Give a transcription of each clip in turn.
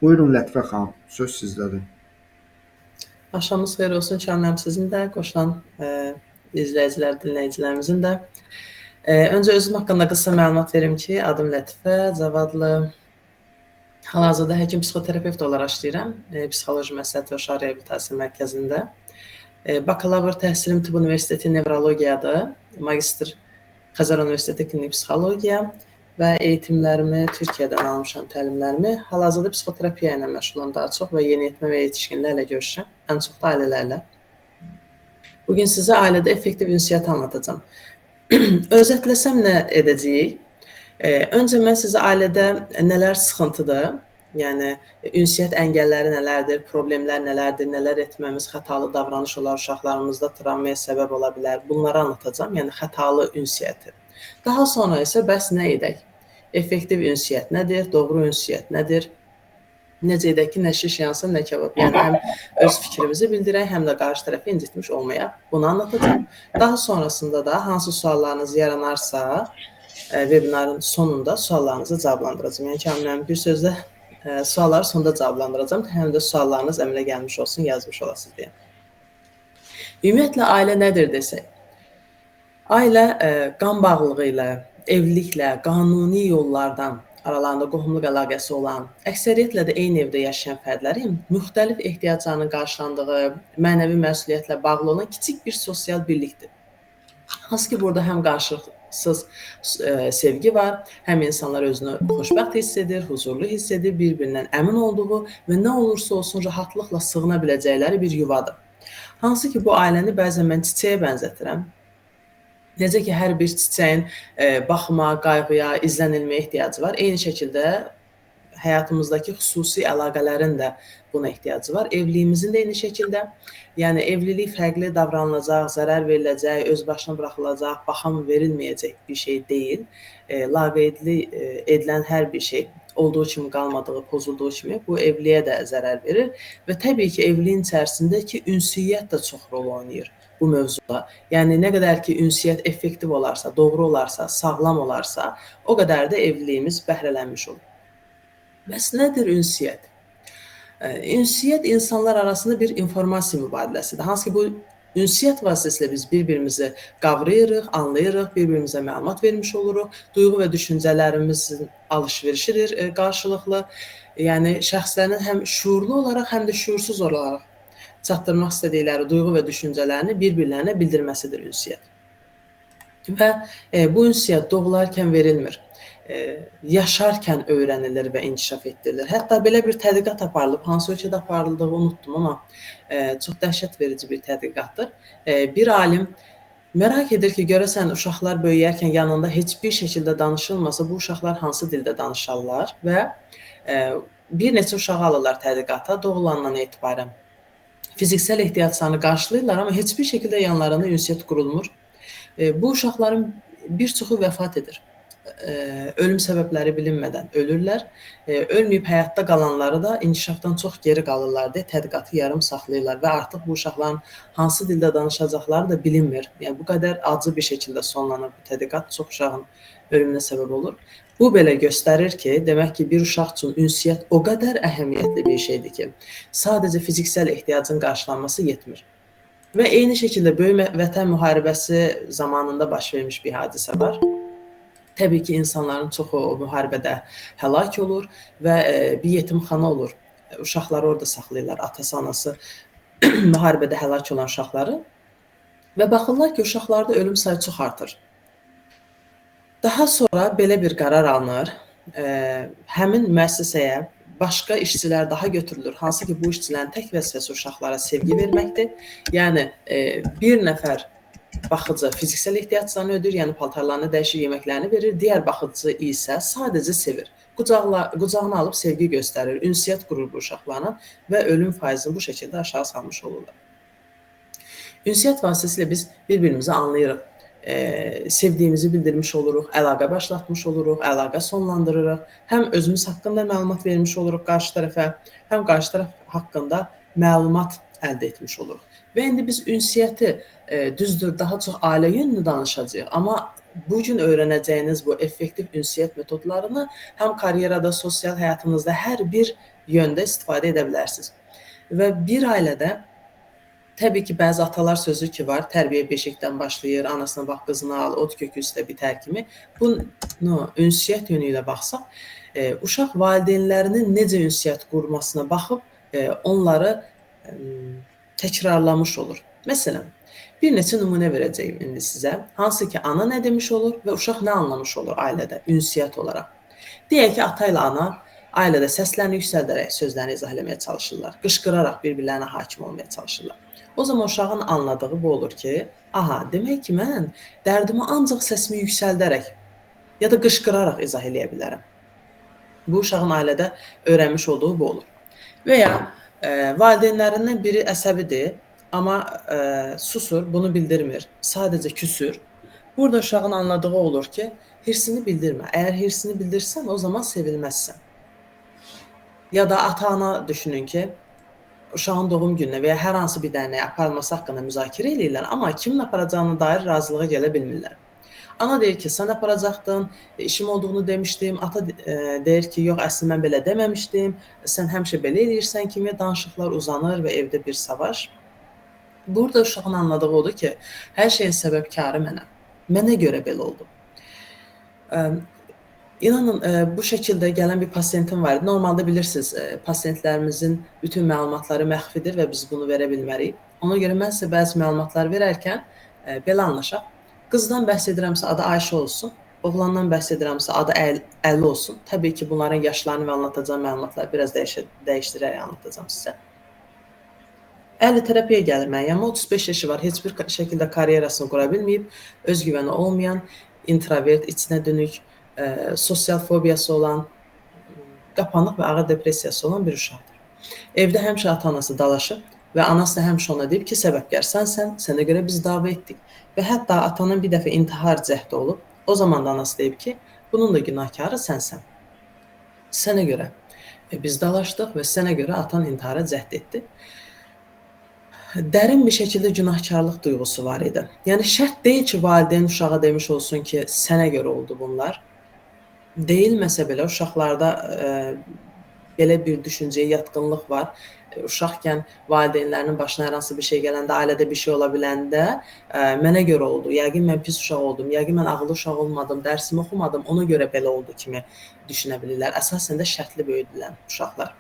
Buyurun Lətifə xanım, söz sizdədir. Axşamınız xeyir olsun Kamiləm sizin də, qoşulan izləyicilər, dinləyicilərimizin də. Öncə özüm haqqında qısa məlumat verim ki, adım Lətifə Cavadlı. Hal-hazırda həkim psixoterapevt olaraq işləyirəm. Psixoloji Məsləhət və Uşaq Reabilitasiya Mərkəzində. Bakalavr təhsilim Tibb Universiteti Nevrologiyadır. Magistr Xəzər Universiteti Klinik Psixologiya və eğitimlərimi Türkiyədən almışam, təlimlərimi. Hal-hazırda psixoterapiya ilə məşğulam daha çox və yeniyetmə və yetişkinlərlə görüşürəm, ən çox da ailələrlə. Bugün sizə ailədə effektiv ünsiyyət anlatacağam. Özətləsəm nə edəcəyik? Öncə mən sizə ailədə nələr sıxıntıdır, yəni ünsiyyət əngəlləri nələrdir, problemlər nələrdir, nələr etməmiz xətalı davranış olar, uşaqlarımızda travmaya səbəb ola bilər, bunları anlatacağam, yəni xətalı ünsiyyəti. Daha sonra isə bəs nə edək? Effektiv ünsiyyət nədir, doğru ünsiyyət nədir? Necə edək ki, nə şiş yansın, nə kebab. Yəni həm öz fikrimizi bildirək, həm də qarşı tərəfi incitmiş olmayaq. Bunu anlatacağam. Daha sonrasında da hansı suallarınız yaranarsa, webinarın sonunda suallarınızı cavablandıracağım. Yəni Kamiləm bir sözlə sualları sonda cavablandıracağım. Həm də suallarınız əmələ gəlmiş olsun, yazmış olasınız deyə. Ümumiyyətlə ailə nədir desək? Ailə qan bağlılığı ilə, evliliklə, qanuni yollardan aralarında qohumluq əlaqəsi olan, əksəriyyətlə də eyni evdə yaşayan fərdlərin müxtəlif ehtiyaclarının qarşılandığı, mənəvi məsuliyyətlə bağlı olan kiçik bir sosial birlikdir. Hansı ki, burada həm qarşılıqsız sevgi var, həm insanlar özünü xoşbəxt hiss edir, huzurlu hiss edir, bir-birindən əmin olduğu və nə olursa olsun rahatlıqla sığına biləcəkləri bir yuvadır. Hansı ki, bu ailəni bəzən mən çiçəyə bənzətirəm. Necə ki, hər bir çiçəyin baxma, qayğıya, izlənilməyə ehtiyacı var. Eyni şəkildə həyatımızdakı xüsusi əlaqələrin də buna ehtiyacı var. Evliliyimizin də eyni şəkildə. Yəni, evlilik fərqli davranılacaq, zərər veriləcək, öz başına buraxılacaq, baxım verilməyəcək bir şey deyil. Laqeydli edilən hər bir şey olduğu kimi qalmadığı, pozulduğu kimi bu evliliyə də zərər verir və təbii ki, evliliyin içərisindəki ünsiyyət də çox rol oynayır bu mövzuda. Yəni, nə qədər ki, ünsiyyət effektiv olarsa, doğru olarsa, sağlam olarsa, o qədər də evliliyimiz bəhrələnmiş olur. Bəs nədir ünsiyyət? Ünsiyyət insanlar arasında bir informasiya mübadiləsidir. Hansı ki, bu ünsiyyət vasitəsilə biz bir-birimizi qavrayırıq, anlayırıq, bir-birimizə məlumat vermiş oluruq, duyğu və düşüncələrimizin alış-verişidir qarşılıqlı. Yəni, şəxslərin həm şuurlu olaraq, həm də şuursuz olaraq çatdırmaq istədikləri duyğu və düşüncələrini bir-birlərinə bildirməsidir ünsiyyət. Və bu ünsiyyət doğularkən verilmir, yaşarkən öyrənilir və inkişaf etdirilir. Hətta belə bir tədqiqat aparılıb, hansı ölkədə aparıldığı unutdum, amma çox dəhşət verici bir tədqiqatdır. Bir alim merak edir ki, görəsən uşaqlar böyüyərkən yanında heç bir şəkildə danışılmasa, bu uşaqlar hansı dildə danışarlar və bir neçə uşağı alırlar tədqiqata doğulandan etibarən. Fiziksel ehtiyaclarını qarşılayırlar, amma heç bir şəkildə yanlarında ünsiyyət qurulmur. Bu uşaqların bir çoxu vəfat edir. Ölüm səbəbləri bilinmədən ölürlər. Ölməyib həyatda qalanları da inkişafdan çox geri qalırlar deyə tədqiqatı yarım saxlayırlar və artıq bu uşaqların hansı dildə danışacaqları da bilinmir. Yəni, bu qədər acı bir şəkildə sonlanır bu tədqiqat, çox uşağın ölümünə səbəb olur. Bu belə göstərir ki, demək ki, bir uşaq üçün ünsiyyət o qədər əhəmiyyətli bir şeydir ki, sadəcə fiziksel ehtiyacın qarşılanması yetmir. Və eyni şəkildə Böyük Vətən müharibəsi zamanında baş vermiş bir hadisə var. Təbii ki, insanların çoxu o müharibədə həlak olur və bir yetimxana olur. Uşaqları orada saxlayırlar, atası, anası müharibədə həlak olan uşaqları və baxırlar ki, uşaqlarda ölüm sayı çox artır. Daha sonra belə bir qərar alınır, həmin müəssisəyə başqa işçilər daha götürülür, hansı ki, bu işçilərin tək vəzifəsi uşaqlara sevgi verməkdir. Yəni, bir nəfər baxıcı fiziksel ehtiyaclarını ödür, yəni paltarlarını dəyişir, yeməklərini verir, digər baxıcı isə sadəcə sevir. Qucağına alıb sevgi göstərir, ünsiyyət qurur bu uşaqlarla və ölüm faizini bu şəkildə aşağı salmış olurlar. Ünsiyyət vasitəsilə biz bir-birimizi anlayırıq. Sevdiyimizi bildirmiş oluruq, əlaqə başlatmış oluruq, əlaqə sonlandırırıq. Həm özümüz haqqında məlumat vermiş oluruq qarşı tərəfə, həm qarşı tərəf haqqında məlumat əldə etmiş oluruq. Və indi biz ünsiyyəti düzdür, daha çox ailə yönlü danışacağıq, amma bu gün öyrənəcəyiniz bu effektiv ünsiyyət metodlarını həm karyerada, sosial həyatınızda hər bir yöndə istifadə edə bilərsiniz. Və bir ailədə təbii ki, bəzi atalar sözü ki var, tərbiyə beşikdən başlayır, anasına bax, qızını al, ot kökü üstə bitər kimi. Bunu ünsiyyət yönü ilə baxsaq, uşaq valideynlərinin necə ünsiyyət qurmasına baxıb onları təkrarlamış olur. Məsələn, bir neçə nümunə verəcəyim indi sizə. Hansı ki, ana nə demiş olur və uşaq nə anlamış olur ailədə, ünsiyyət olaraq. Deyək ki, ata ilə ana ailədə səslərini yüksəldərək sözlərini izah etməyə çalışırlar, qışqıraraq bir-birlərinə hakim olmaya çalışırlar. O zaman uşağın anladığı bu olur ki, aha, demək ki, mən dərdimi ancaq səsimi yüksəldərək ya da qışqıraraq izah eləyə bilərəm. Bu, uşağın ailədə öyrənmiş olduğu bu olur. Və ya valideynlərindən biri əsəbidir, amma susur, bunu bildirmir, sadəcə küsür. Burada uşağın anladığı olur ki, hirsini bildirmə. Əgər hirsini bildirsən, o zaman sevilməzsən. Ya da ata-ana düşünün ki, uşağın doğum gününə və ya hər hansı bir dərnəyə aparılması haqqında müzakirə edirlər, amma kimin aparacağına dair razılığa gələ bilmirlər. Ana deyir ki, sən aparacaqdın, işim olduğunu demişdim. Ata deyir ki, yox, əslində mən belə deməmişdim. Sən həmişə belə eləyirsən kimi danışıqlar uzanır və evdə bir savaş. Burada uşağın anladığı odur ki, hər şeyin səbəbkarı mənəm. Mənə görə belə oldu. İnanın, bu şəkildə gələn bir pasiyentim var idi. Normalda bilirsiniz, pasiyentlərimizin bütün məlumatları məxfidir və biz bunu verə bilmərik. Ona görə mən sizə bəzi məlumatlar verərkən belə anlaşaq. Qızdan bəhs edirəmsə adı Ayşə olsun, oğlandan bəhs edirəmsə adı Əli olsun. Təbii ki, bunların yaşlarını və anlatacağım məlumatları biraz dəyişdirərək anlatacağım sizə. Əli terapiyaya gəlir mənim yanıma, 35 yaşı var, heç bir şəkildə karyerasını qura bilməyib, özgüvəni olmayan, introvert, içinə dönük, sosial fobiyası olan, qapanıq və ağır depressiyası olan bir uşaqdır. Evdə həmişə ata-anası dalaşıb və anası da həmişə ona deyib ki, səbəbkar sənsən, sənə görə biz dava etdik. Və hətta atanın bir dəfə intihar cəhdi olub, o zaman da anası deyib ki, bunun da günahkarı sənsən. Sənə görə biz dalaşdıq və sənə görə atan intihara cəhd etdi. Dərin bir şəkildə günahkarlıq duyğusu var idi. Yəni, şərt deyil ki, valideyn uşağa demiş olsun ki, sənə görə oldu bunlar. Deyilməsə belə, uşaqlarda belə bir düşüncəyə yatqınlıq var. Uşaqkən valideynlərinin başına hər hansı bir şey gələndə, ailədə bir şey ola biləndə mənə görə oldu, yəqin mən pis uşaq oldum, yəqin mən ağıllı uşaq olmadım, dərsimi oxumadım, ona görə belə oldu kimi düşünə bilirlər. Əsasən də şərtli böyüdülən uşaqlar.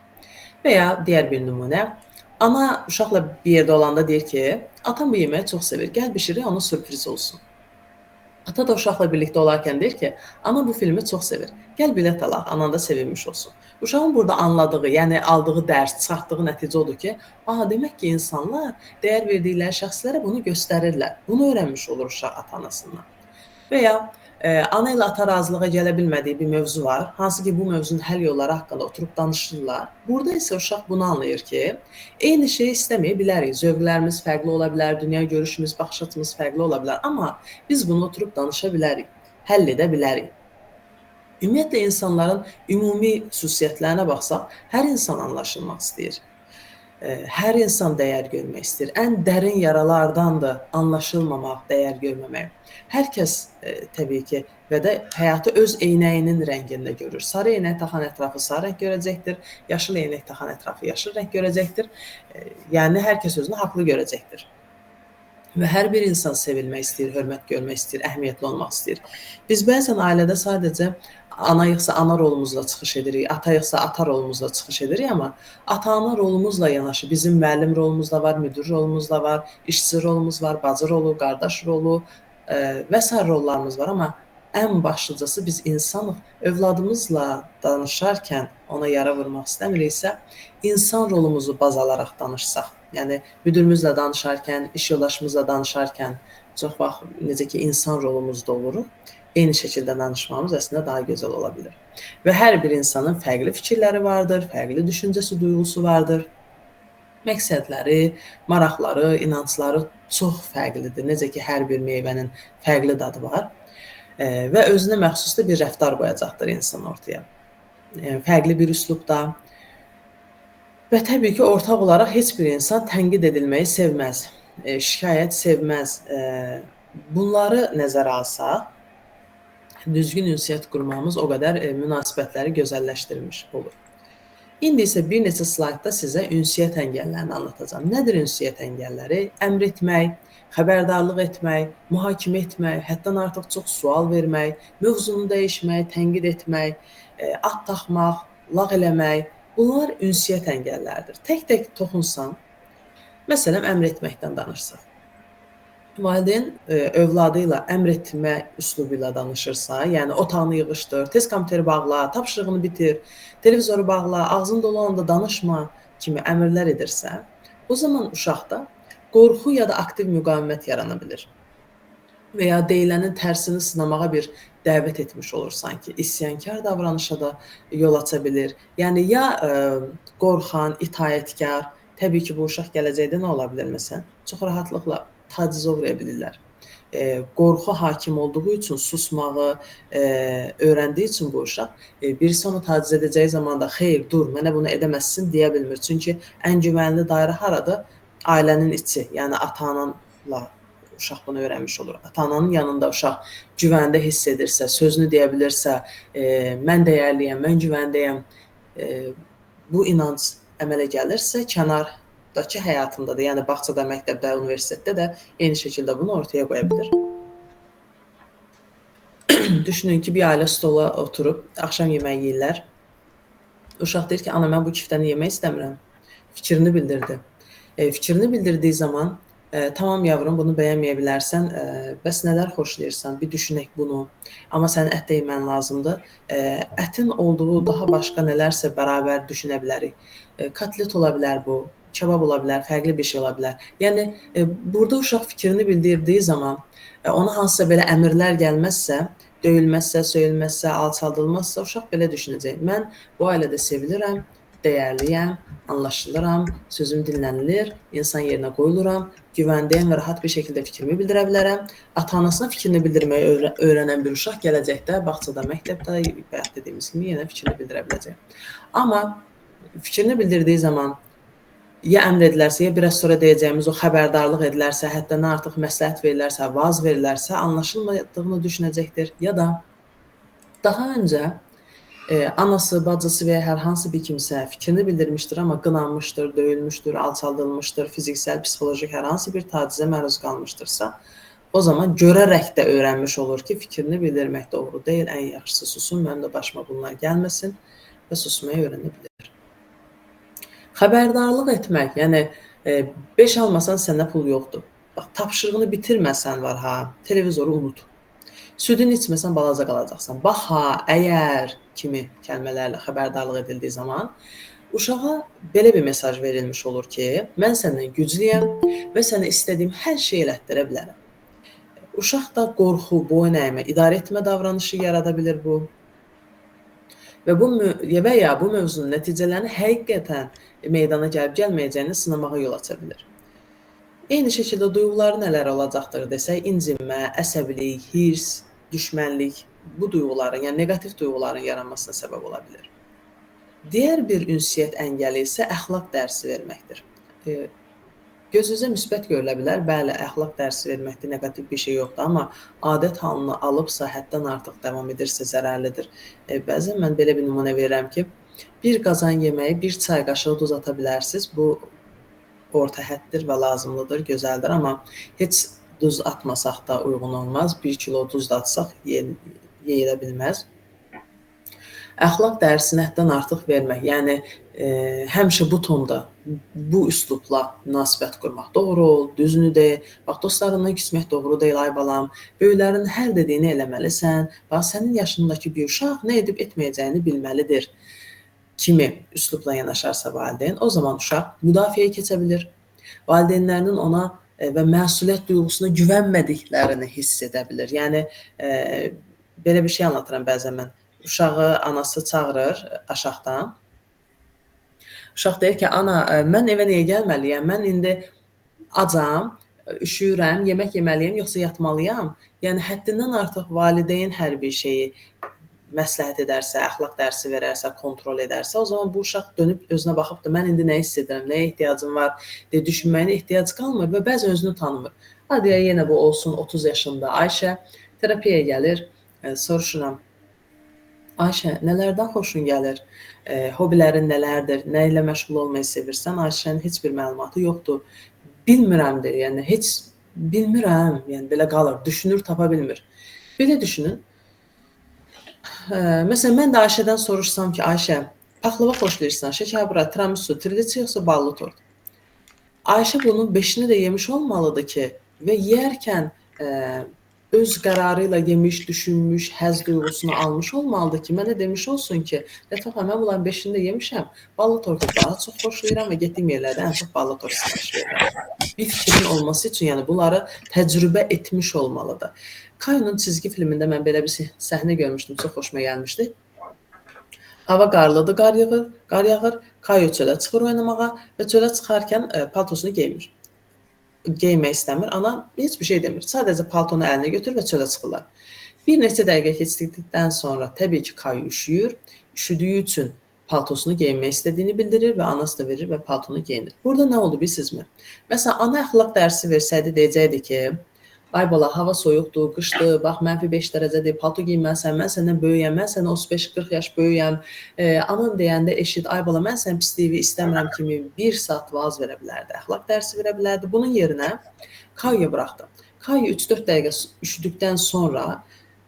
Və ya digər bir nümunə, ana uşaqla bir yerdə olanda deyir ki, atam bu yeməyi çox sevir, gəl bişirək, ona sürpriz olsun. Ata da uşaqla birlikdə olarkən deyir ki, ana bu filmi çox sevir, gəl bilet alaq, anan da sevinmiş olsun. Uşağın burada anladığı, yəni aldığı dərs, çıxartdığı nəticə odur ki, aha, demək ki, insanlar dəyər verdikləri şəxslərə bunu göstərirlər. Bunu öyrənmiş olur uşaq ata-anasından. Və ya ana ilə ata razılığa gələ bilmədiyi bir mövzu var, hansı ki, bu mövzunun həll yolları haqqında oturub danışırlar. Burada isə uşaq bunu anlayır ki, eyni şeyi istəməyə bilərik, zövqlərimiz fərqli ola bilər, dünya görüşümüz, baxış açımız fərqli ola bilər, amma biz bunu oturub danışa bilərik, həll edə bilərik. Ümumiyyətlə, insanların ümumi xüsusiyyətlərinə baxsaq, hər insan anlaşılmaq istəyir. Hər insan dəyər görmək istəyir. Ən dərin yaralardan da anlaşılmamaq, dəyər görməmək. Hər kəs təbii ki, və də həyatı öz eynəyinin rəngində görür. Sarı eynək taxan ətrafı sarı rəng görəcəkdir, yaşıl eynək taxan ətrafı yaşıl rəng görəcəkdir. Yəni, hər kəs özünü haqlı görəcəkdir. Və hər bir insan sevilmək istəyir, hörmət görmək istəyir, əhəmiyyətli olmaq istəyir. Biz bəzən ailədə sadəcə anayıqsa ana rolumuzla çıxış edirik, atayıqsa ata rolumuzla çıxış edirik, amma ata-ana rolumuzla yanaşı bizim müəllim rolumuz da var, müdir rolumuz da var, işçi rolumuz var, bacı rolu, qardaş rolu və s. rollarımız var, amma ən başlıcası biz insanıq. Övladımızla danışarkən ona yara vurmaq istəmiriksə, insan rolumuzu baz alaraq danışsaq, yəni müdirimizlə danışarkən, iş yoldaşımızla danışarkən çox vaxt necə ki, insan rolumuzda oluruq, eyni şəkildə danışmamız əslində daha gözəl ola bilər. Və hər bir insanın fərqli fikirləri vardır, fərqli düşüncəsi, duyğusu vardır. Məqsədləri, maraqları, inancları çox fərqlidir. Necə ki, hər bir meyvənin fərqli dadı var və özünə məxsus da bir rəftar qoyacaqdır insan ortaya. Fərqli bir üslubda və təbii ki, ortaq olaraq heç bir insan tənqid edilməyi sevməz, şikayət sevməz. Bunları nəzərə alsaq, düzgün ünsiyyət qurmağımız o qədər münasibətləri gözəlləşdirmiş olur. İndi isə bir neçə slaydda sizə ünsiyyət əngəllərini anlatacağam. Nədir ünsiyyət əngəlləri? Əmr etmək, xəbərdarlıq etmək, mühakimə etmək, həddən artıq çox sual vermək, mövzunu dəyişmək, tənqid etmək, at taxmaq, lağ eləmək. Bunlar ünsiyyət əngəlləridir. Tək-tək toxunsan, məsələn, əmr etməkdən danışsaq. Valideyn övladı ilə əmr etmə üslubu ilə danışırsa, yəni otağını yığışdır, tez kompüteri bağla, tapşırığını bitir, televizoru bağla, ağzın dolu anda danışma kimi əmrlər edirsə, o zaman uşaqda qorxu ya da aktiv müqavimət yarana bilir. Və ya deyilənin tərsini sınamağa bir dəvət etmiş olur sanki. İsyankar davranışa da yol aça bilir. Yəni ya qorxan, itaətkar, təbii ki, bu uşaq gələcəkdə nə ola bilər məsələn? Çox rahatlıqla tacizə uğraya bilirlər. Qorxu hakim olduğu üçün susmağı öyrəndiyi üçün bu uşaq birisi onu taciz edəcəyi zaman da xeyr, dur, mənə bunu edəməzsin deyə bilmir. Çünki ən güvənli dairə haradır? Ailənin içi, yəni ata-ananla uşaq bunu öyrənmiş olur. Ata-ananın yanında uşaq güvəndə hiss edirsə, sözünü deyə bilirsə, mən dəyərliyəm, mən güvəndəyəm, bu inanc əmələ gəlirsə, kənardakı həyatında da, yəni bağçada, məktəbdə, universitetdə də eyni şəkildə bunu ortaya qoya bilir. Düşünün ki, bir ailə stola oturub, axşam yeməyi yeyirlər. Uşaq deyir ki, ana, mən bu kiftəni yemək istəmirəm. Fikrini bildirdi. Fikrini bildirdiyi zaman, tamam yavrum, bunu bəyənməyə bilərsən, bəs nələr xoşlayırsan, bir düşünək bunu, amma sənin ət də yemən lazımdır. Ətin olduğu daha başqa nələrsə bərabər düşünə bilərik. Kotlet ola bilər bu, kebab ola bilər, fərqli bir şey ola bilər. Yəni, burada uşaq fikrini bildirdiyi zaman, ona hansısa belə əmrlər gəlməzsə, döyülməzsə, söyülməzsə, alçaldılmazsa, uşaq belə düşünəcək. Mən bu ailədə sevilirəm, dəyərliyəm, anlaşılıram, sözüm dinlənilir, insan yerinə qoyuluram, güvəndəyəm və rahat bir şəkildə fikrimi bildirə bilərəm. Ata-anasına fikrini bildirməyi öyrənən bir uşaq gələcəkdə, bağçada, məktəbdə, bayaq dediyimiz kimi yenə fikrini bildirə biləcək. Amma fikrini bildirdiyi zaman ya əmr edilərsə, ya biraz sonra deyəcəyimiz o xəbərdarlıq edilərsə, həddən artıq məsləhət verilərsə, vaz verilərsə, anlaşılmadığını düşünəcəkdir. Ya da daha öncə anası, bacısı və ya hər hansı bir kimsə fikrini bildirmişdir, amma qınanmışdır, döyülmüşdür, alçaldılmışdır, fiziksel, psixolojik hər hansı bir tacizə məruz qalmışdırsa, o zaman görərək də öyrənmiş olur ki, fikrini bildirmək doğru deyil, ən yaxşısı susun, mənim də başıma bunlar gəlməsin və susmayı öyrənə bilir. Xəbərdarlıq etmək, yəni 5 almasan sənə pul yoxdur. Bax, tapşırığını bitirməsən var ha, televizoru unut. Südünü içməsən balaca qalacaqsan. Bax ha, əgər kimi kəlmələrlə xəbərdarlıq edildiyi zaman uşağa belə bir mesaj verilmiş olur ki, mən səndən güclüyəm və sənə istədiyim hər şeyi elətdirə bilərəm. Uşaq da qorxu, boyun əymə, idarə etmə davranışı yarada bilir bu. Və ya bu mövzunun nəticələrini həqiqətən meydana gəlib gəlməyəcəyini sınamağa yol aça bilir. Eyni şəkildə duyğuları nələr olacaqdır desək, incinmə, əsəbilik, hirs, düşmənlik, bu duyğuların, yəni neqativ duyğuların yaranmasına səbəb ola bilir. Digər bir ünsiyyət əngəli isə əxlaq dərsi verməkdir. Gözünüzə müsbət görülə bilər, bəli, əxlaq dərsi verməkdə neqativ bir şey yoxdur, amma adət halını alıbsa, həddən artıq davam edirsə zərərlidir. Bəzən mən belə bir nümunə verirəm ki, bir qazan yeməyi, bir çay qaşığı duz ata bilərsiniz. Bu orta həddir və lazımlıdır, gözəldir, amma heç duz atmasaq da uyğun olmaz. 1 kilo duz da atsaq yeyilə bilməz. Əxlaq dərsini həddən artıq vermək, yəni həmişə bu tonda, bu üslubla münasibət qurmaq. Doğru ol, düzünü de, bax dostlarından küsmək doğru deyil, ay balam, böyüklərin hər dediyini eləməlisən, bax sənin yaşındakı bir uşaq nə edib etməyəcəyini bilməlidir kimi üslubla yanaşarsa valideyn, o zaman uşaq müdafiəyə keçə bilir. Valideynlərinin ona və məsuliyyət duyğusuna güvənmədiklərini hiss edə bilir. Yəni, belə bir şey anlatıram bəzən mən. Uşağı anası çağırır aşağıdan. Uşaq deyir ki, ana, mən evə niyə gəlməliyəm? Mən indi acam, üşüyürəm, yemək yeməliyəm, yoxsa yatmalıyam? Yəni, həddindən artıq valideyn hər bir şeyi məsləhət edərsə, əxlaq dərsi verərsə, kontrol edərsə, o zaman bu uşaq dönüb özünə baxıb da mən indi nə hiss edirəm, nəyə ehtiyacım var deyə düşünməyinə ehtiyac qalmır və bəzən özünü tanımır. Hadi ya, yenə bu olsun 30 yaşında Ayşə terapiyaya gəlir, soruşuram. Ayşə, nələrdən xoşun gəlir? Hobilərin nələrdir? Nə ilə məşğul olmayı sevirsən? Ayşənin heç bir məlumatı yoxdur. Bilmirəm deyir. Yəni heç bilmirəm. Yəni belə qalır. Düşünür, tapa bilmir. Belə düşünün. Məsələn, mən də Ayşədən soruşsam ki, Ayşə, paxlava xoşlayırsan, şəkərbura, tiramisu, trileçe yoxsa ballı tort? Ayşə bunun 5-ini də yemiş olmalıdır ki, və yeyərkən öz qərarı ilə yemiş, düşünmüş, həzz duyğusunu almış olmalıdır ki, mənə demiş olsun ki, Lətifə xanım, mən bunların 5-ini də yemişəm, ballı tortu daha çox xoşlayıram və getdiyim yerlərdə ən çox ballı tort sifariş verirəm. Bir fikrin olması üçün, yəni bunları təcrübə etmiş olmalıdır. Kayonun çizgi filmində mən belə bir səhnə görmüşdüm, çox xoşuma gəlmişdi. Hava qarlıdır, qar yağır, Kayo çölə çıxır oynamağa və çölə çıxarkən paltosunu geymir. Geymək istəmir, ana heç bir şey demir. Sadəcə paltonu əlinə götürür və çölə çıxırlar. Bir neçə dəqiqə keçdikdən sonra təbii ki, Kayo üşüyür. Üşüdüyü üçün paltosunu geyinmək istədiyini bildirir və anası da verir və paltonu geyinir. Burada nə oldu bilirsizmi? Məsələn, ana əxlaq dərsi versəydi, deyəcəkdi ki, ay bala, hava soyuqdur, qışdır, bax, -5 dərəcədir, palto giyməlisən, mən səndən böyüyəm, mən səndən 35-40 yaş böyüyəm. Anan deyəndə eşit, ay bala, mən sənin pisliyi istəmirəm kimi 1 saat vaaz verə bilərdi, əxlaq dərsi verə bilərdi. Bunun yerinə Kayoya buraxdı. Kayo 3-4 dəqiqə üşüdükdən sonra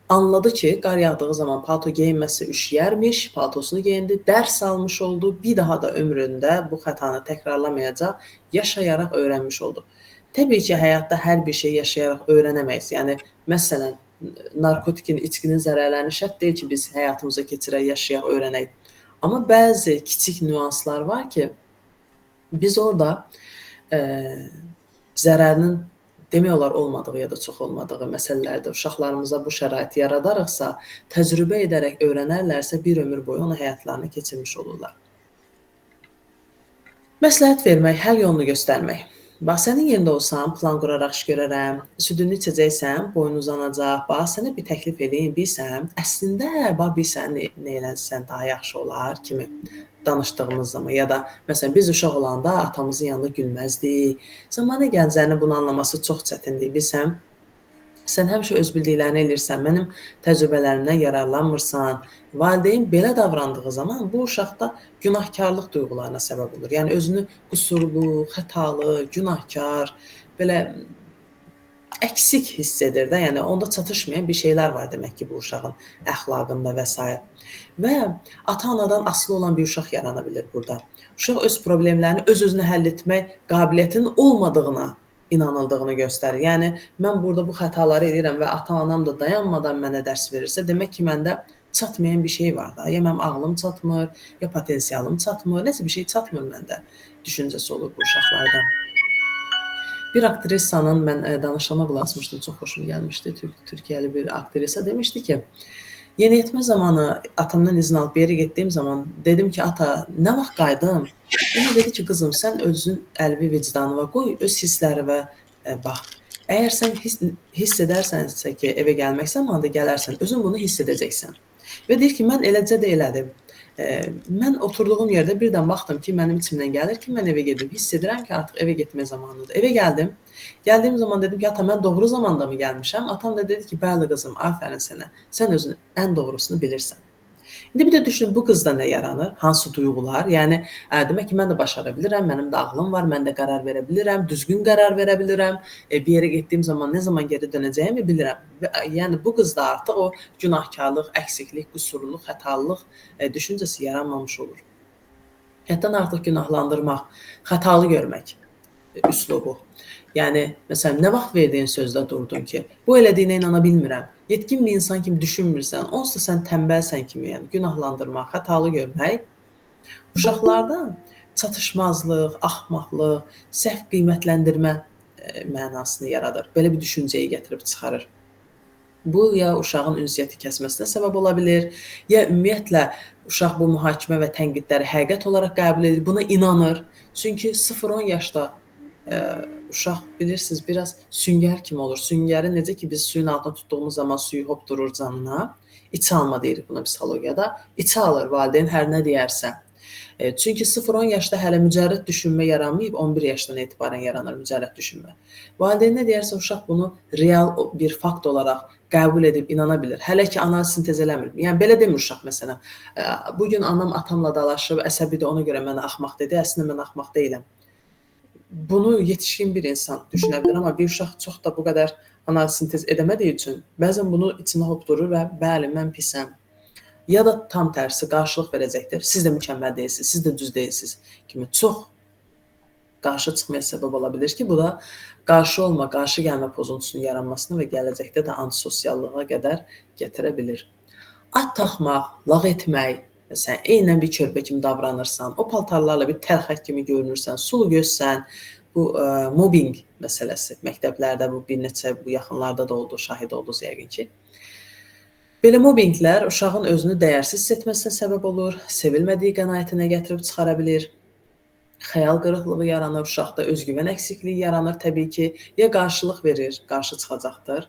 anladı ki, qar yağdığı zaman palto geyinməsi üşüyərmiş, paltosunu geyindi, dərs almış oldu, bir daha da ömründə bu xətanı təkrarlamayacaq, yaşayaraq öyrənmiş oldu. Təbii ki, həyatda hər bir şey yaşayaraq öyrənəməyiz. Yəni, məsələn, narkotikin, içkinin zərərlərini şərt deyil ki, biz həyatımıza keçirək, yaşayaq, öyrənək. Amma bəzi kiçik nüanslar var ki, biz orada zərərinin demək olar olmadığı ya da çox olmadığı məsələlərdə uşaqlarımıza bu şəraiti yaradarıqsa, təcrübə edərək öyrənərlərsə bir ömür boyu onu həyatlarını keçirmiş olurlar. Məsləhət vermək, həll yolunu göstərmək. Bax, sənin yerində olsam, plan quraraq iş görərəm, südünü içəcəksən, boyun uzanacaq, bax, sənə bir təklif edeyim, bilsən, əslində, bax, bilsən, nə eləsən daha yaxşı olar kimi danışdığımız zaman ya da, məsələn, biz uşaq olanda atamızın yanında gülməzdik, zamana gəncənin bunu anlaması çox çətindir, bilsən, sən həmişə öz bildiklərini eləyirsən, mənim təcrübələrimdən yararlanmırsan, valideyn belə davrandığı zaman bu uşaqda günahkarlıq duyğularına səbəb olur. Yəni, özünü qüsurlu, xətalı, günahkar, belə əksik hiss edir də, yəni onda çatışmayan bir şeylər var demək ki, bu uşağın əxlaqında və s. Və ata-anadan asılı olan bir uşaq yarana bilir burada. Uşaq öz problemlərini öz-özünə həll etmək qabiliyyətinin olmadığına inanıldığını göstərir. Yəni, mən burada bu xətaları edirəm və ata-anam da dayanmadan mənə dərs verirsə, demək ki, məndə çatmayan bir şey var da. Ya mənim ağlım çatmır, ya potensialım çatmır, nəsə bir şey çatmır məndə düşüncəsi olur bu uşaqlardan. Bir aktrisanın mən danışığına qulaq asmışdım, çox xoşuma gəlmişdi. Türkiyəli bir aktrisa demişdi ki, yeniyetmə zamanı atamdan izin alıb bir yerə getdiyim zaman dedim ki, ata, nə vaxt qayıdım? Ona dedi ki, qızım, sən özün əlvi vicdanına qoy, öz hisslərinə bax. Əgər sən hiss edərsənsə ki, evə gəlmək zamanında gələrsən, özün bunu hiss edəcəksən. Və deyir ki, mən eləcə də elədim. Mən oturduğum yerdə birdən baxdım ki, mənim içimdən gəlir ki, mən evə gedim. Hiss edirəm ki, artıq evə getmək zamanıdır. Evə gəldim. Gəldiyim zaman dedim ki, ata, mən doğru zamanda mı gəlmişəm? Atam da dedi ki, bəli qızım, afərin sənə. Sən özün ən doğrusunu bilirsən. İndi bir də düşünün, bu qızda nə yaranır? Hansı duyğular? Yəni, demək ki, mən də başara bilirəm, mənim də ağlım var, mən də qərar verə bilirəm, düzgün qərar verə bilirəm, bir yerə getdiyim zaman nə zaman geri dönəcəyimi bilirəm. Yəni, bu qızda artıq o günahkarlıq, əksiklik, qüsurluluq, xətalılıq düşüncəsi yaranmamış olur. Həddən artıq günahlandırmaq, xətalı görmək üslubu. Yəni, məsələn, nə vaxt verdiyin sözdə durdun ki, bu elədiyinə inana bilmirəm, yetkin bir insan kimi düşünmürsən, onsuz da sən tənbəlsən kimi, yəni günahlandırmaq, xətalı görmək uşaqlarda çatışmazlıq, axmaqlıq, səhv qiymətləndirmə mənasını yaradır. Belə bir düşüncəyi gətirib çıxarır. Bu, ya uşağın ünsiyyəti kəsməsinə səbəb ola bilir, ya ümumiyyətlə uşaq bu mühakimə və tənqidləri həqiqət olaraq qəbul edir, buna inanır. Çünki 0-10 yaşda uşaq bilirsiniz, biraz süngər kimi olur. Süngəri necə ki, biz suyun altına tutduğumuz zaman suyu hop durur canına. İçə alma deyirik buna psixologiyada. İçə alır valideyn hər nə deyərsə. Çünki 0-10 yaşda hələ mücərrəd düşünmə yaranmayıb, 11 yaşdan etibarən yaranır mücərrəd düşünmə. Valideyn nə deyərsə uşaq bunu real bir fakt olaraq qəbul edib inana bilir. Hələ ki analiz sintez eləmir. Yəni belə demir uşaq məsələn. Bu gün anam atamla dalaşıb, əsəbidir, ona görə mənə axmaq dedi. Əslində mən axmaq deyiləm. Bunu yetişkin bir insan düşünə bilər, amma bir uşaq çox da bu qədər analiz sintez edəmədiyi üçün bəzən bunu içinə hopdurur və bəli, mən pisəm. Ya da tam tərsi qarşılıq verəcəkdir. Siz də mükəmməl deyilsiniz, siz də düz deyilsiniz kimi çox qarşı çıxmaya səbəb ola bilər ki, bu da qarşı olma, qarşı gəlmə pozuntusunun yaranmasına və gələcəkdə də antisosiallığa qədər gətirə bilir. Ad taxmaq, lağ etmək, sən eynən bir körpə kimi davranırsan, o paltarlarla bir təlxək kimi görünürsən, sulu gözsən, bu mobbing məsələsi məktəblərdə bu bir neçə bu yaxınlarda da oldu, şahid oldunuz yəqin ki. Belə mobbinglər uşağın özünü dəyərsiz hiss etməsinə səbəb olur, sevilmədiyi qənaətinə gətirib çıxara bilir. Xəyal qırıqlığı yaranır, uşaqda özgüvən əksikliyi yaranır təbii ki, ya qarşılıq verir, qarşı çıxacaqdır,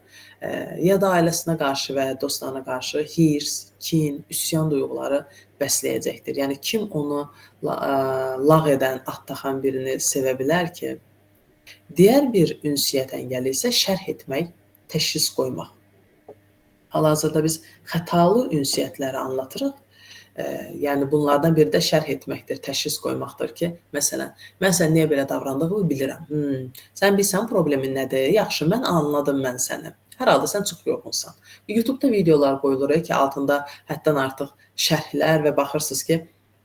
ya da ailəsinə qarşı və dostlarına qarşı hirs, kin, üsyan duyğuları bəsləyəcəkdir. Yəni kim onu lağ edən, ad taxan birini sevə bilər ki? Digər bir ünsiyyət əngəli isə şərh etmək, təşxis qoymaq. Hal-hazırda biz xətalı ünsiyyətləri anlatırıq. Yəni bunlardan biri də şərh etməkdir, təşxis qoymaqdır ki, məsələn, mən sən niyə belə davrandığımı bilirəm. Sən bilsən problemin nədir? Yaxşı, mən anladım mən səni. Hər halda sən çox yorğunsan. YouTube-da videolar qoyulur ki, altında həddən artıq şərhlər və baxırsınız ki,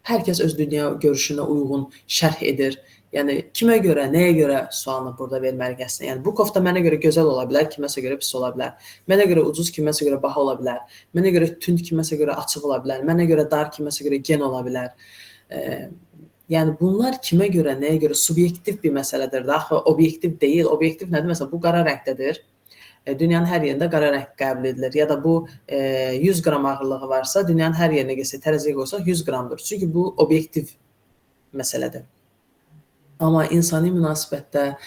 hər kəs öz dünya görüşünə uyğun şərh edir. Yəni kimə görə, nəyə görə sualını burada verməlisən? Yəni bu kofta mənə görə gözəl ola bilər, kiməsə görə pis ola bilər. Mənə görə ucuz, kiməsə görə baha ola bilər. Mənə görə tünd, kiməsə görə açıq ola bilər. Mənə görə dar, kiməsə görə gen ola bilər. Yəni bunlar kimə görə, nəyə görə subyektiv bir məsələdir. Axı obyektiv deyil. Obyektiv nədir? Məsələn, bu qara rəngdədir. Dünyanın hər yerində qara rəng qəbul edilir. Ya da bu 100 qram ağırlığı varsa, dünyanın hər yerinə gəlsə, tərəziyə qoysaq 100 qramdır. Çünki bu obyektiv məsələdir. Amma insani münasibətdə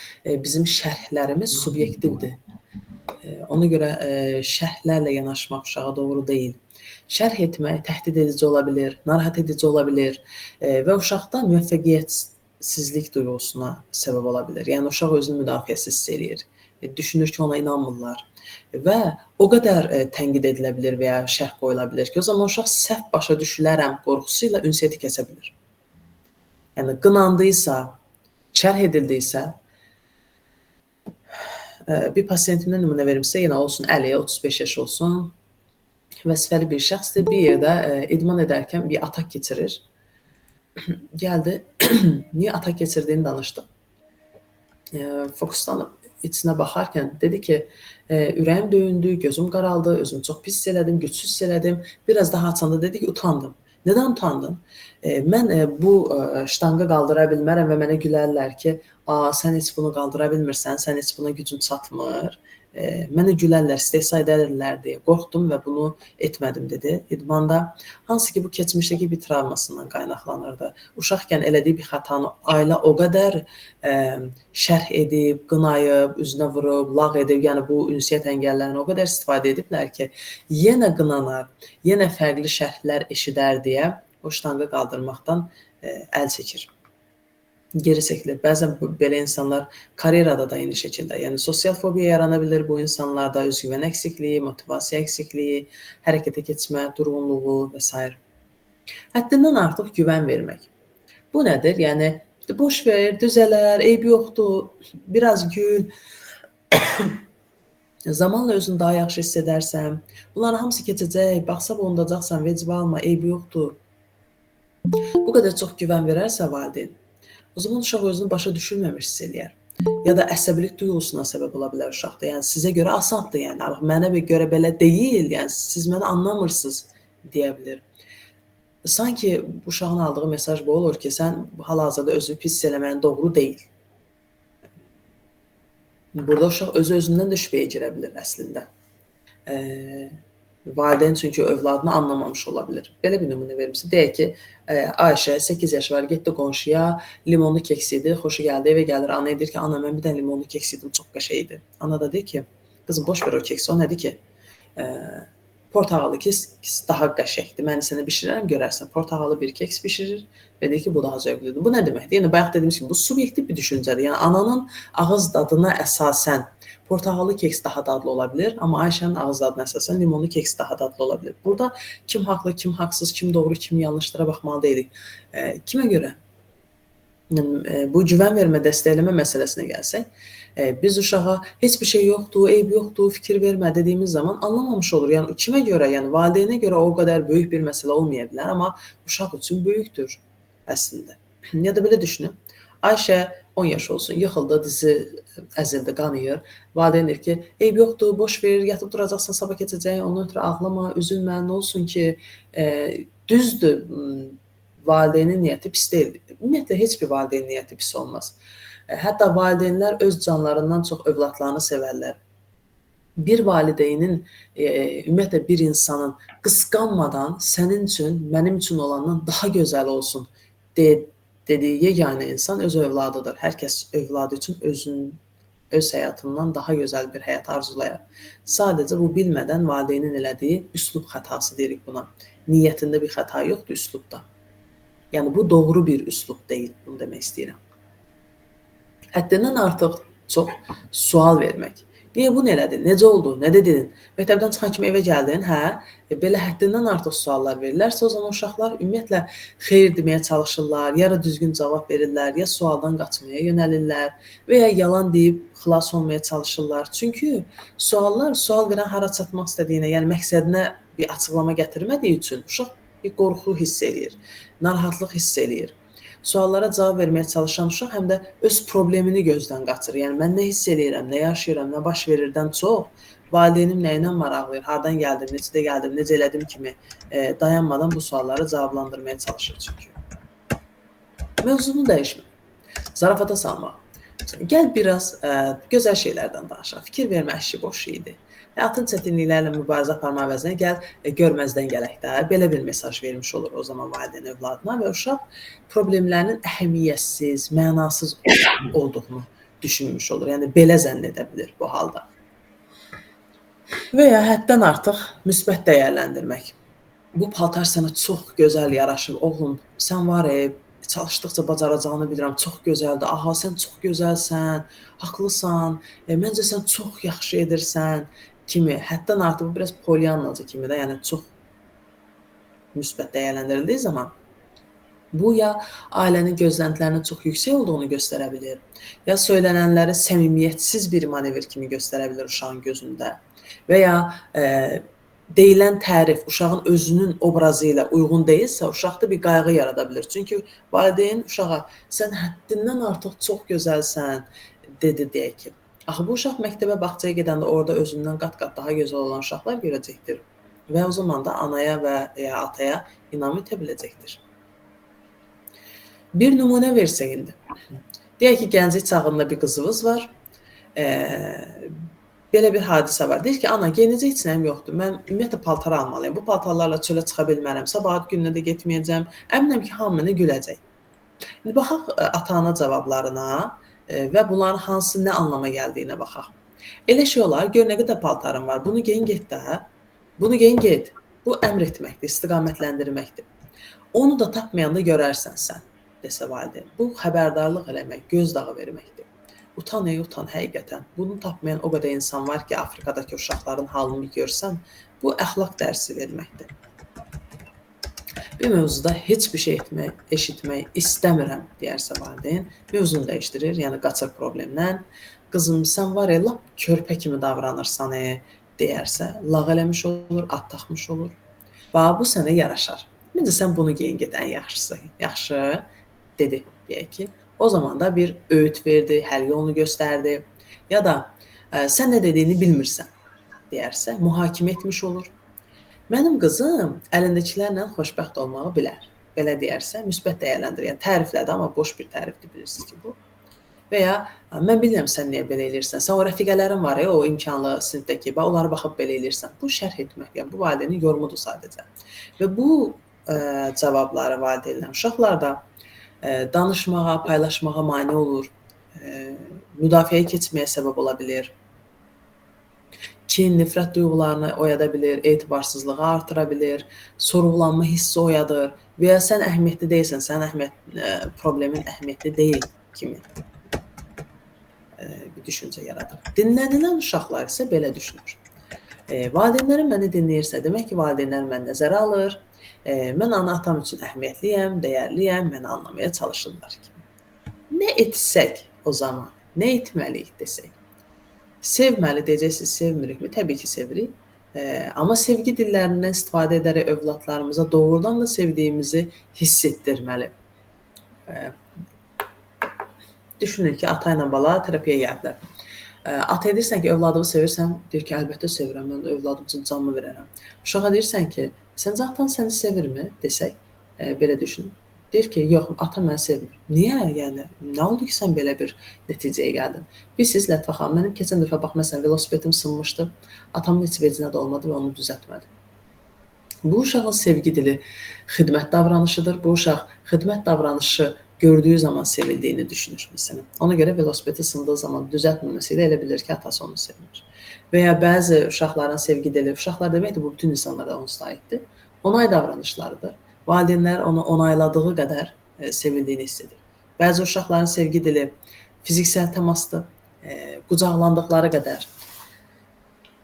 bizim şərhlərimiz subyektivdir. Ona görə şərhlərlə yanaşmaq uşağa doğru deyil. Şərh etmək təhdid edici ola bilər, narahat edici ola bilər və uşaqda müvəffəqiyyətsizlik duyğusuna səbəb ola bilər. Yəni uşaq özünü müdafiəsiz hiss eləyir. Düşünür ki, ona inanmırlar və o qədər tənqid edilə bilər və ya şərh qoyula bilər ki, o zaman uşaq səhv başa düşülərəm qorxusu ilə ünsiyyəti kəsə bilər. Yəni qınandıysa, şərh edildiysə, bir pasiyentimdən nümunə verimsə, yenə olsun 50, 35 yaş olsun, vəzifəli bir şəxsdir, bir yerdə idman edərkən bir atak keçirir. Gəldi, niyə atak keçirdiyini danışdı. Fokuslanıb içinə baxarkən dedi ki, ürəyim döyündü, gözüm qaraldı, özümü çox pis hiss elədim, gücsüz hiss elədim. Biraz daha açanda dedi ki, utandım. Nədən utandın? Mən bu ştanqı qaldıra bilmərəm və mənə gülərlər ki, sən heç bunu qaldıra bilmirsən, sən heç buna gücün çatmır. Mənə gülərlər, istehza edərlər deyə qorxdum və bunu etmədim dedi idmanda. Hansı ki, bu keçmişdəki bir travmasından qaynaqlanırdı. Uşaqkən elədiyi bir xətanı ailə o qədər şərh edib, qınayıb, üzünə vurub, lağ edib, yəni bu ünsiyyət əngəllərini o qədər istifadə ediblər ki, yenə qınanar, yenə fərqli şərhlər eşidər deyə o ştanqı qaldırmaqdan əl çəkir. Geri çəkilir. Bəzən belə insanlar karyerada da eyni şəkildə. Yəni sosial fobiya yarana bilər bu insanlarda, özgüvən əksikliyi, motivasiya əksikliyi, hərəkətə keçmə durğunluğu və s. Həddindən artıq güvən vermək. Bu nədir? Yəni boş ver, düzələr, eyb yoxdur, biraz gül. Zamanla özünü daha yaxşı hiss edərsən. Bunların hamısı keçəcək, baxsa onudacaqsan, vecibə alma, eyb yoxdur. Bu qədər çox güvən verərsə valideyn, o zaman uşaq özünü başa düşülməmiş hiss eləyər. Ya da əsəbilik duyğusuna səbəb ola bilər uşaqda. Yəni sizə görə asandır, yəni mənə görə belə deyil, yəni siz məni anlamırsınız deyə bilər. Sanki uşağın aldığı mesaj bu olur ki, sən hal-hazırda özünü pis eləməyin doğru deyil. Burada uşaq özü-özündən də şübhəyə girə bilər əslində. Valideyn çünki övladını anlamamış ola bilər. Belə bir nümunə verimsə, deyək ki, Ayşə 8 yaşı var, getdi qonşuya, limonlu keks yedi, xoşu gəldi, evə gəlir, ana deyir ki, ana mən bir dənə limonlu keks yedim, çox qəşəng idi. Ana da deyir ki, qızım boş ver o keksi, o nədir ki? portağalı keks daha qəşəngdir. Mən sənə bişirərəm, görərsən. Portağalı bir keks bişirir və deyir ki, bu daha zövqlüdür. Bu nə deməkdir? Yəni bayaq dediyimiz kimi bu subyektiv bir düşüncədir. Yəni ananın ağız dadına əsasən portağalı keks daha dadlı ola bilər, amma Ayşənin ağız dadına əsasən limonlu keks daha dadlı ola bilər. Burada kim haqlı, kim haqsız, kim doğru, kim yanlışlara baxmalı deyilik. Kimə görə? Bu güvən vermə, dəstəkləmə məsələsinə gəlsək, biz uşağa heç bir şey yoxdur, eyb yoxdur, fikir vermə dediyimiz zaman anlamamış olur. Yəni kimə görə, yəni valideynə görə o qədər böyük bir məsələ olmaya bilər, amma uşaq üçün böyükdür əslində. Ya da belə düşünün. Ayşə 10 yaş olsun, yıxıldı, dizi əzildi, qanıyır. Valideyn deyir ki, eyb yoxdur, boş ver, yatıb duracaqsan, sabah keçəcək, ondan ötürü ağlama, üzülmə, nə olsun ki, düzdür. Valideynin niyyəti pis deyil. Ümumiyyətlə, heç bir valideyn niyyəti pis olmaz. Hətta valideynlər öz canlarından çox övladlarını sevərlər. Bir valideynin, ümumiyyətlə, bir insanın qısqanmadan sənin üçün, mənim üçün olandan daha gözəl olsun dediyi yeganə insan öz övladıdır. Hər kəs övladı üçün öz həyatından daha gözəl bir həyat arzulayar. Sadəcə bu bilmədən valideynin elədiyi üslub xətası deyirik buna. Niyyətində bir xəta yoxdur, üslubda. Yəni, bu doğru bir üslub deyil, bunu demək istəyirəm. Həddindən artıq çox sual vermək. Niyə bunu elədin? Necə oldu? Nə dedin? Məktəbdən çıxan kimi evə gəldin? Belə həddindən artıq suallar verirlərsə, o zaman uşaqlar ümumiyyətlə xeyir deməyə çalışırlar, ya da düzgün cavab verirlər, ya sualdan qaçmaya yönəlirlər və ya yalan deyib xilas olmaya çalışırlar. Çünki sual verən hara çatmaq istədiyinə, yəni məqsədinə bir açıqlama gətirmədiyi üçün uşaq bir qorxu hiss eləyir, narahatlıq hiss eləyir. Suallara cavab verməyə çalışan uşaq həm də öz problemini gözdən qaçırır. Yəni, mən nə hiss eləyirəm, nə yaşayıram, nə baş verirdən çox, valideynim nəyindən maraqlayır, hardan gəldim, necədə gəldim, necə elədim kimi dayanmadan bu sualları cavablandırmaya çalışır çünki. Mövzunu dəyişmək, zarafata salmaq. Gəl biraz gözəl şeylərdən danışaq. Fikir vermə əşi boş idi. Həyatın çətinliklərlə mübarizə aparma əvəzinə gəl, görməzdən gələk də. Belə bir mesaj vermiş olur o zaman valideyn övladına və uşaq problemlərinin əhəmiyyətsiz, mənasız olduğunu düşünmüş olur. Yəni, belə zənn edə bilir bu halda. Və ya həddən artıq müsbət dəyərləndirmək. Bu paltar sənə çox gözəl yaraşır, oğlum, sən var çalışdıqca bacaracağını bilirəm, çox gözəldir, aha, sən çox gözəlsən, haqlısan, məncə sən çox yaxşı edirsən kimi, həddən artıq bu biraz polyannaca kimi də, yəni çox müsbət dəyərləndirildiyi zaman bu ya ailənin gözləntilərinin çox yüksək olduğunu göstərə bilir, ya söylənənləri səmimiyyətsiz bir manevr kimi göstərə bilir uşağın gözündə və ya deyilən tərif uşağın özünün obrazı ilə uyğun deyilsə, uşaqda bir qayğı yarada bilir. Çünki valideyn uşağa sən həddindən artıq çox gözəlsən dedi deyək ki. Axı bu uşaq məktəbə, bağçaya gedəndə orada özündən qat-qat daha gözəl olan uşaqlar görəcəkdir və o zaman da anaya və ya ataya inam etə biləcəkdir. Bir nümunə versək indi. Deyək ki, gənclik çağında bir qızımız var. Belə bir hadisə var. Deyir ki, ana, geyinəcək heç nəyim yoxdur. Mən ümumiyyətlə paltar almalıyam. Bu paltarlarla çölə çıxa bilmərəm. Sabahat gününə də getməyəcəm. Əminəm ki, hamı mənə güləcək. İndi baxaq ata-ana cavablarına və bunların hansı nə anlama gəldiyinə baxaq. Elə şey olar, gör nə qədər paltarın var. Bunu geyin get də. Bunu geyin get. Bu əmr etməkdir, istiqamətləndirməkdir. Onu da tapmayanda görərsən sən, desə valideyn. Bu xəbərdarlıq eləmək, gözdağı verməkdir. Utan həqiqətən. Bunu tapmayan o qədər insan var ki, Afrikadakı uşaqların halını görsən, bu əxlaq dərsi verməkdir. Bir mövzuda heç bir şey eşitmək istəmirəm, deyərsə valideyn, mövzunu dəyişdirir, yəni qaçır problemdən. Qızım, sən var lap körpə kimi davranırsan, deyərsə, lağ eləmiş olur, at taxmış olur. Bax, bu sənə yaraşar. Məncə sən bunu geyin get, ən yaxşısı. Yaxşı, dedi, deyək ki. O zaman da bir öğüt verdi, həll yolunu göstərdi. Ya da sən nə dediyini bilmirsən, deyərsə, mühakimə etmiş olur. Mənim qızım əlindəkilərlə xoşbəxt olmağı bilər. Belə deyərsə, müsbət dəyərləndirir. Yəni, təriflədi, amma boş bir tərifdir, bilirsiniz ki, bu. Və ya, mən bilmirəm sən niyə belə eləyirsən. Sən o rəfiqələrin var o imkanlı sinifdəki, onlara baxıb belə eləyirsən. Bu şərh etmək, yəni bu valideynin yorumudur sadəcə. Və bu cavabları valideynlər uşaqlarda danışmağa, paylaşmağa mane olur, müdafiəyə keçməyə səbəb ola bilir. Kin, nifrət duyğularını oyada bilir, etibarsızlığı artıra bilir, sorğulanma hissi oyadır və ya sən əhəmiyyətli deyilsən, problemin əhəmiyyətli deyil kimi bir düşüncə yaradır. Dinlənilən uşaqlar isə belə düşünür. Valideynlərim məni dinləyirsə, demək ki, valideynlər məni nəzərə alır, mən ana-atam üçün əhəmiyyətliyəm, dəyərliyəm, məni anlamaya çalışırlar kimi. Nə etsək o zaman, nə etməliyik desək? Sevməli deyəcəksiniz, sevmirikmi? Təbii ki, sevirik. Amma sevgi dillərindən istifadə edərək övladlarımıza doğrudan da sevdiyimizi hiss etdirməli. Düşünün ki, ata ilə bala terapiyaya gəldilər. Ata edirsən ki, övladımı sevirsən, deyir ki, əlbəttə sevirəm, mən övladım üçün canımı verərəm. Uşağa deyirsən ki, səncə atan səni sevirmi desək, belə düşünün. Deyir ki, yox, ata məni sevmir. Niyə? Yəni, nə oldu ki, sən belə bir nəticəyə gəldin? Bilirsiniz, Lətifə xanım, mənim keçən dəfə bax, məsələn, velosipedim sınmışdı. Atamın heç vecinə də olmadı və onu düzəltmədi. Bu uşağın sevgi dili xidmət davranışıdır. Bu uşaq xidmət davranışı gördüyü zaman sevildiyini düşünür, məsələn. Ona görə velosipedi sındığı zaman düzəltməməsi ilə elə bilir ki, atası onu sevmir. Və ya bəzi uşaqların sevgi dili, uşaqlar deməkdir, bu bütün insanlara onsuz aiddir. Onay davranışlarıdır. Valideynlər onu onayladığı qədər sevildiyini hiss edir. Bəzi uşaqların sevgi dili fiziksel təmasdır. Qucaqlandıqları qədər,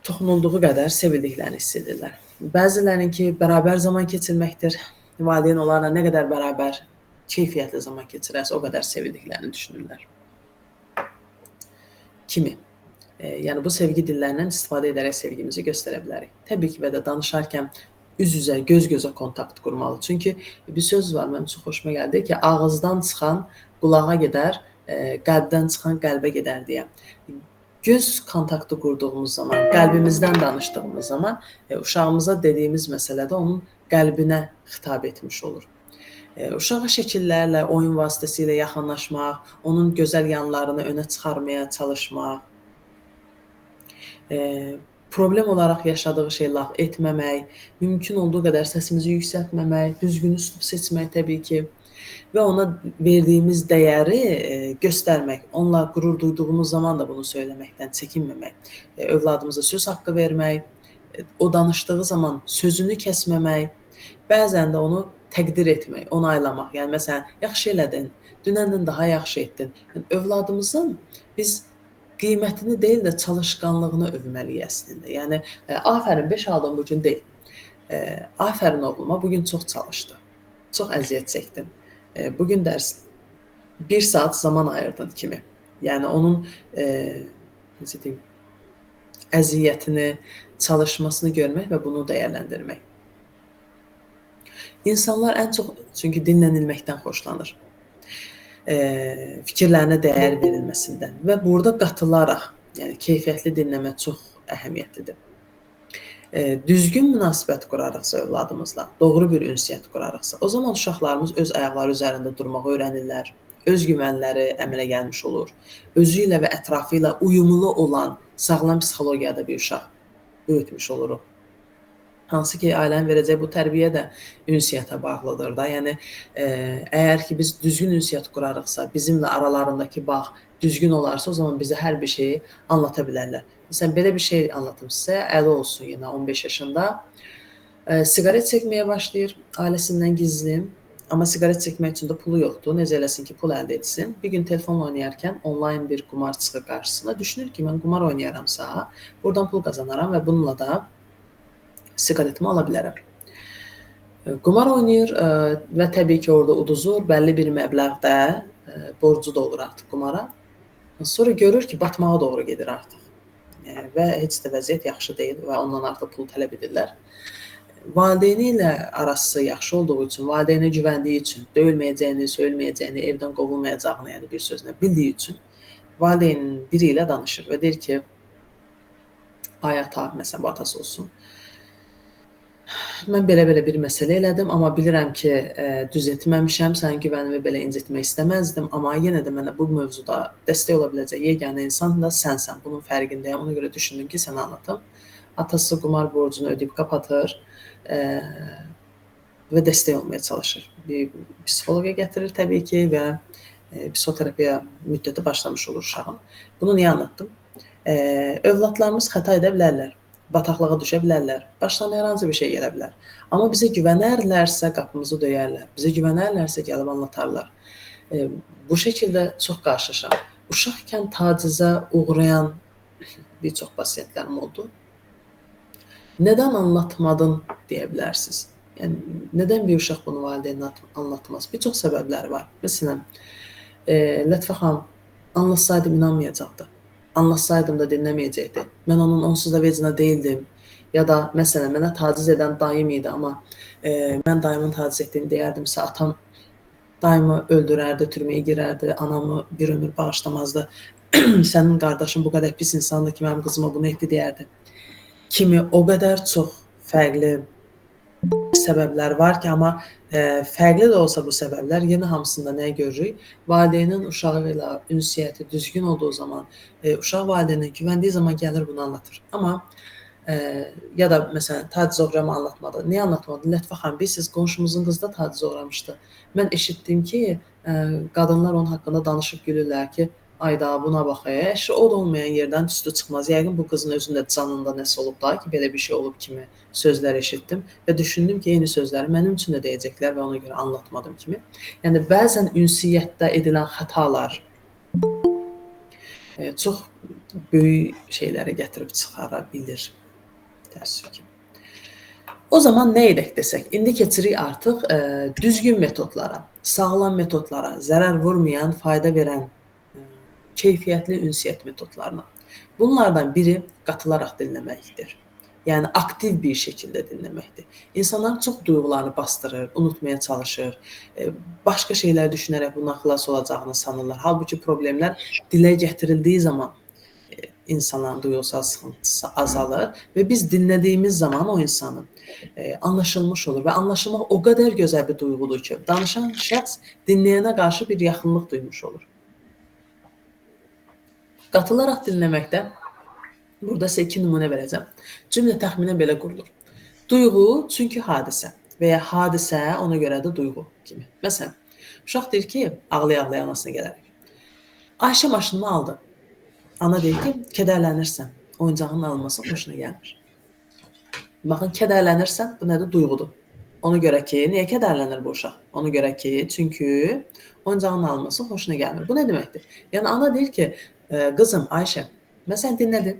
toxunulduğu qədər sevildiklərini hiss edirlər. Bəzilərinki bərabər zaman keçirməkdir. Valideyn onlarla nə qədər bərabər keyfiyyətli zaman keçirərsə, o qədər sevildiklərini düşünürlər. Kimi? Yəni, bu sevgi dillərindən istifadə edərək sevgimizi göstərə bilərik. Təbii ki, və də danışarkən üz-üzə, göz-gözə kontakt qurmalı. Çünki bir söz var, mənim çox xoşuma gəldi ki, ağızdan çıxan qulağa gedər, qəlbdən çıxan qəlbə gedər deyə. Göz kontaktı qurduğumuz zaman, qəlbimizdən danışdığımız zaman uşağımıza dediyimiz məsələdə onun qəlbinə xitab etmiş olur. Uşağa şəkillərlə, oyun vasitəsilə yaxınlaşmaq, onun gözəl yanlarını önə çıxarmaya çalışmaq, problem olaraq yaşadığı şey laf etməmək, mümkün olduğu qədər səsimizi yüksəltməmək, düzgün üslub seçmək təbii ki və ona verdiyimiz dəyəri göstərmək, onunla qürur duyduğumuz zaman da bunu söyləməkdən çəkinməmək, övladımıza söz haqqı vermək, o danışdığı zaman sözünü kəsməmək, bəzən də onu təqdir etmək, onaylamaq. Yəni, məsələn, yaxşı elədin, dünəndən daha yaxşı etdin. Yəni, övladımızın biz qiymətini deyil də çalışqanlığını övməliyik əslində. Yəni, afərin, 5 aldın bugün deyil. Afərin oğluma, bugün çox çalışdı, çox əziyyət çəkdin. Bugün dərs 1 saat zaman ayırdın kimi. Yəni, onun əziyyətini, çalışmasını görmək və bunu dəyərləndirmək. İnsanlar ən çox çünki dinlənilməkdən xoşlanır. Fikirlərinə dəyər verilməsindən və burada qatılaraq, yəni keyfiyyətli dinləmə çox əhəmiyyətlidir. Düzgün münasibət qurarıqsa övladımızla, doğru bir ünsiyyət qurarıqsa, o zaman uşaqlarımız öz ayaqları üzərində durmağı öyrənirlər, öz güvənləri əmələ gəlmiş olur, özü ilə və ətrafı ilə uyumlu olan sağlam psixologiyada bir uşaq böyütmüş oluruq. Hansı ki, ailənin verəcək bu tərbiyə də ünsiyyətə bağlıdır da. Yəni, əgər ki, biz düzgün ünsiyyət qurarıqsa, bizimlə aralarındakı bağ düzgün olarsa, o zaman bizə hər bir şeyi anlata bilərlər. Məsələn, belə bir şey anlatım sizə, əli olsun yenə 15 yaşında. Siqaret çəkməyə başlayır, ailəsindən gizli. Amma siqaret çəkmək üçün də pulu yoxdur. Necə eləsin ki, pul əldə etsin. Bir gün telefonla oynayarkən onlayn bir qumar çıxır qarşısına. Düşünür ki, mən qumar oynayaramsa, buradan pul qazanaram və bununla da siqaretimi ala bilərəm. Qumar oynayır və təbii ki, orada uduzur, bəlli bir məbləğdə borcu da olur artıq qumara. Sonra görür ki, batmağa doğru gedir artıq və heç də vəziyyət yaxşı deyil və ondan artıq pul tələb edirlər. Valideyni ilə arası yaxşı olduğu üçün, valideynə güvəndiyi üçün, döyülməyəcəyini, söyülməyəcəyini, evdən qovulmayacağını, yəni bir sözlə bildiyi üçün valideynin biri ilə danışır və deyir ki, ay ata, məsələn, bu atası olsun, mən belə bir məsələ elədim, amma bilirəm ki, düz etməmişəm, sənin güvənimi belə incitmək istəməzdim, amma yenə də mənə bu mövzuda dəstək ola biləcək yeganə insan da sənsən, bunun fərqindəyəm, ona görə düşündüm ki, sənə anlatım. Atası qumar borcunu ödəyib kapatır və dəstək olmaya çalışır. Bir psixoloqa gətirir təbii ki və psixoterapiya müddəti başlamış olur uşağın. Bunu niyə anlattım? Övladlarımız xəta edə bilərlər, bataqlığa düşə bilərlər, başlarına hər hansı bir şey gələ bilər. Amma bizə güvənərlərsə qapımızı döyərlər, bizə güvənərlərsə gəlib anlatarlar. Bu şəkildə çox qarşılaşıram. Uşaqkən tacizə uğrayan bir çox pasientlərim oldu. Nədən anlatmadın deyə bilərsiniz. Yəni, nədən bir uşaq bunu valideyninə anlatmaz? Bir çox səbəbləri var. Məsələn, Lətifə xanım, anlatsaydım inanmayacaqdı. Anlatsaydım da dinləməyəcəkdi. Mən onun onsuz da vecinə deyildim. Ya da məsələn, mənə taciz edən dayım idi, amma mən dayımın taciz etdiyini deyərdimsə, atam dayımı öldürərdi, türməyə girərdi, anamı bir ömür bağışlamazdı. Sənin qardaşın bu qədər pis insandır ki, mənim qızıma bunu etdi deyərdi. Kimi o qədər çox fərqli səbəblər var ki, amma fərqli də olsa bu səbəblər, yenə hamısında nəyə görürük? Valideynin uşağı ilə ünsiyyəti düzgün olduğu zaman, uşaq valideyninə güvəndiyi zaman gəlir bunu anlatır. Amma ya da məsələn, taciz uğramı anlatmadı. Niyə anlatmadı? Lətifə xanım, bilirsiniz, qonşumuzun qızı da taciz uğramışdı. Mən eşitdim ki, qadınlar onun haqqında danışıb gülürlər ki, ayda buna bax, əşi od olmayan yerdən tüstü çıxmaz. Yəqin bu qızın özündə canında nəsə olub da ki, belə bir şey olub kimi sözlər eşitdim və düşündüm ki, eyni sözləri mənim üçün də deyəcəklər və ona görə anlatmadım kimi. Yəni bəzən ünsiyyətdə edilən xətalar çox böyük şeylərə gətirib çıxara bilir. Təəssüf ki. O zaman nə edək desək? İndi keçirik artıq düzgün metodlara, sağlam metodlara, zərər vurmayan, fayda verən keyfiyyətli ünsiyyət metodlarına. Bunlardan biri qatılaraq dinləməkdir. Yəni aktiv bir şəkildə dinləməkdir. İnsanlar çox duyğularını bastırır, unutmaya çalışır, başqa şeylər düşünərək bundan xilas olacağını sanırlar. Halbuki problemlər dilə gətirildiyi zaman insanların duyğusal sıxıntısı azalır və biz dinlədiyimiz zaman o insanı anlaşılmış olur və anlaşılmaq o qədər gözəl bir duyğudur ki, danışan şəxs dinləyənə qarşı bir yaxınlıq duymuş olur. Qatılaraq dinləməkdə burada sizə 2 nümunə verəcəm. Cümlə təxminən belə qurulur. Duyğu çünki hadisə və ya hadisə ona görə də duyğu kimi. Məsələn, uşaq deyir ki, ağlaya-ağlaya anasına gələrək. Ayşə maşınını aldı. Ana deyir ki, kədərlənirsən, oyuncağının alınması xoşuna gəlmir. Baxın, kədərlənirsən, bu nədir? Duyğudur. Ona görə ki, niyə kədərlənir bu uşaq? Ona görə ki, çünki oyuncağının alınması xoşuna gəlmir. Bu nə deməkdir? Yəni, ana deyir ki, qızım, Ayşə, mən sən dinlədim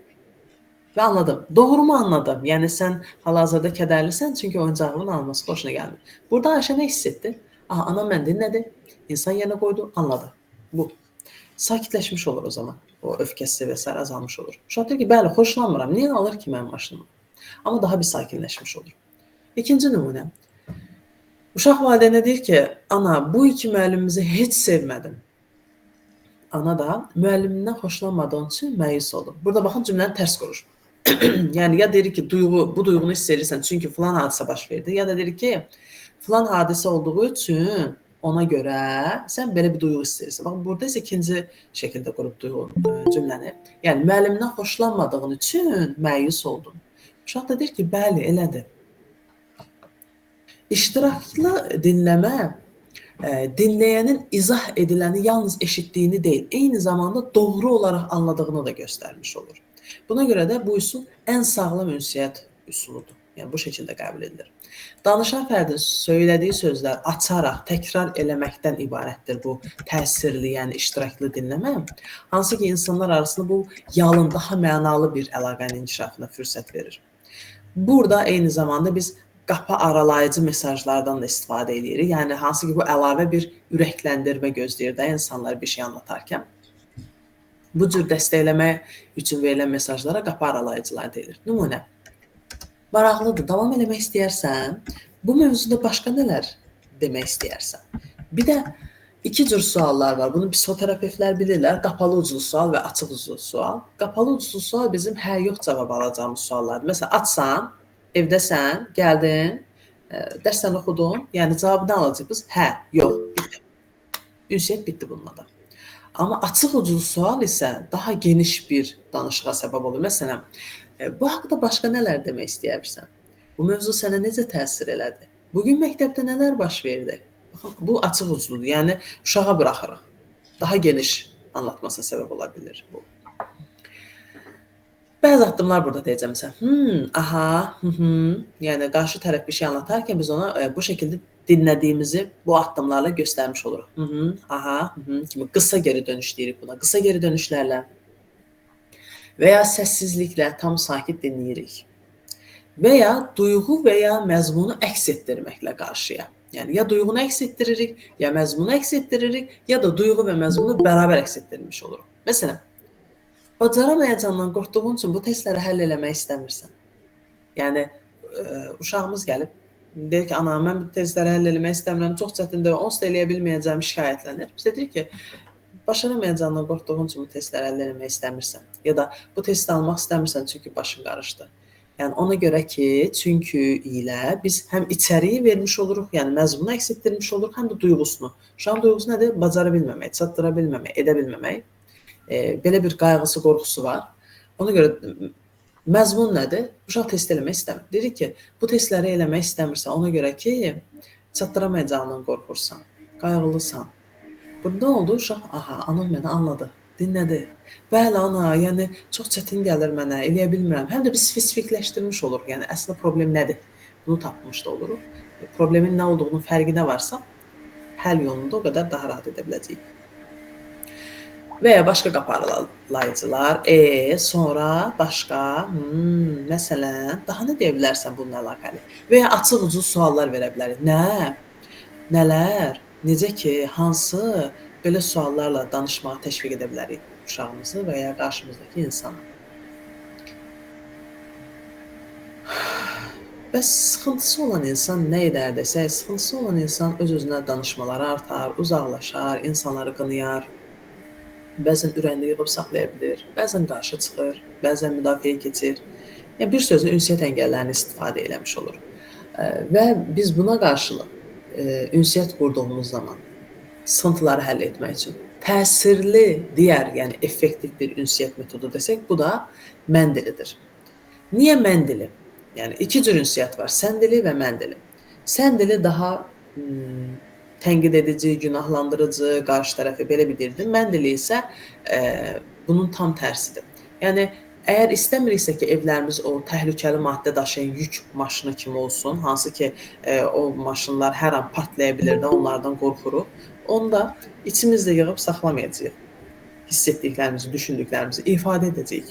və anladım. Doğrumu anladım? Yəni, sən hal-hazırda kədərlisən, çünki oyuncağının alınması xoşuna gəlmir. Burada Ayşə nə hiss etdi? Ana mən dinlədi, insan yerinə qoydu, anladı. Bu. Sakitləşmiş olur o zaman. O öfkəsi və s. azalmış olur. Uşaq deyir ki, bəli, xoşlanmıram. Niyə alır ki, mənim maşınımı? Amma daha bir sakinləşmiş olur. İkinci nümunə. Uşaq valideynə deyir ki, ana, bu iki müəllimimizi heç sevmədim. Ana da müəllimindən xoşlanmadığın üçün məyus olur. Burada baxın, cümləni tərs qurur. Yəni, ya deyir ki, bu duyğunu hiss edirsən, çünki filan hadisə baş verdi, ya da deyir ki, filan hadisə olduğu üçün ona görə sən belə bir duyğu hiss edirsən. Baxın, burada isə ikinci şəkildə qurub cümləni. Yəni, müəllimindən xoşlanmadığın üçün məyus oldun. Uşaq da deyir ki, bəli, elədir. İştiraklı dinləmə dinləyənin izah ediləni yalnız eşitdiyini deyil, eyni zamanda doğru olaraq anladığını da göstərmiş olur. Buna görə də bu üsul ən sağlam ünsiyyət üsuludur. Yəni, bu şəkildə qəbul edilir. Danışan fərdin söylədiyi sözlər açaraq, təkrar eləməkdən ibarətdir bu təsirli, yəni iştiraklı dinləmə. Hansı ki, insanlar arasında bu yalın, daha mənalı bir əlaqənin inkişafına fürsət verir. Burada eyni zamanda biz qapı aralayıcı mesajlardan da istifadə edirik. Yəni, hansı ki, bu əlavə bir ürəkləndirmə gözləyir də insanlar bir şey anlatarkən. Bu cür dəstəkləmək üçün verilən mesajlara qapı aralayıcılar deyilir. Nümunə. Maraqlıdır, davam eləmək istəyərsən, bu mövzuda başqa nələr demək istəyərsən? Bir də 2 cür suallar var. Bunu psixoterapevtlər bilirlər. Qapalı uclu sual və açıq uclu sual. Qapalı uclu sual bizim hə, yox cavab alacağımız suallardır. Məsələn, açsan, evdəsən, gəldin, dərsdən oxudun, yəni cavabını alacaqsınız, hə, yox, bitdi. Ünsiyyət bitdi bununla da. Amma açıq uclu sual isə daha geniş bir danışığa səbəb olur. Məsələn, bu haqda başqa nələr demək istəyirsən? Bu mövzu sənə necə təsir elədi? Bugün məktəbdə nələr baş verdi? Bu açıq ucludur, yəni uşağa buraxırıq. Daha geniş anlatmasına səbəb ola bilir bu. Bəzi addımlar burada deyəcəm məsələn. Aha, yəni qarşı tərəf bir şey anlatarkən biz ona bu şəkildə dinlədiyimizi bu addımlarla göstərmiş oluruq. Aha, kimi qısa geri dönüş deyirik buna. Qısa geri dönüşlərlə və ya səssizliklə tam sakit dinləyirik. Və ya duyğu və ya məzmunu əks etdirməklə qarşıya. Yəni ya duyğunu əks etdiririk, ya məzmunu əks etdiririk, ya da duyğu və məzmunu bərabər əks etdirmiş oluruq. Məsələn, bacaramayacağından qorxduğun üçün bu testləri həll eləmək istəmirsən. Yəni uşağımız gəlib deyir ki, ana mən bu testləri həll eləmək istəmirəm, çox çətindir, onsuz da eləyə bilməyəcəm, şikayətlənir. Biz də deyirik ki, başaramayacağından qorxduğun üçün bu testləri həll eləmək istəmirsən, ya da bu testi almaq istəmirsən çünki başın qarışdı. Yəni ona görə ki, çünki ilə biz həm içəriyi vermiş oluruq, yəni məzmunu əks etdirmiş oluruq, həm də duyğusunu. Uşağın duyğusu nədir? Bacara bilməmək, çatdıra bilməmək, edə bilməmək. Belə bir qayğısı, qorxusu var. Ona görə məzmun nədir? Uşaq test eləmək istəmir. Deyirik ki, bu testləri eləmək istəmirsən, ona görə ki, çatdıramayacağından qorxursan, qayğılısan. Bu nə oldu? Uşaq, aha, anam məni anladı, dinlədi. Bəli, ana, yəni çox çətin gəlir mənə, eləyə bilmirəm. Həm də biz spesifikləşdirmiş oluruq. Yəni əslində problem nədir? Bunu tapmış da oluruq. Problemin nə olduğunun fərqinə varsa, həll yolunda o qədər daha rahat edə biləcəyik. Və ya başqa qaparlayıcılar, sonra başqa, məsələn, daha nə deyə bilərsən bununla əlaqəli? Və ya açıq-ucuz suallar verə bilərik. Nə? Nələr? Necə ki, hansı belə suallarla danışmağa təşviq edə bilərik uşağımızı və ya qarşımızdakı insanı. Bəs sıxıntısı olan insan nə edər desək, sıxıntısı olan insan öz-özünə danışmaları artar, uzaqlaşar, insanları qınayar. Bəzən ürəyində yığıb saxlaya bilir, bəzən qarşı çıxır, bəzən müdafiəyə keçir. Yəni bir sözlə ünsiyyət əngəllərini istifadə eləmiş olur. Və biz buna qarşılıq ünsiyyət qurduğumuz zaman sıxıntıları həll etmək üçün təsirli, digər, yəni effektiv bir ünsiyyət metodu desək, bu da mən dilidir. Niyə mən dili? Yəni iki cür ünsiyyət var, sən dili və mən dili. Sən dili daha tənqid edici, günahlandırıcı, qarşı tərəfi belə bildirdi. Mən dili isə bunun tam tərsidir. Yəni əgər istəmiriksə ki, evlərimiz o təhlükəli maddə daşıyan yük maşını kimi olsun, hansı ki o maşınlar hər an partlaya bilər də, onlardan qorxuruq. Onu da içimizdə yığıb saxlamayacağıq. Hiss etdiklərimizi, düşündüklərimizi ifadə edəcəyik.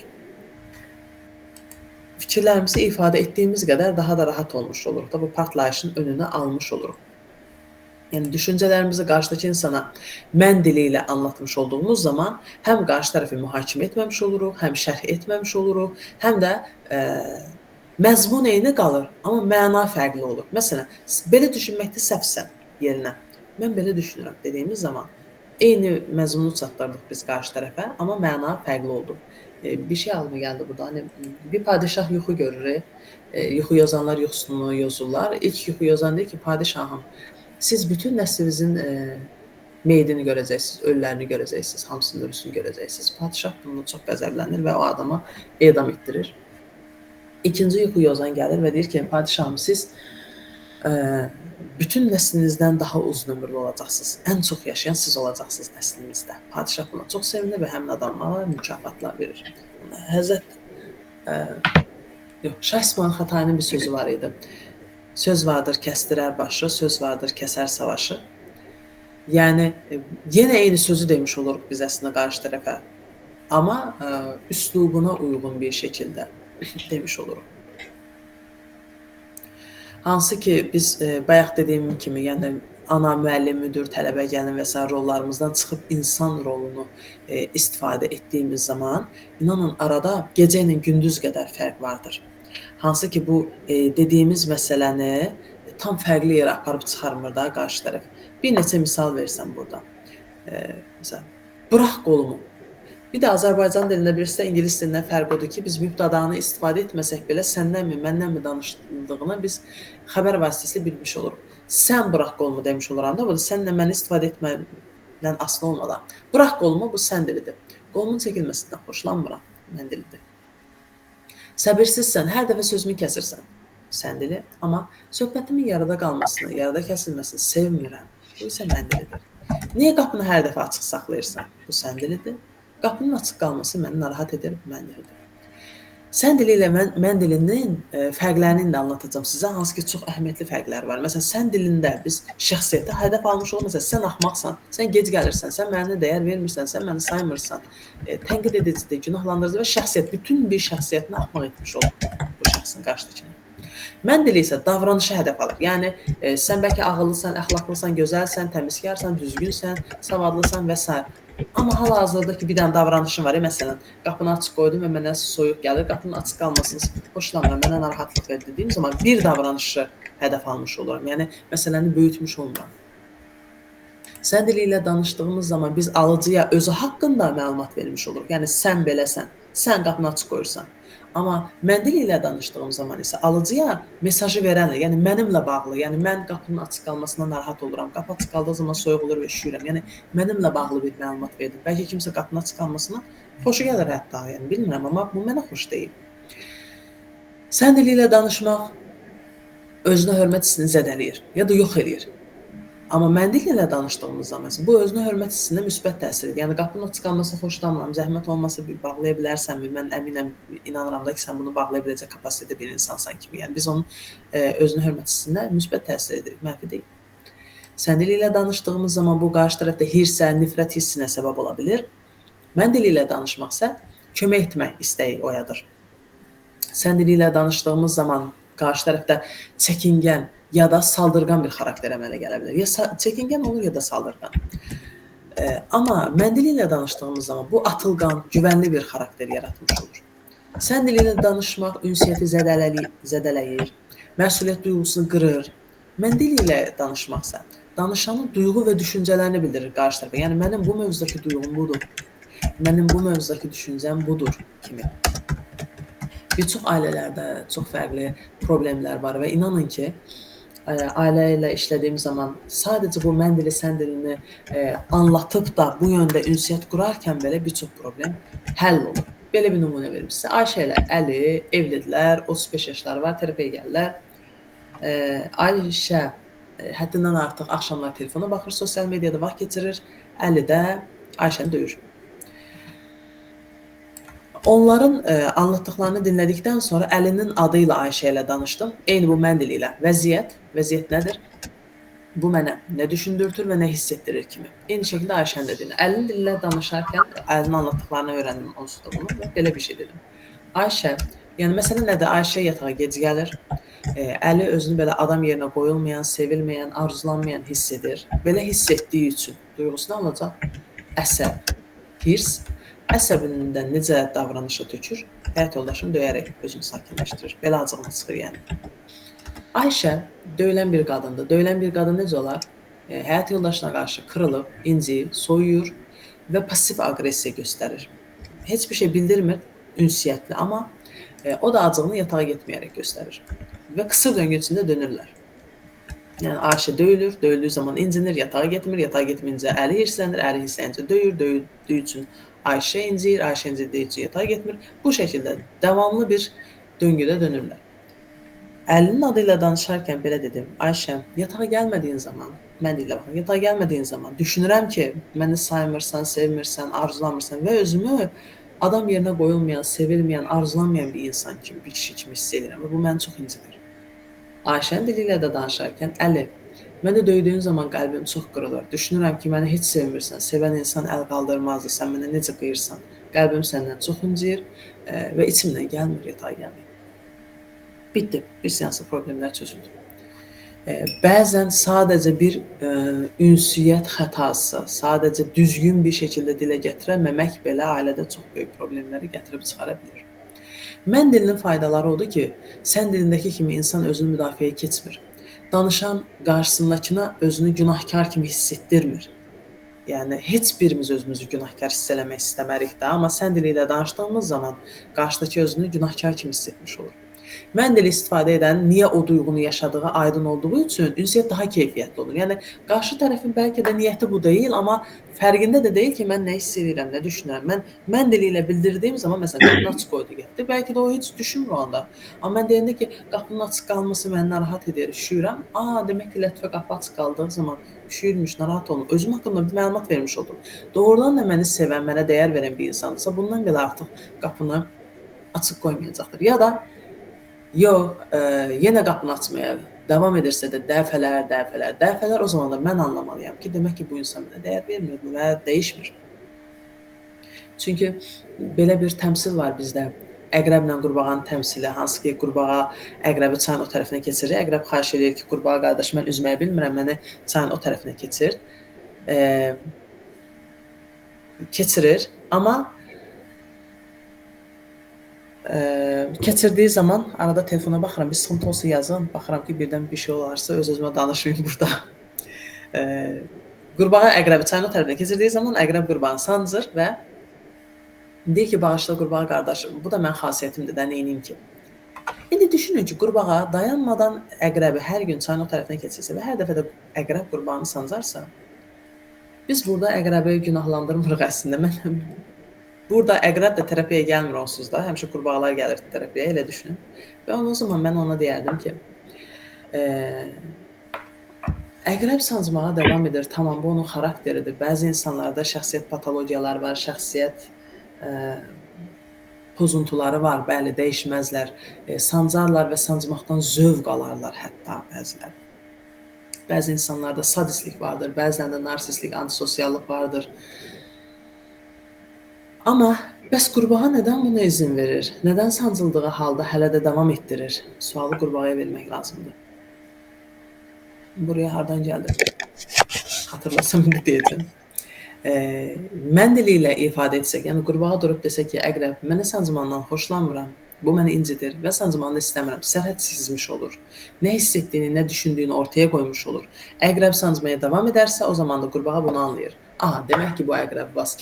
Fikirlərimizi ifadə etdiyimiz qədər daha da rahat olmuş oluruq da, bu partlayışın önünü almış oluruq. Yəni düşüncələrimizi qarşıdakı insana mən dili ilə anlatmış olduğumuz zaman həm qarşı tərəfi mühakimə etməmiş oluruq, həm şərh etməmiş oluruq, həm də məzmun eyni qalır, amma məna fərqli olur. Məsələn, belə düşünməkdə səhvsən yerinə. Mən belə düşünürəm dediyimiz zaman eyni məzmunu çatdırdıq biz qarşı tərəfə, amma məna fərqli oldu. Bir şey ağlıma gəldi burada. Hani bir padişah yuxu görür. Yuxu yazanlar yuxusunu yozurlar. İlk yuxu yazan deyir ki, padişahım, siz bütün nəslinizin meydini görəcəksiniz, ölülərini görəcəksiniz, hamısının ölüsünü görəcəksiniz. Padişah bununla çox qəzəblənir və o adama edam etdirir. İkinci yuxu yazan gəlir və deyir ki, padişahım, siz bütün nəslinizdən daha uzun ömürlü olacaqsınız. Ən çox yaşayan siz olacaqsınız nəslinizdə. Padişah buna çox sevinir və həmin adamlara mükafatlar verir. Həzrət Şah İsmayıl Xətainin bir sözü var idi. Söz vardır kəsdirər başı, söz vardır kəsər savaşı. Yəni yenə eyni sözü demiş oluruq biz əslində qarşı tərəfə. Amma üslubuna uyğun bir şəkildə demiş oluruq. Hansı ki biz bayaq dediyim kimi, yəni ana, müəllim, müdir, tələbə, gəlin və s. rollarımızdan çıxıb insan rolunu istifadə etdiyimiz zaman, inanın arada gecə ilə gündüz qədər fərq vardır. Hansı ki bu dediyimiz məsələni tam fərqli yerə aparıb çıxarmır da qarşı tərəf. Bir neçə misal versəm burada. Məsələn, burax qolumu. Bir də Azərbaycan dilində bilirsə, ingilis dilindən fərq odur ki, biz mübtədanı istifadə etməsək belə səndənmi, məndənmi danışdığını biz xəbər vasitəsilə bilmiş oluruq. Sən burax qolumu demiş oluram da, bu da sənlə məni istifadə etməkdən asılı olmadan. Burax qolumu, bu sən dilidir. Qolumun çəkilməsindən xoşlanmıram, mən dilidir. Səbirsizsən, hər dəfə sözümü kəsirsən, sən dili. Amma söhbətimin yarıda qalmasını, yarıda kəsilməsini sevmirəm, bu isə mən dilidir. Niyə qapını hər dəfə açıq saxlayırsan, bu sən dilidir. Qapının açıq qalması məni narahat edir, mən dilidir. Sən dili ilə mən dilinin fərqlərini də anlatacağam sizə, hansı ki, çox əhəmiyyətli fərqləri var. Məsələn, sən dilində biz şəxsiyyətə hədəf almış olmasa, sən axmaqsan, sən gec gəlirsən, sən mənə dəyər vermirsən, sən məni saymırsan, tənqid edicidir, günahlandırıcı və şəxsiyyət, bütün bir şəxsiyyətini axmaq etmiş olur bu şəxsin qarşıdakına. Mən dili isə davranışı hədəf alır. Yəni sən bəlkə ağıllısan, əxlaqlısan, gözəlsən, təmizkarsan, düzgünsən, savadlısan və s. Amma hal-hazırda ki, bir dənə davranışın var. Məsələn, qapını açıq qoydum və mənə soyuq gəlir, qapının açıq qalmasını xoşlamıram, mənə narahatlıq verir dediyim zaman bir davranışı hədəf almış oluram. Yəni, məsələni böyütmüş olmuram. Sən dili ilə danışdığımız zaman biz alıcıya özü haqqında məlumat vermiş oluruq. Yəni, sən beləsən, sən qapını açıq qoyursan. Amma mən dili ilə danışdığım zaman isə alıcıya mesajı verənə, yəni mənimlə bağlı, yəni mən qapının açıq qalmasına narahat oluram. Qapı açıq qaldığı zaman soyuq olur və üşüyürəm. Yəni mənimlə bağlı bir məlumat verdim. Bəlkə kimsə qapının açıq qalmasına xoşu gəlir hətta, yəni bilmirəm, amma bu mənə xoş deyil. Sən dili ilə danışmaq özünə hörmət hissini zədələyir ya da yox eləyir. Amma mən dili ilə danışdığımız zaman bu özünə hörmət hissinə müsbət təsir edir. Yəni qapının açıq qalmasına xoşlamıram, zəhmət olmasa bir bağlaya bilərsənmi? Mən əminəm, inanıram da ki, sən bunu bağlaya biləcək kapasitədə bir insansan kimi. Yəni biz onun özünə hörmət hissinə müsbət təsir edirik, mənfi deyil. Sən dili ilə danışdığımız zaman bu qarşı tərəfdə hirsə, nifrət hissinə səbəb ola bilər. Mən dili ilə danışmaq isə kömək etmək istəyi oyadır. Sən dili ilə danışdığımız zaman qarşı tərəfdə çəkingən ya da saldırgan bir xarakter əmələ gələ bilər. Ya çəkingən olur, ya da saldırgan. Amma mən dili ilə danışdığımız zaman bu atılqan, güvənli bir xarakter yaratmış olur. Sən dili ilə danışmaq ünsiyyəti zədələyir, məsuliyyət duyğusunu qırır. Mən dili ilə danışmaqsa, danışanın duyğu və düşüncələrini bildirir qarşı tərəfə. Yəni mənim bu mövzudakı duyğum budur, mənim bu mövzudakı düşüncəm budur kimi. Bir çox ailələrdə çox fərqli problemlər var və inanın ki, ailə ilə işlədiyim zaman sadəcə bu mən dili, sən dilini anlatıp da bu yöndə ünsiyyət qurarkən belə bir çox problem həll olur. Belə bir nümunə verim sizə. Ayşə ilə Əli evlidirlər, 35 yaşları var, terapiyaya gəlirlər. Ayşə həddindən artıq axşamlar telefona baxır, sosial mediada vaxt keçirir, Əli də Ayşəni döyür. Onların anlatdıqlarını dinlədikdən sonra Əlinin adı ilə Ayşə ilə danışdım. Eyni bu mən dili ilə. Vəziyyət nədir? Bu mənə nə düşündürtür və nə hiss etdirir kimi. Eyni şəkildə Ayşənin də dinlə. Əlinin dili ilə danışarkən Əlinin anlatdıqlarını öyrəndim onsuz da bunu və belə bir şey dedim. Ayşə, yəni məsələ nədir? Ayşə yatağa gec gəlir. Əli özünü belə adam yerinə qoyulmayan, sevilməyən, arzulanmayan hiss edir. Belə hiss etdiyi üçün duyğusu nə olacaq? Əsəb, hirs. Əsəbində necə davranışa tökür? Həyat yoldaşını döyərək özünü sakinləşdirir. Belə acığına çıxır yəni. Ayşə döyülən bir qadındır. Döyülən bir qadın necə olar? Həyat yoldaşına qarşı qırılıb, inciyir, soyuyur və pasiv aqressiya göstərir. Heç bir şey bildirmir, ünsiyyətli, amma o da acığını yatağa getməyərək göstərir. Və qısır döngü içində dönürlər. Yəni Ayşə döyülür, döyüldüyü zaman incinir, yatağa getmir, yatağa getməyincə Əli hirslənir, Əli hirslənincə döyür, döyüldüyü üçün Ayşə incir, Ayşə incirdiyi üçün yatağa getmir. Bu şəkildə davamlı bir döngüdə dönürlər. Əlinin adı ilə danışarkən belə dedim, Ayşə, yatağa gəlmədiyin zaman, mən deyilə baxın, yatağa gəlmədiyin zaman düşünürəm ki, məni saymırsan, sevmirsən, arzulamırsan və özümü adam yerinə qoyulmayan, sevilməyən, arzulanmayan bir insan kimi, bir kişi kimi hiss edirəm və bu məni çox incidir. Ayşənin dili ilə də danışarkən, Əli, məni döydüyün zaman qəlbim çox qırılır. Düşünürəm ki, məni heç sevmirsən, sevən insan əl qaldırmazdı, sən mənə necə qıyırsan. Qəlbim səndən çox incir və içimdən gəlmir yatağa gəlmək. Bitdi, bir seansda problemlər çözüldü. Bəzən sadəcə bir ünsiyyət xətası, sadəcə düzgün bir şəkildə dilə gətirəməmək belə ailədə çox böyük problemləri gətirib çıxara bilir. Mən dilinin faydaları odur ki, sən dilindəki kimi insan özünü müdafiəyə keçmir. Danışan qarşısındakına özünü günahkar kimi hiss etdirmir. Yəni, heç birimiz özümüzü günahkar hiss eləmək istəmərik də, amma sən dili ilə danışdığımız zaman qarşıdakı özünü günahkar kimi hiss etmiş olur. Mən dili istifadə edən niyə o duyğunu yaşadığı aydın olduğu üçün ünsiyyət daha keyfiyyətli olur. Yəni, qarşı tərəfin bəlkə də niyyəti bu deyil, amma fərqində də deyil ki, mən nə hiss edirəm, nə düşünürəm. Mən dili ilə bildirdiyim zaman, məsələn, qapını açıq qoydu getdi. Bəlkə də o heç düşünmür o anda. Amma mən deyəndə ki, qapının açıq qalması məni narahat edir, üşüyürəm. Demək ki, lətifə qapı açıq qaldığı zaman üşüyürmüş, narahat olun. Özüm haqqında bir məlumat vermiş oldum. Doğrudan da məni sevən, mənə dəyər verən bir insandırsa, bundan belə artıq qapını açıq qoymayacaqdır. Ya da yox, yenə qapını açmaya davam edirsə də dəfələr, o zaman da mən anlamalıyam ki, demək ki, bu insan mənə dəyər vermir və dəyişmir. Çünki belə bir təmsil var bizdə. Əqrəblə qurbağanın təmsili, hansı ki, qurbağa əqrəbi çayın o tərəfinə keçirir. Əqrəb xahiş edir ki, qurbağa qardaş, mən üzməyi bilmirəm, məni çayın o tərəfinə keçir. Keçirir, amma keçirdiyi zaman arada telefona baxıram, bir sıxıntı olsa yazın, baxıram ki, birdən bir şey olarsa öz-özümə danışmayım burada. Qurbağa əqrəbi çayın o tərəfinə keçirdiyi zaman əqrəb qurbağanı sancır və deyir ki, bağışla qurbağa qardaşım, bu da mənim xasiyyətimdir də, neyniyim ki? İndi düşünün ki, qurbağa dayanmadan əqrəbi hər gün çayın o tərəfinə keçirsə və hər dəfə də əqrəb qurbağanı sancarsa, biz burada əqrəbi günahlandırmırıq əslində. Mən burada əqrəb də terapiyaya gəlmir onsuz da. Həmişə qurbağalar gəlir terapiyaya, elə düşünün. Və o zaman mən ona deyərdim ki, əqrəb sancmağa davam edir. Tamam, bu onun xarakteridir. Bəzi insanlarda şəxsiyyət patologiyaları var, şəxsiyyət pozuntuları var. Bəli, dəyişməzlər. Sancarlar və sancmaqdan zövq alarlar hətta bəzilər. Bəzi insanlarda sadistlik vardır, bəzilərində narsistlik, antisosiallıq vardır. Amma bəs qurbağa nədən buna izin verir? Nədən sancıldığı halda hələ də davam etdirir? Sualı qurbağaya vermək lazımdır. Buraya hardan gəldim? Xatırlasam indi deyəcəm. Mən dili ilə ifadə etsək, yəni qurbağa durub desək ki, əqrəb, mənə sancmandan xoşlanmıram, bu məni incidir və sancmanı istəmirəm, sərhəd çizmiş olur. Nə hiss etdiyini, nə düşündüyünü ortaya qoymuş olur. Əqrəb sancmaya davam edərsə, o zaman da qurbağa bunu anlayır. Aha, demək ki, bu əqrəb vaz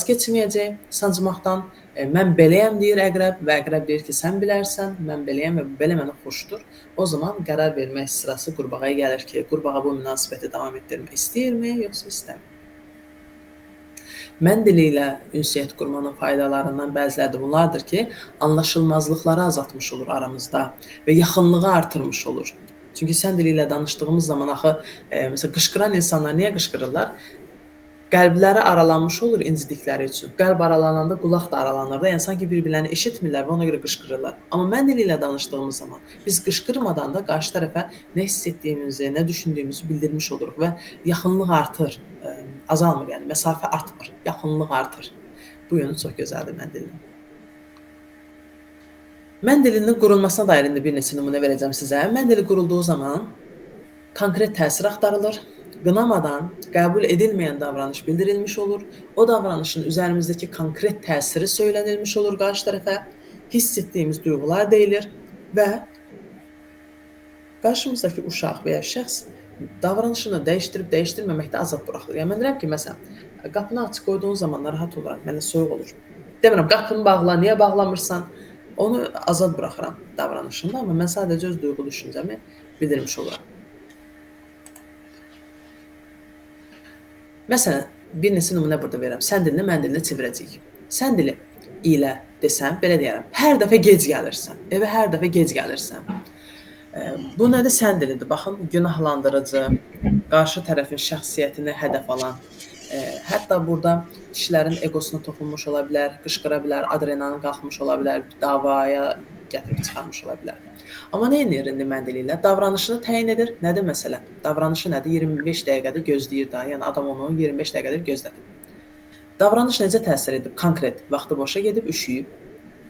keçməyəcək sancmaqdan. Mən beləyəm deyir əqrəb və əqrəb deyir ki, sən bilərsən, mən beləyəm və belə mənə xoşdur. O zaman qərar vermək sırası qurbağaya gəlir ki, qurbağa bu münasibəti davam etdirmək istəyirmi, yoxsa istəmir? Mən dili ilə ünsiyyət qurmanın faydalarından bəziləri də bunlardır ki, anlaşılmazlıqları azaltmış olur aramızda və yaxınlığı artırmış olur. Çünki sən dili ilə danışdığımız zaman axı, məsələn, qışqıran insanlar niyə qışqırırlar? Qəlbləri aralanmış olur incidikləri üçün. Qəlb aralananda qulaq da aralanır da, yəni sanki bir-birlərini eşitmirlər və ona görə qışqırırlar. Amma mən dili ilə danışdığımız zaman biz qışqırmadan da qarşı tərəfə nə hiss etdiyimizi, nə düşündüyümüzü bildirmiş oluruq və yaxınlıq artır, azalmır, yəni məsafə artmır, yaxınlıq artır. Bu yönü çox gözəldir mən dilinin. Mən dilinin qurulmasına dair indi bir neçə nümunə verəcəm sizə. Mən dili qurulduğu zaman konkret təsir axtarılır. Qınamadan qəbul edilməyən davranış bildirilmiş olur. O davranışın üzərimizdəki konkret təsiri söylənilmiş olur qarşı tərəfə. Hiss etdiyimiz duyğular deyilir və qarşımızdakı uşaq və ya şəxs davranışını dəyişdirib-dəyişdirməməkdə azad buraxılır. Yəni mən deyirəm ki, məsələn, qapını açıq qoyduğun zaman narahat oluram, mənə soyuq olur. Demirəm, qapını bağla, niyə bağlamırsan? Onu azad buraxıram davranışında, amma mən sadəcə öz duyğu düşüncəmi bildirmiş oluram. Məsələn, bir neçə nümunə burada verirəm. Sən dilini, mən dilini çevirəcəyik. Sən dili ilə desəm, belə deyərəm, hər dəfə gec gəlirsən, evə hər dəfə gec gəlirsən. Bu nədir? Sən dilidir. Baxın, günahlandırıcı, qarşı tərəfin şəxsiyyətini hədəf alan, hətta burada kişilərin egosuna toxunmuş ola bilər, qışqıra bilər, adrenalin qalxmış ola bilər, davaya gətirib çıxarmış ola bilər. Amma nə edir indi mən dili ilə? Davranışını təyin edir. Nədir məsələn? Davranışı nədir? 25 dəqiqədir gözləyir da. Yəni adam onu 25 dəqiqədir gözlədir. Davranış necə təsir edib? Konkret, vaxtı boşa gedib, üşüyüb.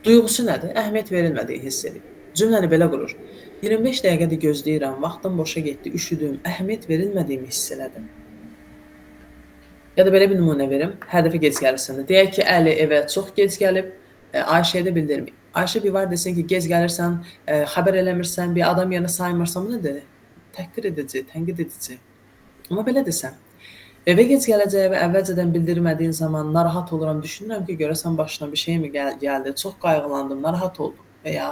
Duyğusu nədir? Əhəmiyyət verilmədiyi hiss edib. Cümləni belə qurur. 25 dəqiqədir gözləyirəm, vaxtım boşa getdi, üşüdüm, əhəmiyyət verilmədiyimi hiss elədim. Ya da belə bir nümunə verim. Hər dəfə gec gəlirsən də. Deyək ki, Əli evə çox gec gəlib, Ayşəyə də bildirməyib. Ayşə bir var desin ki, gec gəlirsən, xəbər eləmirsən, bir adam yerinə saymırsan, bu nədir? Təhqir edici, tənqid edici. Amma belə desən, evə gec gələcəyi və əvvəlcədən bildirmədiyin zaman narahat oluram, düşünürəm ki, görəsən başına bir şey mi gəldi, çox qayğılandım, narahat oldum və ya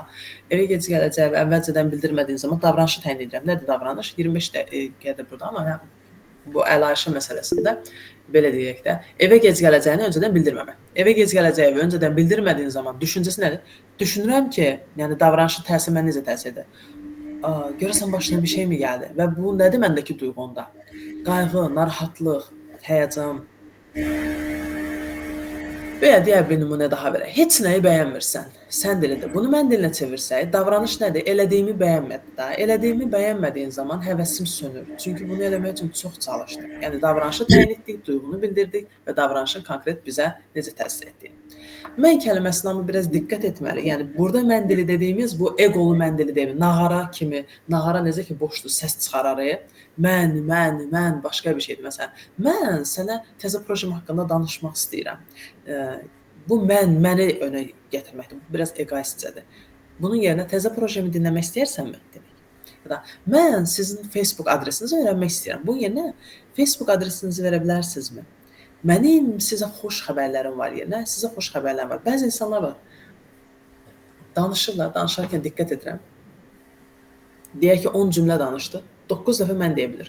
evə gec gələcəyi və əvvəlcədən bildirmədiyin zaman davranışı təyin edirəm. Nədir davranış? 25 dəqiqədir burada, amma bu Əl-Ayşə məsələsində belə deyək də, evə gec gələcəyini öncədən bildirməmək. Evə gec gələcəyi və öncədən bildirmədiyin zaman düşüncəsi nədir? Düşünürəm ki, yəni davranışı təsir mənə necə təsir edir? Görəsən başına bir şey mi gəldi? Və bu nədir məndəki duyğunda? Qayğı, narahatlıq, həyəcan. Və ya digər bir nümunə daha verək. Heç nəyi bəyənmirsən. Sən dilində. Bunu mən dilinə çevirsək, davranış nədir? Elədiyimi bəyənmədi də. Elədiyimi bəyənmədiyin zaman həvəsim sönür. Çünki bunu eləmək üçün çox çalışdım. Yəni davranışı təyin etdik, duyğunu bildirdik və davranışın konkret bizə necə təsir etdiyini. Mən kəlməsinə amma biraz diqqət etməli. Yəni burada mən dili dediyimiz bu eqolu mən dili deyil. Nağara kimi, nağara necə ki boşdur, səs çıxararıq. Mən başqa bir şeydir. Məsələn, mən sənə təzə projem haqqında danışmaq istəyirəm. Bu məni önə gətirməkdir. Bu biraz egoistcədir. Bunun yerinə təzə projemi dinləmək istəyirsənmi? Demək. Ya da mən sizin Facebook adresinizi öyrənmək istəyirəm. Bunun yerinə Facebook adresinizi verə bilərsinizmi? Mənim sizə xoş xəbərlərim var yerinə, sizə xoş xəbərlərim var. Bəzi insanlar var. Danışırlar, danışarkən diqqət edirəm. Deyək ki, 10 cümlə danışdı. 9 dəfə mən deyə bilir.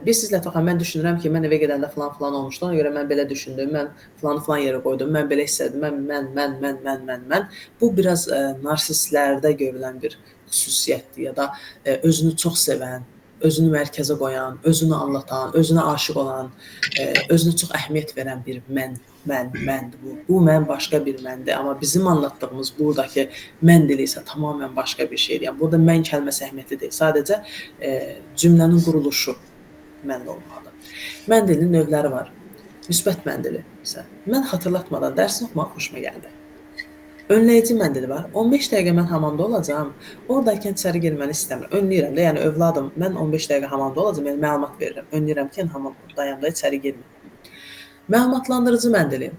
Biz sizlə toxan, mən düşünürəm ki, mən evə gedəndə falan olmuşdu. Ona görə mən belə düşündüm, mən falan yerə qoydum, mən belə istədim, mən. Bu biraz narsistlərdə görülən bir xüsusiyyətdir ya da özünü çox sevən, özünü mərkəzə qoyan, özünü anlatan, özünə aşiq olan, özünə çox əhəmiyyət verən bir məndir bu. Bu mən başqa bir məndir. Amma bizim anlatdığımız buradakı mən dili isə tamamilə başqa bir şeydir. Yəni burada mən kəlməsi əhəmiyyətli deyil. Sadəcə cümlənin quruluşu mən olmalıdır. Mən dilinin növləri var. Müsbət mən dili. Məsələn, mən xatırlatmadan dərsini oxumaq xoşuma gəldi. Önləyici mən dili var. 15 dəqiqə mən hamamda olacağam. Oradakən içəri girməni istəmirəm. Önləyirəm də, yəni övladım, mən 15 dəqiqə hamamda olacağam, yəni məlumat verirəm. Önləyirəm ki, hamamdayam da içəri girmə. Məlumatlandırıcı mən dili.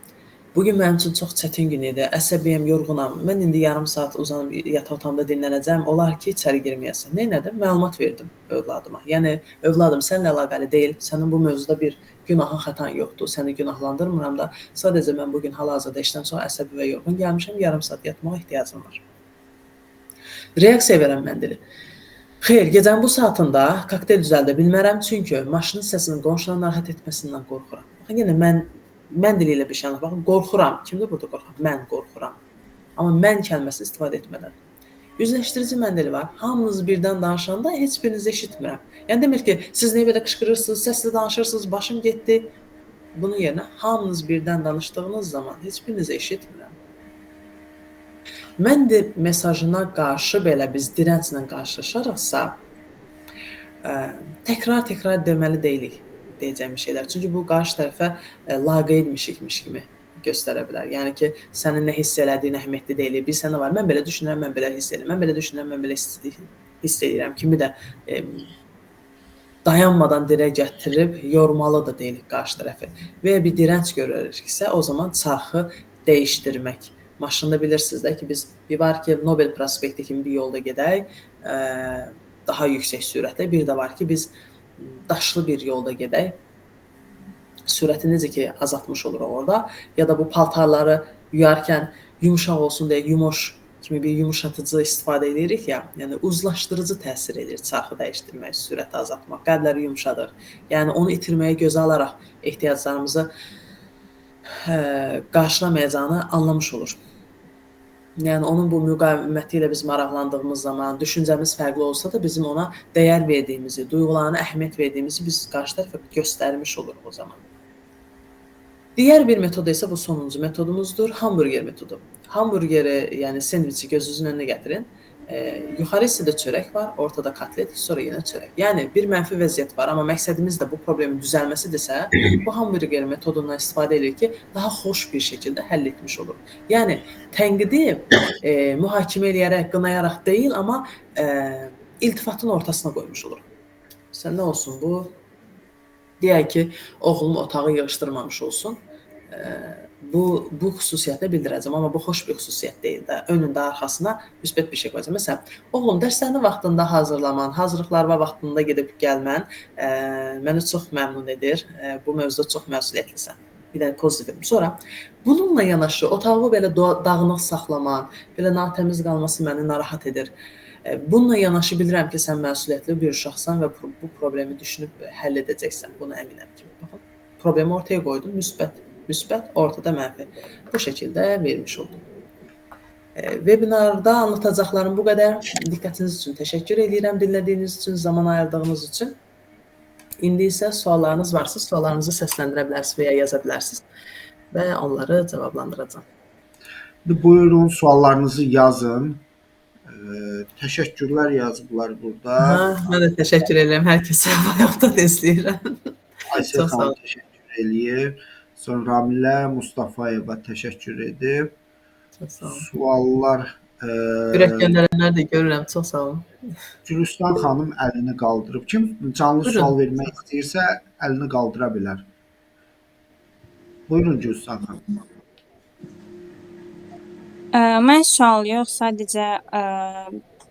Bugün mənim üçün çox çətin gün idi. Əsəbiyəm, yorğunam. Mən indi yarım saat uzanıb yataq otağımda dinlənəcəm. Olar ki, içəri girməyəsən. Nə etdim? Məlumat verdim övladıma. Yəni övladım, səninlə əlaqəli deyil. Sənin bu mövzuda bir günahın, xətan yoxdur. Səni günahlandırmıram da. Sadəcə mən bugün hal-hazırda işdən sonra əsəbi və yorğun gəlmişəm. Yarım saat yatmağa ehtiyacım var. Reaksiya verən mən dili. Xeyr, gecənin bu saatında kokteyl düzəldə bilmərəm, çünki maşının səsinin qonşuları narahat etməsindən qorxuram. Baxın, yenə mən dili ilə bir şey anlatmaq. Baxın, qorxuram. Kimdir burada qorxuram? Mən qorxuram. Amma mən kəlməsini istifadə etmədən. Üzləşdirici mən dili var. Hamınız birdən danışanda heç birinizi eşitmirəm. Yəni demir ki, siz niyə belə qışqırırsınız, səslə danışırsınız, başım getdi. Bunun yerinə hamınız birdən danışdığınız zaman heç birinizi eşitmirəm. Mən də mesajına qarşı belə biz dirənclə qarşılaşarıqsa, təkrar deməli deyilik deyəcəyim şeylər. Çünki bu qarşı tərəfə laqeydmişikmiş kimi göstərə bilər. Yəni ki, sənin nə hiss elədiyin əhəmiyyətli deyil. Bir sənə var, mən belə düşünürəm, mən belə hiss edirəm. Mən belə düşünürəm, mən belə hiss edirəm. Kimi də dayanmadan dilə gətirib yormalı da deyilik qarşı tərəfi. Və ya bir dirənc görürüksə, o zaman çarxı dəyişdirmək. Maşında bilirsiniz də ki, biz bir var ki, Nobel prospekti kimi bir yolda gedək, daha yüksək sürətlə. Bir də var ki, biz daşlı bir yolda gedək. Sürəti necə ki azaltmış oluruq orada, ya da bu paltarları yuyarkən yumşaq olsun deyə yumuş kimi bir yumuşatıcı istifadə edirik ya, yəni uzlaşdırıcı təsir edir çarxı dəyişdirmək, sürəti azaltmaq, qəlbləri yumşadır. Yəni onu itirməyə gözə alaraq ehtiyaclarımızı qarşılamayacağını anlamış olur. Yəni onun bu müqaviməti ilə biz maraqlandığımız zaman, düşüncəmiz fərqli olsa da bizim ona dəyər verdiyimizi, duyğularına əhəmiyyət verdiyimizi biz qarşı tərəfə göstərmiş oluruq o zaman. Digər bir metod isə bu sonuncu metodumuzdur, hamburger metodu. Hamburgeri, yəni sendviçi gözünüzün önünə gətirin. Yuxarı hissədə çörək var, ortada kotlet, sonra yenə çörək. Yəni bir mənfi vəziyyət var, amma məqsədimiz də bu problemin düzəlməsidirsə, bu hamburger metodundan istifadə edirik ki, daha xoş bir şəkildə həll etmiş olur. Yəni tənqidi mühakimə eləyərək, qınayaraq deyil, amma iltifatın ortasına qoymuş olur. Sən nə olsun bu? Deyək ki, oğlum otağı yığışdırmamış olsun. Bu xüsusiyyətlə bildirəcəm, amma bu xoş bir xüsusiyyət deyil də. Önündə, arxasına müsbət bir şey qoyacam. Məsələn, oğlum dərslərini vaxtında hazırlaman, hazırlıqlarına vaxtında gedib gəlmən məni çox məmnun edir. Bu mövzuda çox məsuliyyətlisən. Bir də pozitiv. Sonra bununla yanaşı otağı belə dağınıq saxlaman, belə natəmiz qalması məni narahat edir. Bununla yanaşı bilirəm ki, sən məsuliyyətli bir uşaqsan və bu problemi düşünüb həll edəcəksən. Buna əminəm ki. Baxın, problemi ortaya qoydum, müsbət, ortada mənfi. Bu şəkildə vermiş oldum. Webinarda anlatacaqlarım bu qədər. Diqqətiniz üçün təşəkkür edirəm, dinlədiyiniz üçün, zaman ayırdığınız üçün. İndi isə suallarınız varsa, suallarınızı səsləndirə bilərsiniz və ya yaza bilərsiniz. və onları cavablandıracağam. Buyurun, suallarınızı yazın. Təşəkkürlər yazıblar burada. Mən də təşəkkür edirəm hər kəsə, bayaqdan izləyirəm. Aysel Çox sağ xanım olun. təşəkkür eləyir. Sonra Ramilə Mustafayeva təşəkkür edib. Çox sağ olun. Suallar Ürək göndərənlər də görürəm. Çox sağ olun. Gülüstan xanım əlini qaldırıb. Kim canlı Buyurun. sual vermək istəyirsə, əlini qaldıra bilər. Buyurun Gülüstan xanım. Mən sual yox, sadəcə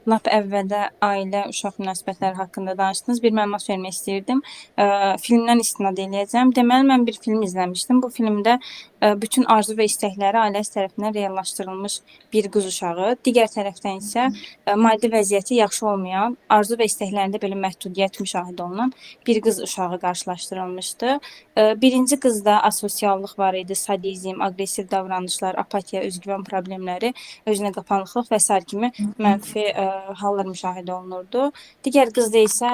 lap əvvəldə ailə, uşaq münasibətləri haqqında danışdınız. Bir məlumat vermək istəyirdim. Filmdən istinad eləyəcəm. Deməli, mən bir film izləmişdim. Bu filmdə bütün arzu və istəkləri ailəsi tərəfindən reallaşdırılmış bir qız uşağı, digər tərəfdən isə maddi vəziyyəti yaxşı olmayan, arzu və istəklərində belə məhdudiyyət müşahidə olunan bir qız uşağı qarşılaşdırılmışdı. Birinci qızda asosiallıq var idi, sadizm, aqressiv davranışlar, apatiya, özgüvən problemləri, özünə qapanıqlıq və s. kimi mənfi hallar müşahidə olunurdu. Digər qızda isə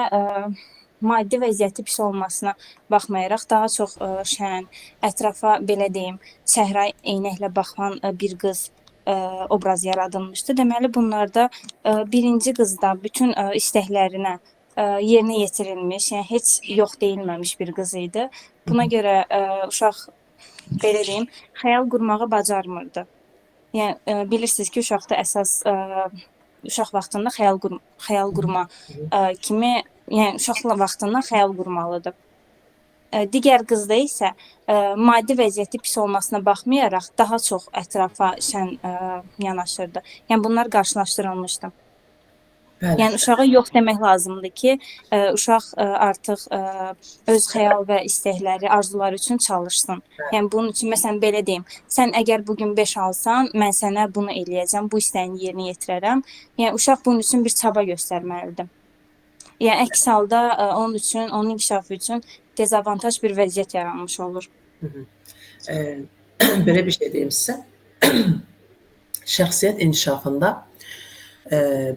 maddi vəziyyəti pis olmasına baxmayaraq daha çox şən, ətrafa belə deyim, səhra eynəklə baxan bir qız obraz yaradılmışdı. Deməli bunlarda birinci qızda bütün istəklərinə yerinə yetirilmiş, yəni heç yox deyilməmiş bir qız idi. Buna görə uşaq belə deyim, xəyal qurmağı bacarmırdı. Yəni bilirsiniz ki, uşaqda əsas uşaq vaxtında xəyal qurma kimi, yəni uşaqla vaxtında xəyal qurmalıdır. Digər qızda isə maddi vəziyyəti pis olmasına baxmayaraq daha çox ətrafa şən yanaşırdı. Yəni bunlar qarşılaşdırılmışdı. Bəli. Yəni uşağa yox demək lazımdır ki, uşaq artıq öz xəyal və istəkləri, arzuları üçün çalışsın. Yəni bunun üçün məsələn belə deyim, sən əgər bugün 5 alsan, mən sənə bunu eləyəcəm, bu istəyini yerinə yetirərəm. Yəni uşaq bunun üçün bir çaba göstərməlidir. Yəni əks halda onun üçün, onun inkişafı üçün dezavantaj bir vəziyyət yaranmış olur. Belə bir şey deyim sizə. Şəxsiyyət inkişafında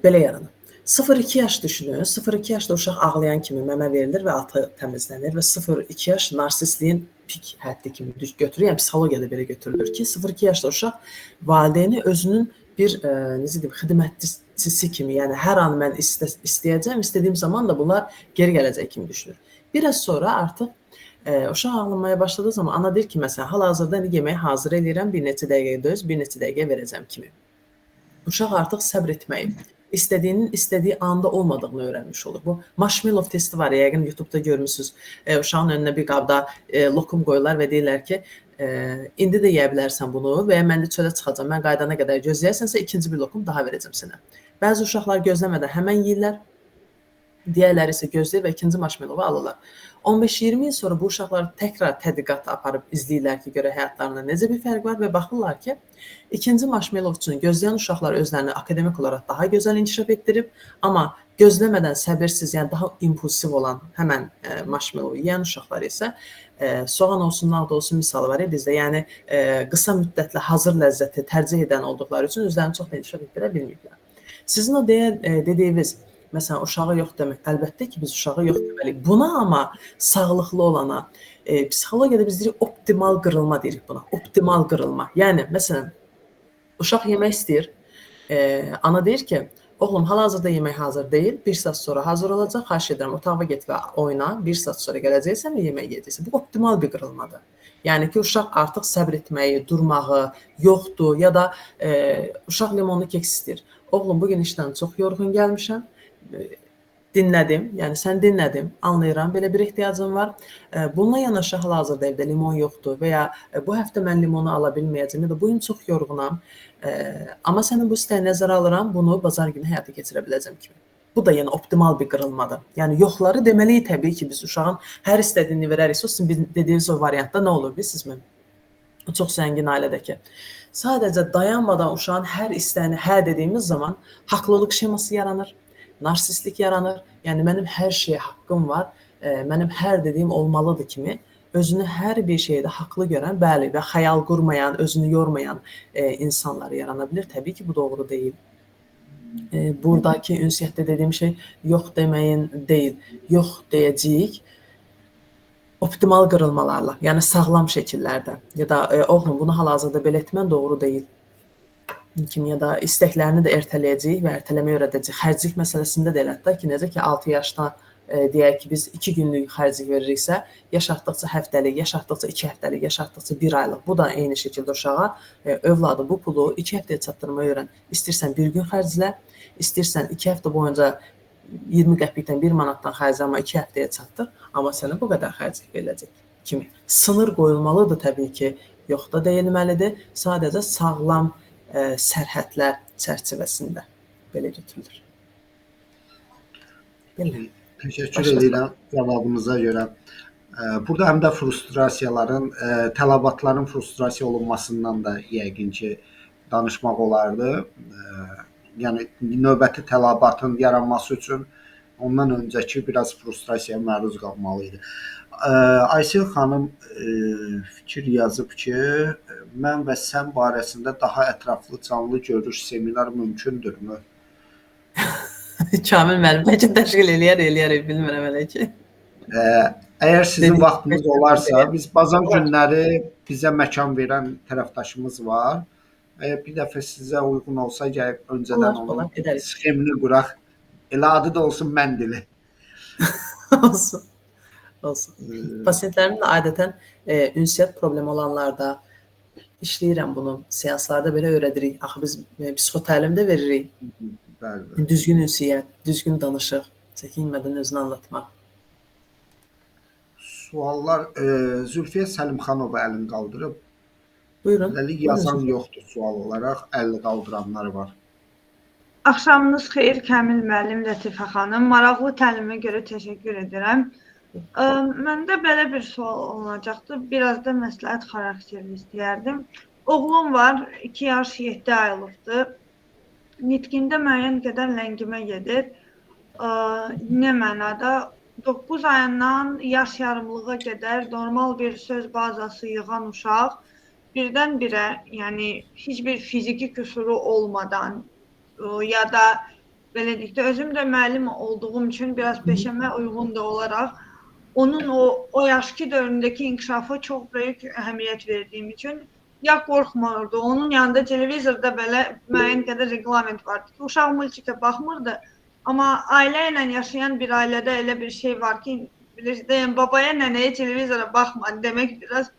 belə yaranır. 0-2 yaş düşünün. 0-2 yaşda uşaq ağlayan kimi məmə verilir və altı təmizlənir və 0-2 yaş narsistliyin pik həddi kimi götürür. Yəni psixologiyada belə götürülür ki, 0-2 yaşda uşaq valideyni özünün bir necə deyim, xidmətçisi kimi, yəni hər an mən istəyəcəm, istədiyim zaman da bunlar geri gələcək kimi düşünür. Bir az sonra artıq uşaq ağlamaya başladığı zaman ana deyir ki, məsələn, hal-hazırda yeməyi hazır eləyirəm, bir neçə dəqiqə döz, bir neçə dəqiqə verəcəm kimi. Uşaq artıq səbr etməyi, istədiyinin istədiyi anda olmadığını öyrənmiş olur. Bu marshmallow testi var, yəqin YouTube-da görmüsünüz. Uşağın önünə bir qabda lokum qoyurlar və deyirlər ki, indi də yeyə bilərsən bunu və ya mən də çölə çıxacam, mən qaydana qədər gözləyərsənsə ikinci bir lokum daha verəcəm sənə. Bəzi uşaqlar gözləmədən həmən yeyirlər, digərləri isə gözləyir və ikinci marshmallowu alırlar. 15-20 il sonra bu uşaqlar təkrar tədqiqat aparıb izləyirlər ki, görə həyatlarında necə bir fərq var və baxırlar ki, ikinci marshmallow üçün gözləyən uşaqlar özlərini akademik olaraq daha gözəl inkişaf etdirib, amma gözləmədən səbirsiz, yəni daha impulsiv olan həmən marshmallow yeyən uşaqlar isə soğan olsun, nağda olsun misalı var bizdə. Yəni qısa müddətli hazır ləzzəti tərcih edən olduqları üçün özlərini çox da inkişaf etdirə bilməyiblər. Sizin o dediyiniz məsələn, uşağa yox demək, əlbəttə ki, biz uşağa yox deməliyik. Buna amma sağlıqlı olana, psixologiyada biz deyirik, optimal qırılma deyirik buna, optimal qırılma. Yəni, məsələn, uşaq yemək istəyir, ana deyir ki, oğlum, hal-hazırda yemək hazır deyil, 1 saat sonra hazır olacaq, xahiş edirəm, otağa get və oyna, 1 saat sonra gələcəksən və yemək yeyəcəksən. Bu, optimal bir qırılmadır. Yəni ki, uşaq artıq səbr etməyi, durmağı yoxdur ya da uşaq limonlu keks istəyir. Oğlum, bugün işdən çox yorğun gəlmişəm, dinlədim, yəni sən dinlədim, anlayıram, belə bir ehtiyacım var. Bununla yanaşı hal-hazırda evdə limon yoxdur və ya bu həftə mən limonu ala bilməyəcəm ya da bu gün çox yorğunam, amma sənin bu istəyini nəzərə alıram, bunu bazar günü həyata keçirə biləcəm kimi. Bu da yəni optimal bir qırılmadır. Yəni yoxları deməliyik təbii ki, biz uşağın hər istədiyini verəriksə, sizin dediyiniz o variantda nə olur bilirsizmi? O çox zəngin ailədəki. Sadəcə dayanmadan uşağın hər istəyini hə dediyimiz zaman haqlılıq şeması yaranır. Narsistlik yaranır. Yəni mənim hər şeyə haqqım var, mənim hər dediyim olmalıdır kimi özünü hər bir şeydə haqlı görən, bəli və xəyal qurmayan, özünü yormayan insanlar yarana bilər. Təbii ki, bu doğru deyil. Buradakı ünsiyyətdə dediyim şey yox deməyin deyil, yox deyəcəyik. optimal qırılmalarla, yəni sağlam şəkillərdə ya da oğlum bunu hal-hazırda belə etmən doğru deyil kimi ya da istəklərini də ertələyəcək və ertələməyə öyrədəcək. Xərclik məsələsində də elədir ki, necə ki 6 yaşda deyək ki, biz 2 günlük xərclik veririksə, yaş artdıqca həftəlik, yaş artdıqca 2 həftəlik, yaş artdıqca 1 aylıq. Bu da eyni şəkildə uşağa övladı bu pulu 2 həftəyə çatdırmayı öyrən. İstərsən 1 gün xərclə, istərsən 2 həftə boyunca 20 qəpikdən 1 manatdan xərclə, amma 2 həftəyə çatdır, amma sənə bu qədər xərclik veriləcək kimi. Sınır qoyulmalıdır təbii ki, yox da deyilməlidir. Sadəcə sağlam sərhədlər çərçivəsində belə götürülür. Belə. Təşəkkür edirəm cavabınıza görə. Burada həm də frustrasiyaların, tələbatların frustrasiya olunmasından da yəqin ki danışmaq olardı. Yəni növbəti tələbatın yaranması üçün ondan öncəki biraz frustrasiyaya məruz qalmalı idi. Aysel xanım fikir yazıb ki, mən və sən barəsində daha ətraflı canlı görüş seminar mümkündürmü? Kamil müəllim, bəlkə təşkil eləyər, bilmirəm hələ ki. Əgər sizin vaxtınız olarsa, biz bazar günləri bizə məkan verən tərəfdaşımız var. Bir dəfə sizə uyğun olsa, gəlib öncədən onun sxemini quraq. Elə adı da olsun mən dili. Olsun. Pasientlərimlə adətən ünsiyyət problemi olanlarda işləyirəm bunu. Seanslarda belə öyrədirik. Axı biz psixotəlim də veririk. Bəli. Düzgün ünsiyyət, düzgün danışıq, çəkinmədən özünü anlatmaq. Suallar Zülfiyə Səlimxanova əlini qaldırıb. Buyurun. Yazan yoxdur sual olaraq, əlini qaldıranlar var. Axşamınız xeyir Kamil müəllim, Lətifə xanım. Maraqlı təlimə görə təşəkkür edirəm. Məndə belə bir sual olacaqdı. Biraz da məsləhət xarakterli istəyərdim. Oğlum var, 2 yaş 7 aylıqdır. Nitqində müəyyən qədər ləngimə gedir. Nə mənada? 9 ayından yaş yarımlığa qədər normal bir söz bazası yığan uşaq birdən-birə, yəni heç bir fiziki qüsuru olmadan ya da belə deyək də, özüm də müəllim olduğum üçün biraz peşəmə uyğun da olaraq onun o yaşki dövründəki inkişafı çox böyük əhəmiyyət verdiyim üçün ya qorxmurdu. Onun yanında televizorda belə müəyyən qədər reqlament vardı ki, uşaq multikə baxmırdı. Amma ailə ilə yaşayan bir ailədə elə bir şey var ki, bilirsiniz, babaya, nənəyə televizora baxma demək biraz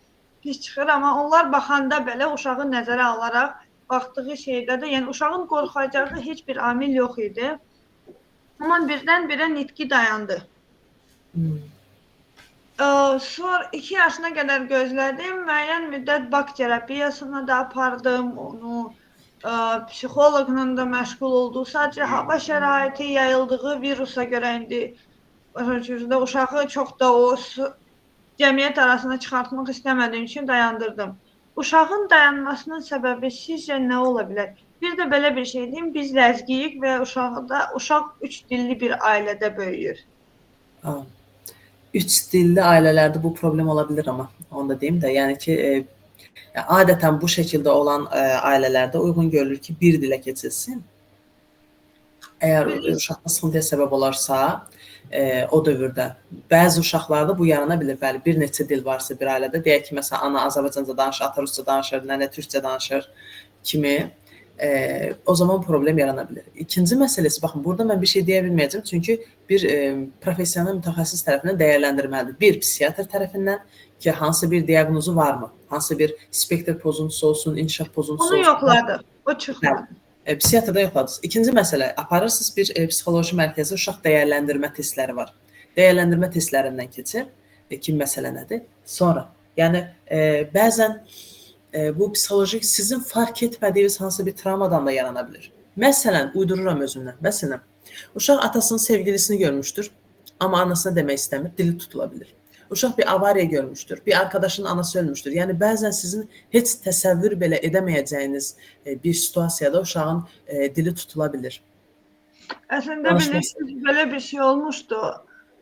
pis çıxır, amma onlar baxanda belə uşağı nəzərə alaraq baxdığı şeydə də, yəni uşağın qorxacağı heç bir amil yox idi. Amma birdən-birə nitqi dayandı. Sonra 2 yaşına qədər gözlədim, müəyyən müddət bak terapiyasına da apardım, onu psixoloqla da məşğul oldu. Sadəcə hava şəraiti, yayıldığı virusa görə indi uşağı çox da o cəmiyyət arasına çıxartmaq istəmədiyim üçün dayandırdım. Uşağın dayanmasının səbəbi sizcə nə ola bilər? Bir də belə bir şey deyim, biz ləzgiyik və uşaq 3 dilli bir ailədə böyüyür. 3 dilli ailələrdə bu problem ola bilər, amma onu da deyim də, yəni ki, adətən bu şəkildə olan ailələrdə uyğun görülür ki, bir dilə keçilsin. Əgər uşaqda sıxıntıya səbəb olarsa, o dövrdə bəzi uşaqlarda bu yarana bilir. Bəli, bir neçə dil varsa bir ailədə, deyək ki, məsələn, ana Azərbaycanca danışır, ata rusca danışır, nənə türkcə danışır kimi, o zaman problem yarana bilər. İkinci məsələsi, baxın, burada mən bir şey deyə bilməyəcəm, çünki bir professional mütəxəssis tərəfindən dəyərləndirməlidir. Bir psixiatr tərəfindən ki, hansı bir diaqnozu varmı? Hansı bir spektr pozuntusu olsun, inkişaf pozuntusu olsun. Onu yoxladı, o çıxmadı. Psixiatrda yoxladınız. İkinci məsələ, aparırsınız bir psixoloji mərkəzdə uşaq dəyərləndirmə testləri var. Dəyərləndirmə testlərindən keçir ki, məsələ nədir? Sonra, yəni bəzən bu psixolojik sizin fark etmədiyiniz hansı bir travmadan da yarana bilir. Məsələn, uydururam özümdən. Məsələn, uşaq atasının sevgilisini görmüşdür, amma anasına demək istəmir, dili tutula bilir. Uşaq bir avariya görmüşdür, bir arkadaşının anası ölmüşdür. Yəni, bəzən sizin heç təsəvvür belə edəməyəcəyiniz bir situasiyada uşağın dili tutula bilir. Əslində, bilirsiniz, belə bir şey olmuşdu.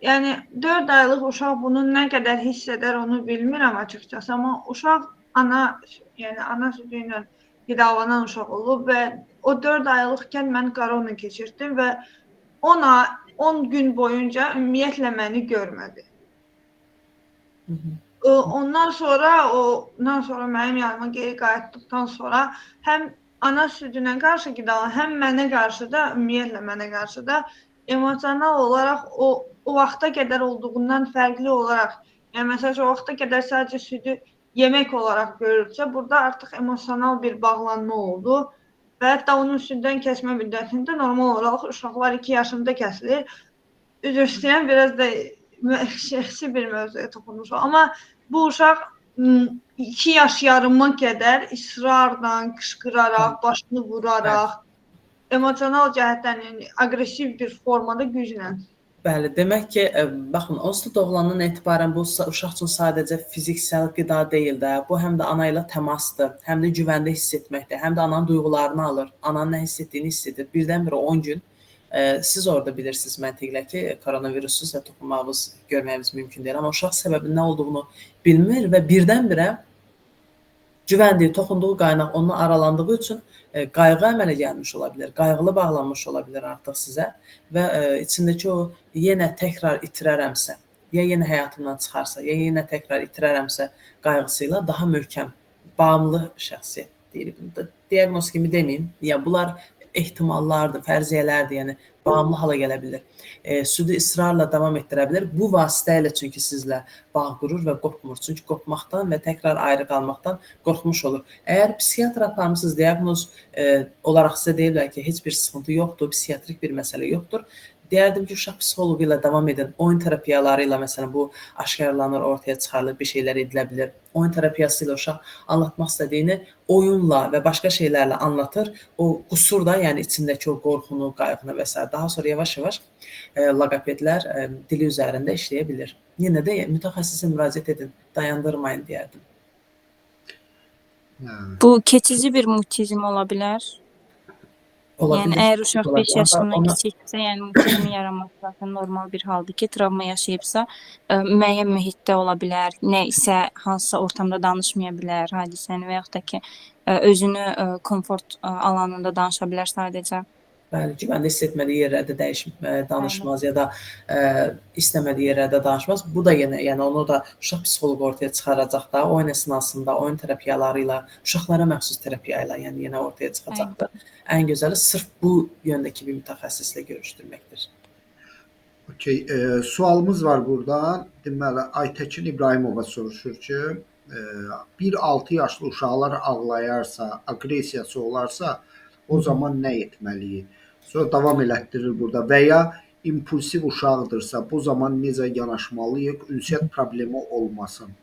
Yəni, 4 aylıq uşaq bunu nə qədər hiss edər, onu bilmirəm açıqcası. Amma uşaq ana südü ilə qidalanan uşaq olub və o 4 aylıqkən mən korona keçirdim və 10 gün boyunca ümumiyyətlə məni görmədi. Ondan sonra mənim yanıma geri qayıtdıqdan sonra həm ana südünə qarşı qidalan, həm mənə qarşı da, ümumiyyətlə mənə qarşı da emosional olaraq o vaxta qədər olduğundan fərqli olaraq, yəni məsələn o vaxta qədər sadəcə südü yemək olaraq görürsə, burada artıq emosional bir bağlanma oldu və hətta onun süddən kəsmə müddətində normal olaraq uşaqlar 2 yaşında kəsilir. Üzr istəyirəm, biraz da şəxsi bir mövzuya toxunmuşam, amma bu uşaq 2 yaş yarıma qədər israrla, qışqıraraq, başını vuraraq, emosional cəhətdən, yəni aqressiv bir formada güclə. Bəli, demək ki, baxın, onsuz da doğulandan etibarən bu uşaq üçün sadəcə fiziksel qida deyil də, bu həm də ana ilə təmasdır, həm də güvəndə hiss etməkdir, həm də ananın duyğularını alır, ananın nə hiss etdiyini hiss edir. Birdən-birə 10 gün siz orada bilirsiniz məntiqlə ki, koronavirussuz və toxunmağınız görməyiniz mümkün deyil. Amma uşaq səbəbinin nə olduğunu bilmir və birdən-birə güvəndiyi, toxunduğu qaynaq onunla aralandığı üçün qayğı əmələ gəlmiş ola bilər, qayğılı bağlanmış ola bilər artıq sizə və içindəki o yenə təkrar itirərəmsə, ya yenə həyatımdan çıxarsa, ya yenə təkrar itirərəmsə qayğısıyla daha möhkəm, bağımlı şəxsiyyət deyilir. Diaqnoz kimi deməyim, ya bunlar ehtimallardır, fərziyyələrdir, yəni bağımlı hala gələ bilər. Südü israrla davam etdirə bilər. Bu vasitə ilə çünki sizlə bağ qurur və qopmur. Çünki qopmaqdan və təkrar ayrı qalmaqdan qorxmuş olur. Əgər psixiatra aparmısınız, diaqnoz olaraq sizə deyirlər ki, heç bir sıxıntı yoxdur, psixiatrik bir məsələ yoxdur. Deyərdim ki, uşaq psixoloqu ilə davam edin. Oyun terapiyaları ilə məsələn bu aşkarlanır, ortaya çıxarılır, bir şeylər edilə bilər. Oyun terapiyası ilə uşaq anlatmaq istədiyini oyunla və başqa şeylərlə anlatır. O qusur da, yəni içindəki o qorxunu, qayğını və s. daha sonra yavaş-yavaş loqopedlər dili üzərində işləyə bilir. Yenə də mütəxəssisə müraciət edin, dayandırmayın deyərdim. Bu keçici bir mutizm ola bilər. Yəni əgər uşaq 5 yaşından kiçiksə, yəni mutizmi yaranması zaten normal bir haldır ki, travma yaşayıbsa, müəyyən mühitdə ola bilər, nə isə hansısa ortamda danışmaya bilər hadisəni və yaxud da ki, özünü komfort alanında danışa bilər sadəcə. Bəli, güvəndə hiss etmədiyi yerlərdə danışmaz ya da istəmədiyi yerlərdə danışmaz. Bu da yenə, yəni onu da uşaq psixoloqu ortaya çıxaracaq da, oyun əsnasında, oyun terapiyaları ilə, uşaqlara məxsus terapiya ilə, yəni yenə ortaya çıxacaqdır. Ən gözəli sırf bu yöndəki bir mütəxəssislə görüşdürməkdir. Okay, sualımız var burada. Deməli, Aytəkin İbrahimova soruşur ki, 1-6 yaşlı uşaqlar ağlayarsa, aqressiyası olarsa, o zaman nə etməliyik? Sonra davam elətdirir burada. Və ya impulsiv uşaqdırsa, bu zaman necə yanaşmalıyıq, ünsiyyət problemi olmasın?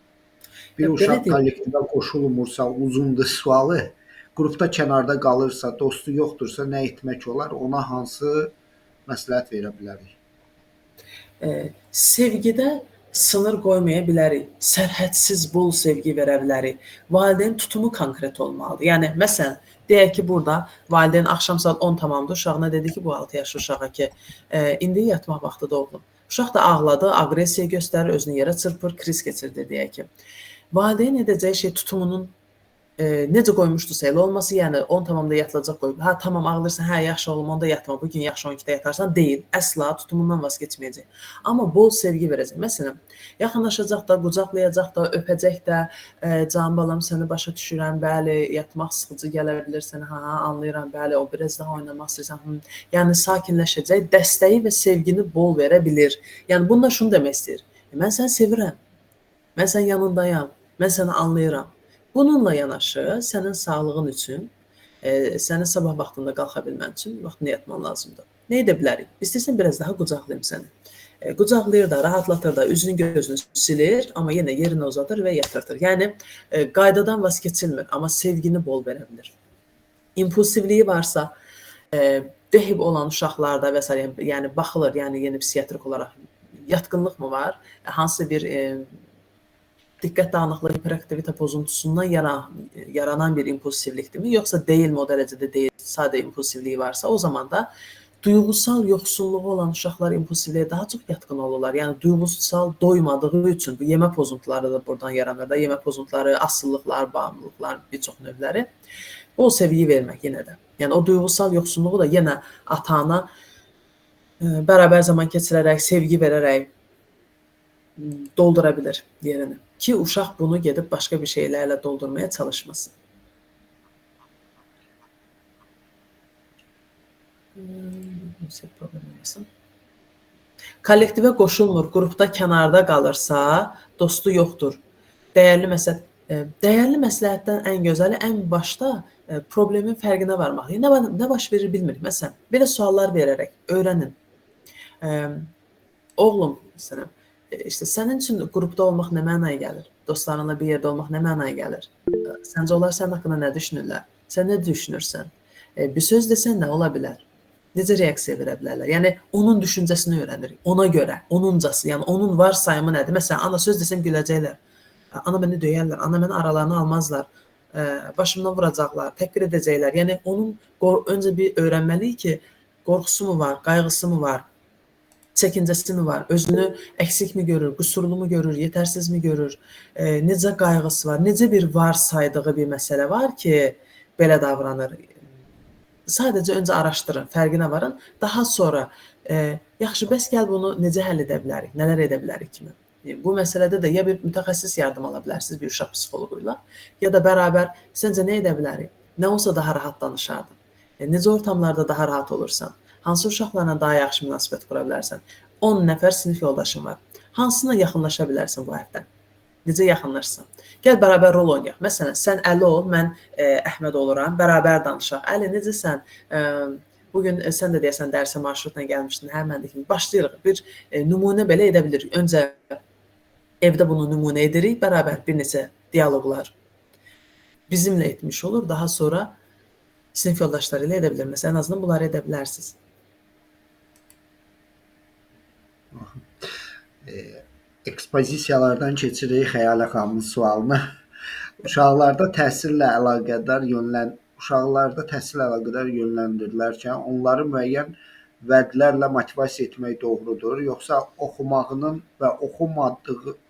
Bir uşaq kollektivə qoşulmursa, uzundur sualı, qrupda kənarda qalırsa, dostu yoxdursa nə etmək olar? Ona hansı məsləhət verə bilərik? Sevgidə sınır qoymaya bilərik. Sərhədsiz bol sevgi verə bilərik. Valideyn tutumu konkret olmalıdır. Yəni, məsələn, deyək ki, burada valideyn axşam saat 10 tamamdır, uşağına dedi ki, bu 6 yaşlı uşağa ki, indi yatmaq vaxtıdır oğlum. Uşaq da ağladı, aqressiya göstərir, özünü yerə çırpır, kriz keçirdi, deyək ki. Valideyn edəcəyi şey tutumunun necə qoymuşdursa elə olması, yəni 10 tamamda yatılacaq qoyub, hə, tamam ağlayırsan, hə, yaxşı oğlum, onda yatma, bugün yaxşı 12-də yatarsan, deyil, əsla tutumundan vaz keçməyəcək. Amma bol sevgi verəcək. Məsələn, yaxınlaşacaq da, qucaqlayacaq da, öpəcək də, can balam, səni başa düşürəm, bəli, yatmaq sıxıcı gələ bilər sənə, hə, anlayıram, bəli, o biraz daha oynamaq istəyirsən, yəni sakinləşəcək, dəstəyi və sevgini bol verə bilir. Yəni, bunda şunu demək istəyir, mən səni sevirəm, mən sənin yanındayam, mən səni anlayıram. Bununla yanaşı, sənin sağlığın üçün, sənin sabah vaxtında qalxa bilmən üçün vaxtını yatman lazımdır. Nə edə bilərik? İstəyirsən, biraz daha qucaqlayım səni. Qucaqlayır da, rahatlatır da, üzünü gözünü silir, amma yenə yerinə uzadır və yatırdır. Yəni, qaydadan vaz keçilmir, amma sevgini bol verə bilir. İmpulsivliyi varsa, dehib olan uşaqlarda və s. yəni baxılır, yəni yeni psixiatrik olaraq yatqınlıq mı var? Hansı bir diqqət dağınıqlığı, hiperaktivite pozuntusundan yaranan bir impulsivlikdirmi? Yoxsa deyilmi o dərəcədə deyil, sadə impulsivliyi varsa, o zaman da duyğusal yoxsulluğu olan uşaqlar impulsivliyə daha çox yatqın olurlar. Yəni, duyğusal doymadığı üçün bu yemə pozuntuları da buradan yaranır da, yemə pozuntuları, asıllıqlar, bağımlılıqlar, bir çox növləri. Bol sevgi vermək yenə də. Yəni, o duyğusal yoxsulluğu da yenə ata-ana bərabər zaman keçirərək, sevgi verərək doldura bilir yerini. Ki uşaq bunu gedib başqa bir şeylərlə doldurmaya çalışmasın. Kollektivə qoşulmur, qrupda kənarda qalırsa, dostu yoxdur. Dəyərli məsləhətdən ən gözəli ən başda problemin fərqinə varmaq. Nə baş verir bilmirik. Məsələn, belə suallar verərək öyrənin. Oğlum, məsələn, işte sənin üçün qrupda olmaq nə mənaya gəlir? Dostlarınla bir yerdə olmaq nə mənaya gəlir? Səncə onlar sənin haqqında nə düşünürlər? Sən nə düşünürsən? Bir söz desən nə ola bilər? Necə reaksiya verə bilərlər? Yəni onun düşüncəsini öyrənirik. Ona görə, onuncası, yəni onun varsayımı nədir? Məsələn, ana söz desəm güləcəklər. Ana məni döyərlər, ana məni aralarına almazlar. Başımdan vuracaqlar, təhqir edəcəklər. Yəni onun öncə bir öyrənməliyik ki, qorxusu mu var, qayğısı mı var, çəkincəsi mi var, özünü əksik mi görür, qüsurlu mu görür, yetərsiz mi görür, necə qayğısı var, necə bir varsaydığı bir məsələ var ki, belə davranır. Sadəcə öncə araşdırın, fərqinə varın. Daha sonra, yaxşı, bəs gəl bunu necə həll edə bilərik, nələr edə bilərik kimi. Bu məsələdə də ya bir mütəxəssis yardım ala bilərsiniz bir uşaq psixoloquyla, ya da bərabər səncə nə edə bilərik? Nə olsa daha rahat danışardın. Necə ortamlarda daha rahat olursan? Hansı uşaqlarla daha yaxşı münasibət qura bilərsən? 10 nəfər sinif yoldaşın var. Hansına yaxınlaşa bilərsən bu hərfdən? Necə yaxınlaşsan? Gəl bərabər rol oynayaq. Məsələn, sən Əli ol, mən Əhməd oluram, bərabər danışaq. Əli, necəsən? Bugün sən də deyəsən dərsə marşrutla gəlmişdin, hə, mən də kimi. Başlayırıq, bir nümunə belə edə bilirik. Öncə evdə bunu nümunə edirik, bərabər bir neçə dialoqlar bizimlə etmiş olur. Daha sonra sinif yoldaşları ilə edə bilir. Məsələn, ən azından bunları edə bilərsiniz. Ekspozisiyalardan keçirik Xəyalə xanımın sualına. Uşaqlarda təhsillə əlaqədar yönləndirilərkən onları müəyyən vədlərlə motivasiya etmək doğrudur, yoxsa oxumağının və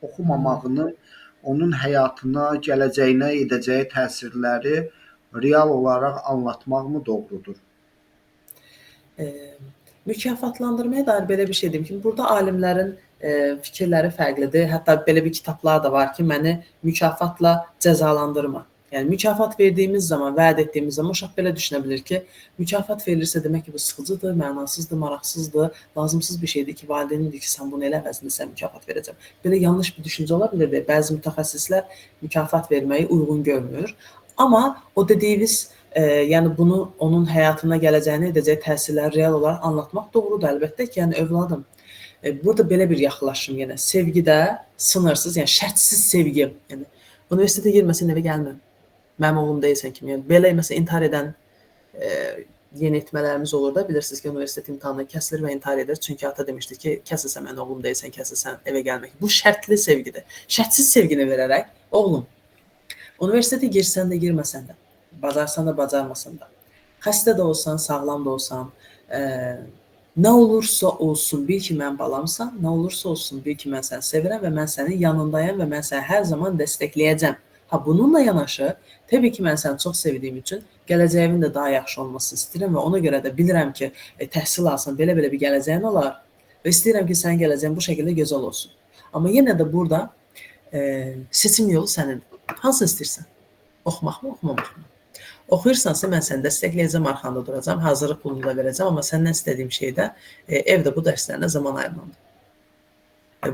oxumamağını onun həyatına, gələcəyinə edəcəyi təsirləri real olaraq anlatmaq mı doğrudur? Mükafatlandırmaya dair belə bir şey deyim ki, burada alimlərin fikirləri fərqlidir. Hətta belə bir kitablar da var ki, məni mükafatla cəzalandırma. Yəni mükafat verdiyimiz zaman, vəd etdiyimiz zaman uşaq belə düşünə bilir ki, mükafat verilirsə demək ki, bu sıxıcıdır, mənasızdır, maraqsızdır, lazımsız bir şeydir ki, valideynindir ki, sən bunu elə əvəzində sən mükafat verəcəm. Belə yanlış bir düşüncə ola bilər və bəzi mütəxəssislər mükafat verməyi uyğun görmür. Amma o dediyiniz, yəni bunu onun həyatına gələcəyini edəcək təsirləri real olaraq anlatmaq doğrudur. Əlbəttə ki, yəni övladım, burada belə bir yaxınlaşım yenə, sevgidə sınırsız, yəni şərtsiz sevgi, yəni universitetə girməsin, evə gəlmə. Mənim oğlum deyilsən kimi. Yəni, belə məsələn, intihar edən yeniyetmələrimiz olur da, bilirsiniz ki, universitet imtahanı kəsilir və intihar edir. Çünki ata demişdi ki, kəsilsən, mənim oğlum deyilsən, kəsilsən, evə gəlmək. Bu şərtli sevgidir. Şərtsiz sevgini verərək, oğlum, universitetə girsən də, girməsən də, bacarsan da, bacarmasan da, xəstə də olsan, sağlam da olsan, nə olursa olsun, bil ki, mən balamsan, nə olursa olsun, bil ki, mən səni sevirəm və mən sənin yanındayım və mən səni hər zaman dəstəkləyəcəm. Bununla yanaşı, təbii ki, mən səni çox sevdiyim üçün gələcəyimin də daha yaxşı olmasını istəyirəm və ona görə də bilirəm ki, təhsil alsan, belə-belə bir gələcəyin olar və istəyirəm ki, sənin gələcəyin bu şəkildə gözəl olsun. Amma yenə də burada seçim yolu sənindir. Hansını istəyirsən? Oxumaq mı, oxumamaq mı? Oxuyursansa, mən səni dəstəkləyəcəm, arxanda duracam, hazırlıq pulunu da verəcəm, amma səndən istədiyim şey də evdə bu dərslərinə zaman ayırmamdır.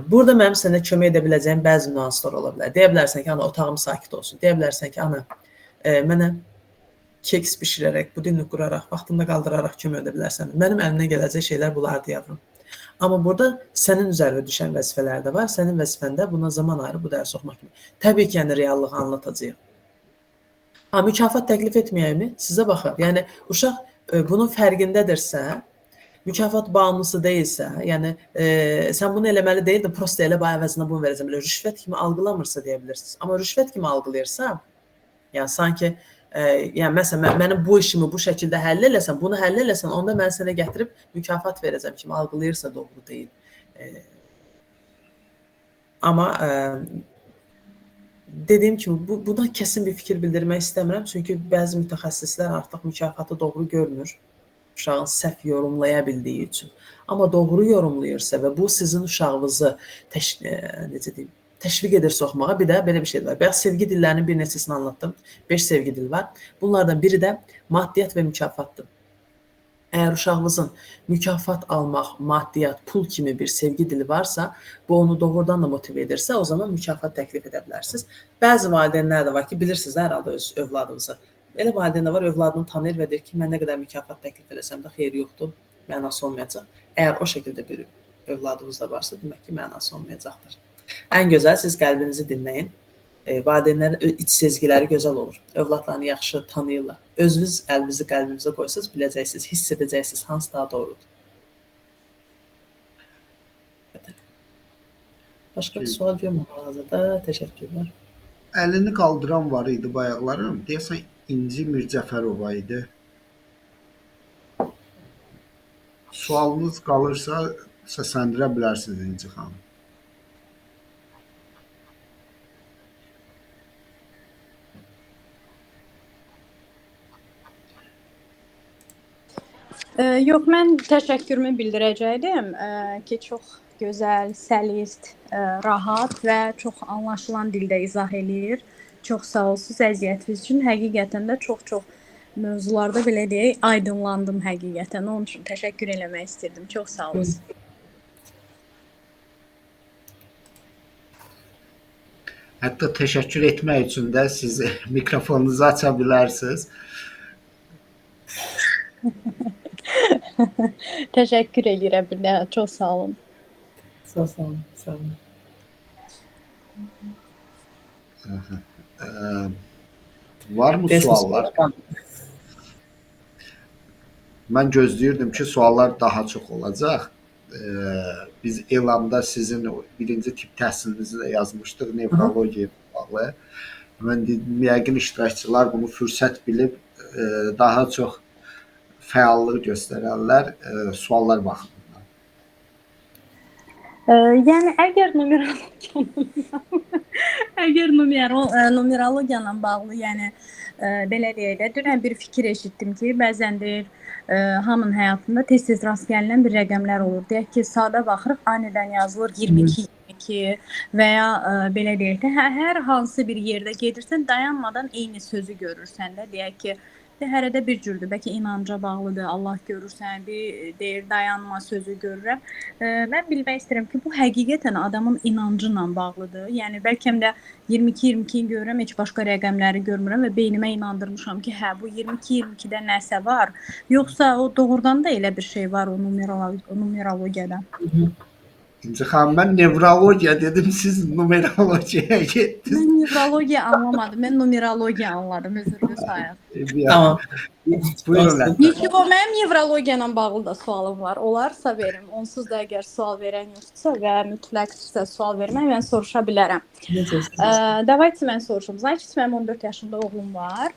Burada mənim sənə kömək edə biləcəyim bəzi nüanslar ola bilər. Deyə bilərsən ki, ana, otağım sakit olsun. Deyə bilərsən ki, ana, mənə keks bişirərək, budinlik quraraq, vaxtında qaldıraraq kömək edə bilərsən. Mənim əlimdən gələcək şeylər bunlardır, yavrum. Amma burada sənin üzərində düşən vəzifələr də var. Sənin vəzifəndə buna zaman ayırıb bu dərsi oxumaq kimi. Təbii ki, yəni reallığı anlatacağıq. Mükafat təklif etməyəyimi sizə baxır. Yəni, uşaq bunun fərqindədirsə, mükafat bağımlısı deyilsə, yəni sən bunu eləməli deyil də, prosta elə bu əvəzinə bunu verəcəm. Elə rüşvət kimi algılamırsa deyə bilirsiniz. Amma rüşvət kimi algılayırsa, yəni sanki, yəni məsələn, mənim bu işimi bu şəkildə həll eləsən, bunu həll eləsən, onda mən sənə gətirib mükafat verəcəm kimi algılayırsa doğru deyil. Amma dediyim kimi, buna kəsin bir fikir bildirmək istəmirəm, çünki bəzi mütəxəssislər artıq mükafatı doğru görmür. uşağın səhv yorumlaya bildiyi üçün. Amma doğru yorumlayırsa və bu sizin uşağınızı necə deyim, təşviq edir soxmağa, bir də belə bir şey var. Bayaq sevgi dillərinin bir neçəsini anlattım. 5 sevgi dili var. Bunlardan biri də maddiyyat və mükafatdır. Əgər uşağınızın mükafat almaq, maddiyyat, pul kimi bir sevgi dili varsa, bu onu doğrudan da motive edirsə, o zaman mükafat təklif edə bilərsiniz. Bəzi valideynlər də var ki, bilirsiniz hər halda öz övladınızı. Elə valideyn də var, övladını tanıyır və deyir ki, mən nə qədər mükafat təklif edəsəm də xeyri yoxdur, mənası olmayacaq. Əgər o şəkildə bir övladınız da varsa, demək ki, mənası olmayacaqdır. Ən gözəl siz qəlbinizi dinləyin. Valideynlərin iç sezgiləri gözəl olur. Övladlarını yaxşı tanıyırlar. Özünüz əlinizi qəlbinizə qoysanız biləcəksiniz, hiss edəcəksiniz hansı daha doğrudur. Başqa bir sual görmürəm hazırda. Təşəkkürlər. Əlini qaldıran var idi bayaqlarım. Deyəsən İnci Mircəfərova idi. Sualınız qalırsa səsləndirə bilərsiniz İnci xanım. Yox, mən təşəkkürümü bildirəcəydim ki, çox gözəl, səlist, rahat və çox anlaşılan dildə izah eləyir. Çox sağ olsunuz əziyyətiniz üçün. Həqiqətən də çox mövzularda belə deyək, aydınlandım həqiqətən. Onun üçün təşəkkür eləmək istirdim. Çox sağ olun. Hətta təşəkkür etmək üçün də siz mikrofonunuzu aça bilərsiniz. Təşəkkür edirəm bir də. Çox sağ olun. Sağ olun, sağ olun. Varmı suallar? Mən gözləyirdim ki, suallar daha çox olacaq. Biz elanda sizin birinci tip təhsilinizi də yazmışdıq, nevrologiya bağlı. Mən dedim, yəqin iştirakçılar bunu fürsət bilib daha çox fəallıq göstərərlər suallar baxımından. Yəni əgər numerologiya ilə bağlı, yəni belə deyək də, dünən bir fikir eşitdim ki, bəzəndir hamının həyatında tez-tez rast gəlinən bir rəqəmlər olur. Deyək ki, sadə baxırıq, anidən yazılır 22 və ya belə deyək də, hər hansı bir yerdə gedirsən, dayanmadan eyni sözü görürsən də, deyək ki, hərədə bir cürdür, bəlkə inanca bağlıdır, Allah görürsən, bir deyir, dayanma sözü görürəm. Mən bilmək istəyirəm ki, bu həqiqətən adamın inancı ilə bağlıdır. Yəni, bəlkə də 22-22-ni görürəm, heç başqa rəqəmləri görmürəm və beynimə inandırmışam ki, hə, bu 22-22-də nəsə var, yoxsa o doğrudan da elə bir şey var o numerologiyada. İnci xanım, mən nevrologiya dedim, siz numerologiyaya getdiniz. Mən nevrologiya anlamadım, mən numerologiya anladım, özürlü sayaq. Tamam. Buyurun. Niçivo, mənim nevrologiya ilə bağlı da sualım var. Olarsa verim. Onsuz da əgər sual verən yoxsa və mütləq sizə sual vermək, mən soruşa bilərəm. Davayçı mən soruşum. Значит, mənim 14 yaşında oğlum var.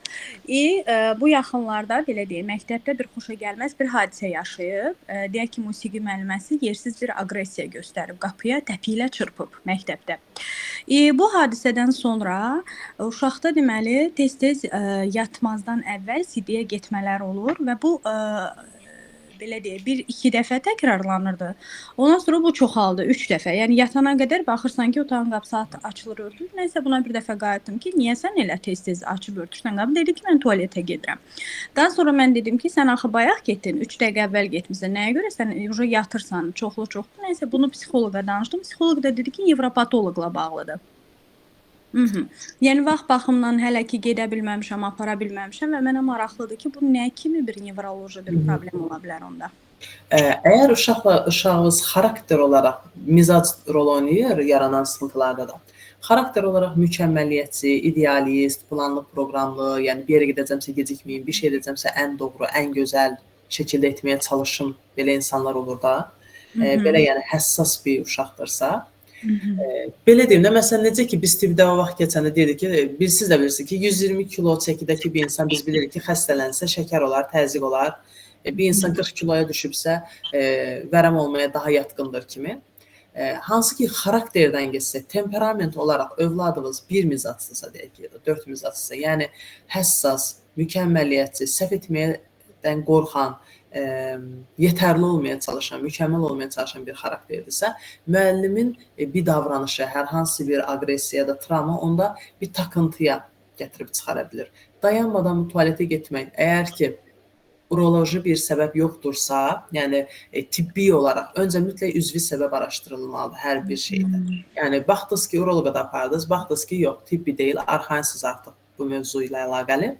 Bu yaxınlarda, belə deyək, məktəbdə bir xoşagəlməz bir hadisə yaşayıb. Deyək ki, musiqi müəlliməsi yersiz bir aqressiya göstərib, qapıya təpi ilə çırpıb məktəbdə. Bu hadisədən sonra uşaqda deməli tez-tez yatmazdan əvvəl sidiyə getmələr olur və bu belə deyək, 1-2 dəfə təkrarlanırdı. Ondan sonra bu çoxaldı 3 dəfə. Yəni yatana qədər baxırsan ki, otağın qapısı açılır, örtülür. Nəysə buna bir dəfə qayıtdım ki, niyə sən elə tez-tez açıb örtürsən qapını? Dedi ki, mən tualetə gedirəm. Daha sonra mən dedim ki, sən axı bayaq getdin, 3 dəqiqə əvvəl getmisən. Nəyə görə sən yatırsan, çoxlu. Nəysə bunu psixoloqa danışdım. Psixoloq da dedi ki, nevropatoloqla bağlıdır. Yəni vaxt baxımdan hələ ki gedə bilməmişəm, apara bilməmişəm və mənə maraqlıdır ki, bu nə kimi bir nevroloji bir problem ola bilər onda? Əgər uşağınız xarakter olaraq mizac rol oynayır yaranan sıxıntılarda da, xarakter olaraq mükəmməliyyətçi, idealist, planlı, proqramlı, yəni bir yerə gedəcəmsə gecikməyim, bir şey edəcəmsə ən doğru, ən gözəl şəkildə etməyə çalışım, belə insanlar olur da, belə yəni həssas bir uşaqdırsa, belə deyim də, məsələn, necə ki, biz tibdə o vaxt keçəndə dedik ki, siz də bilirsiniz ki, 120 kilo çəkidəki bir insan biz bilirik ki, xəstələnsə, şəkər olar, təzyiq olar, bir insan 40 kiloya düşübsə, vərəm olmaya daha yatqındır kimi. Hansı ki, xarakterdən geçsə, temperament olaraq övladınız bir mizacsızsa, deyək ki, ya da 4 mizacsızsa, yəni həssas, mükəmməliyyətçi, səhv etməkdən qorxan, yetərli olmaya çalışan, mükəmməl olmaya çalışan bir xarakterdirsə, müəllimin bir davranışı, hər hansı bir aqressiya ya da travma onda bir takıntıya gətirib çıxara bilər. Dayanmadan tualetə getmək, əgər ki, uroloji bir səbəb yoxdursa, yəni tibbi olaraq öncə mütləq üzvi səbəb araşdırılmalıdır hər bir şeydə. Yəni baxdınız ki, uroloqa da apardınız, baxdınız ki, yox, tibbi deyil, arxansınız artıq bu mövzu ilə əlaqəli.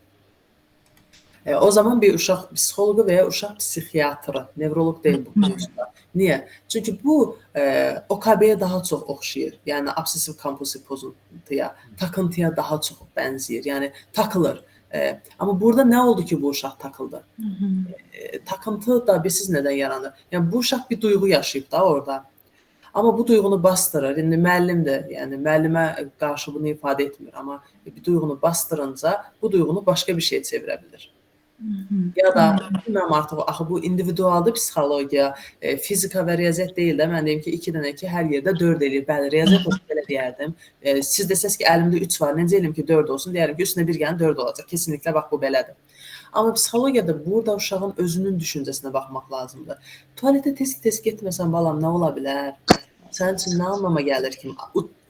O zaman bir uşaq psixoloqu və ya uşaq psixiatrı, nevroloq deyil bu mövzuda. Niyə? Çünki bu OKB-yə daha çox oxşayır. Yəni obsessiv kompulsiv pozuntuya, takıntıya daha çox bənzəyir. Yəni takılır. Amma burada nə oldu ki, bu uşaq takıldı? Takıntı da bilirsiniz nədən yaranır? Yəni bu uşaq bir duyğu yaşayıb da orada. Amma bu duyğunu bastırır. İndi müəllim də, yəni müəllimə qarşı bunu ifadə etmir, amma bir duyğunu bastırınca bu duyğunu başqa bir şeyə çevirə bilir. Ya da bilmirəm artıq axı bu individualdır psixologiya, fizika və riyaziyyat deyil də. Mən deyim ki, 2 dənə 2 hər yerdə 4 eləyir. Bəli, riyaziyyat olsa belə deyərdim. Siz desəz ki, əlimdə 3 var, necə eləyim ki, 4 olsun? Deyərəm ki, üstünə 1 gələn 4 olacaq. Kesinliklə bax bu belədir. Amma psixologiyada burada uşağın özünün düşüncəsinə baxmaq lazımdır. Tualetə tez getməsən balam nə ola bilər? Sənin üçün nə anlama gəlir ki,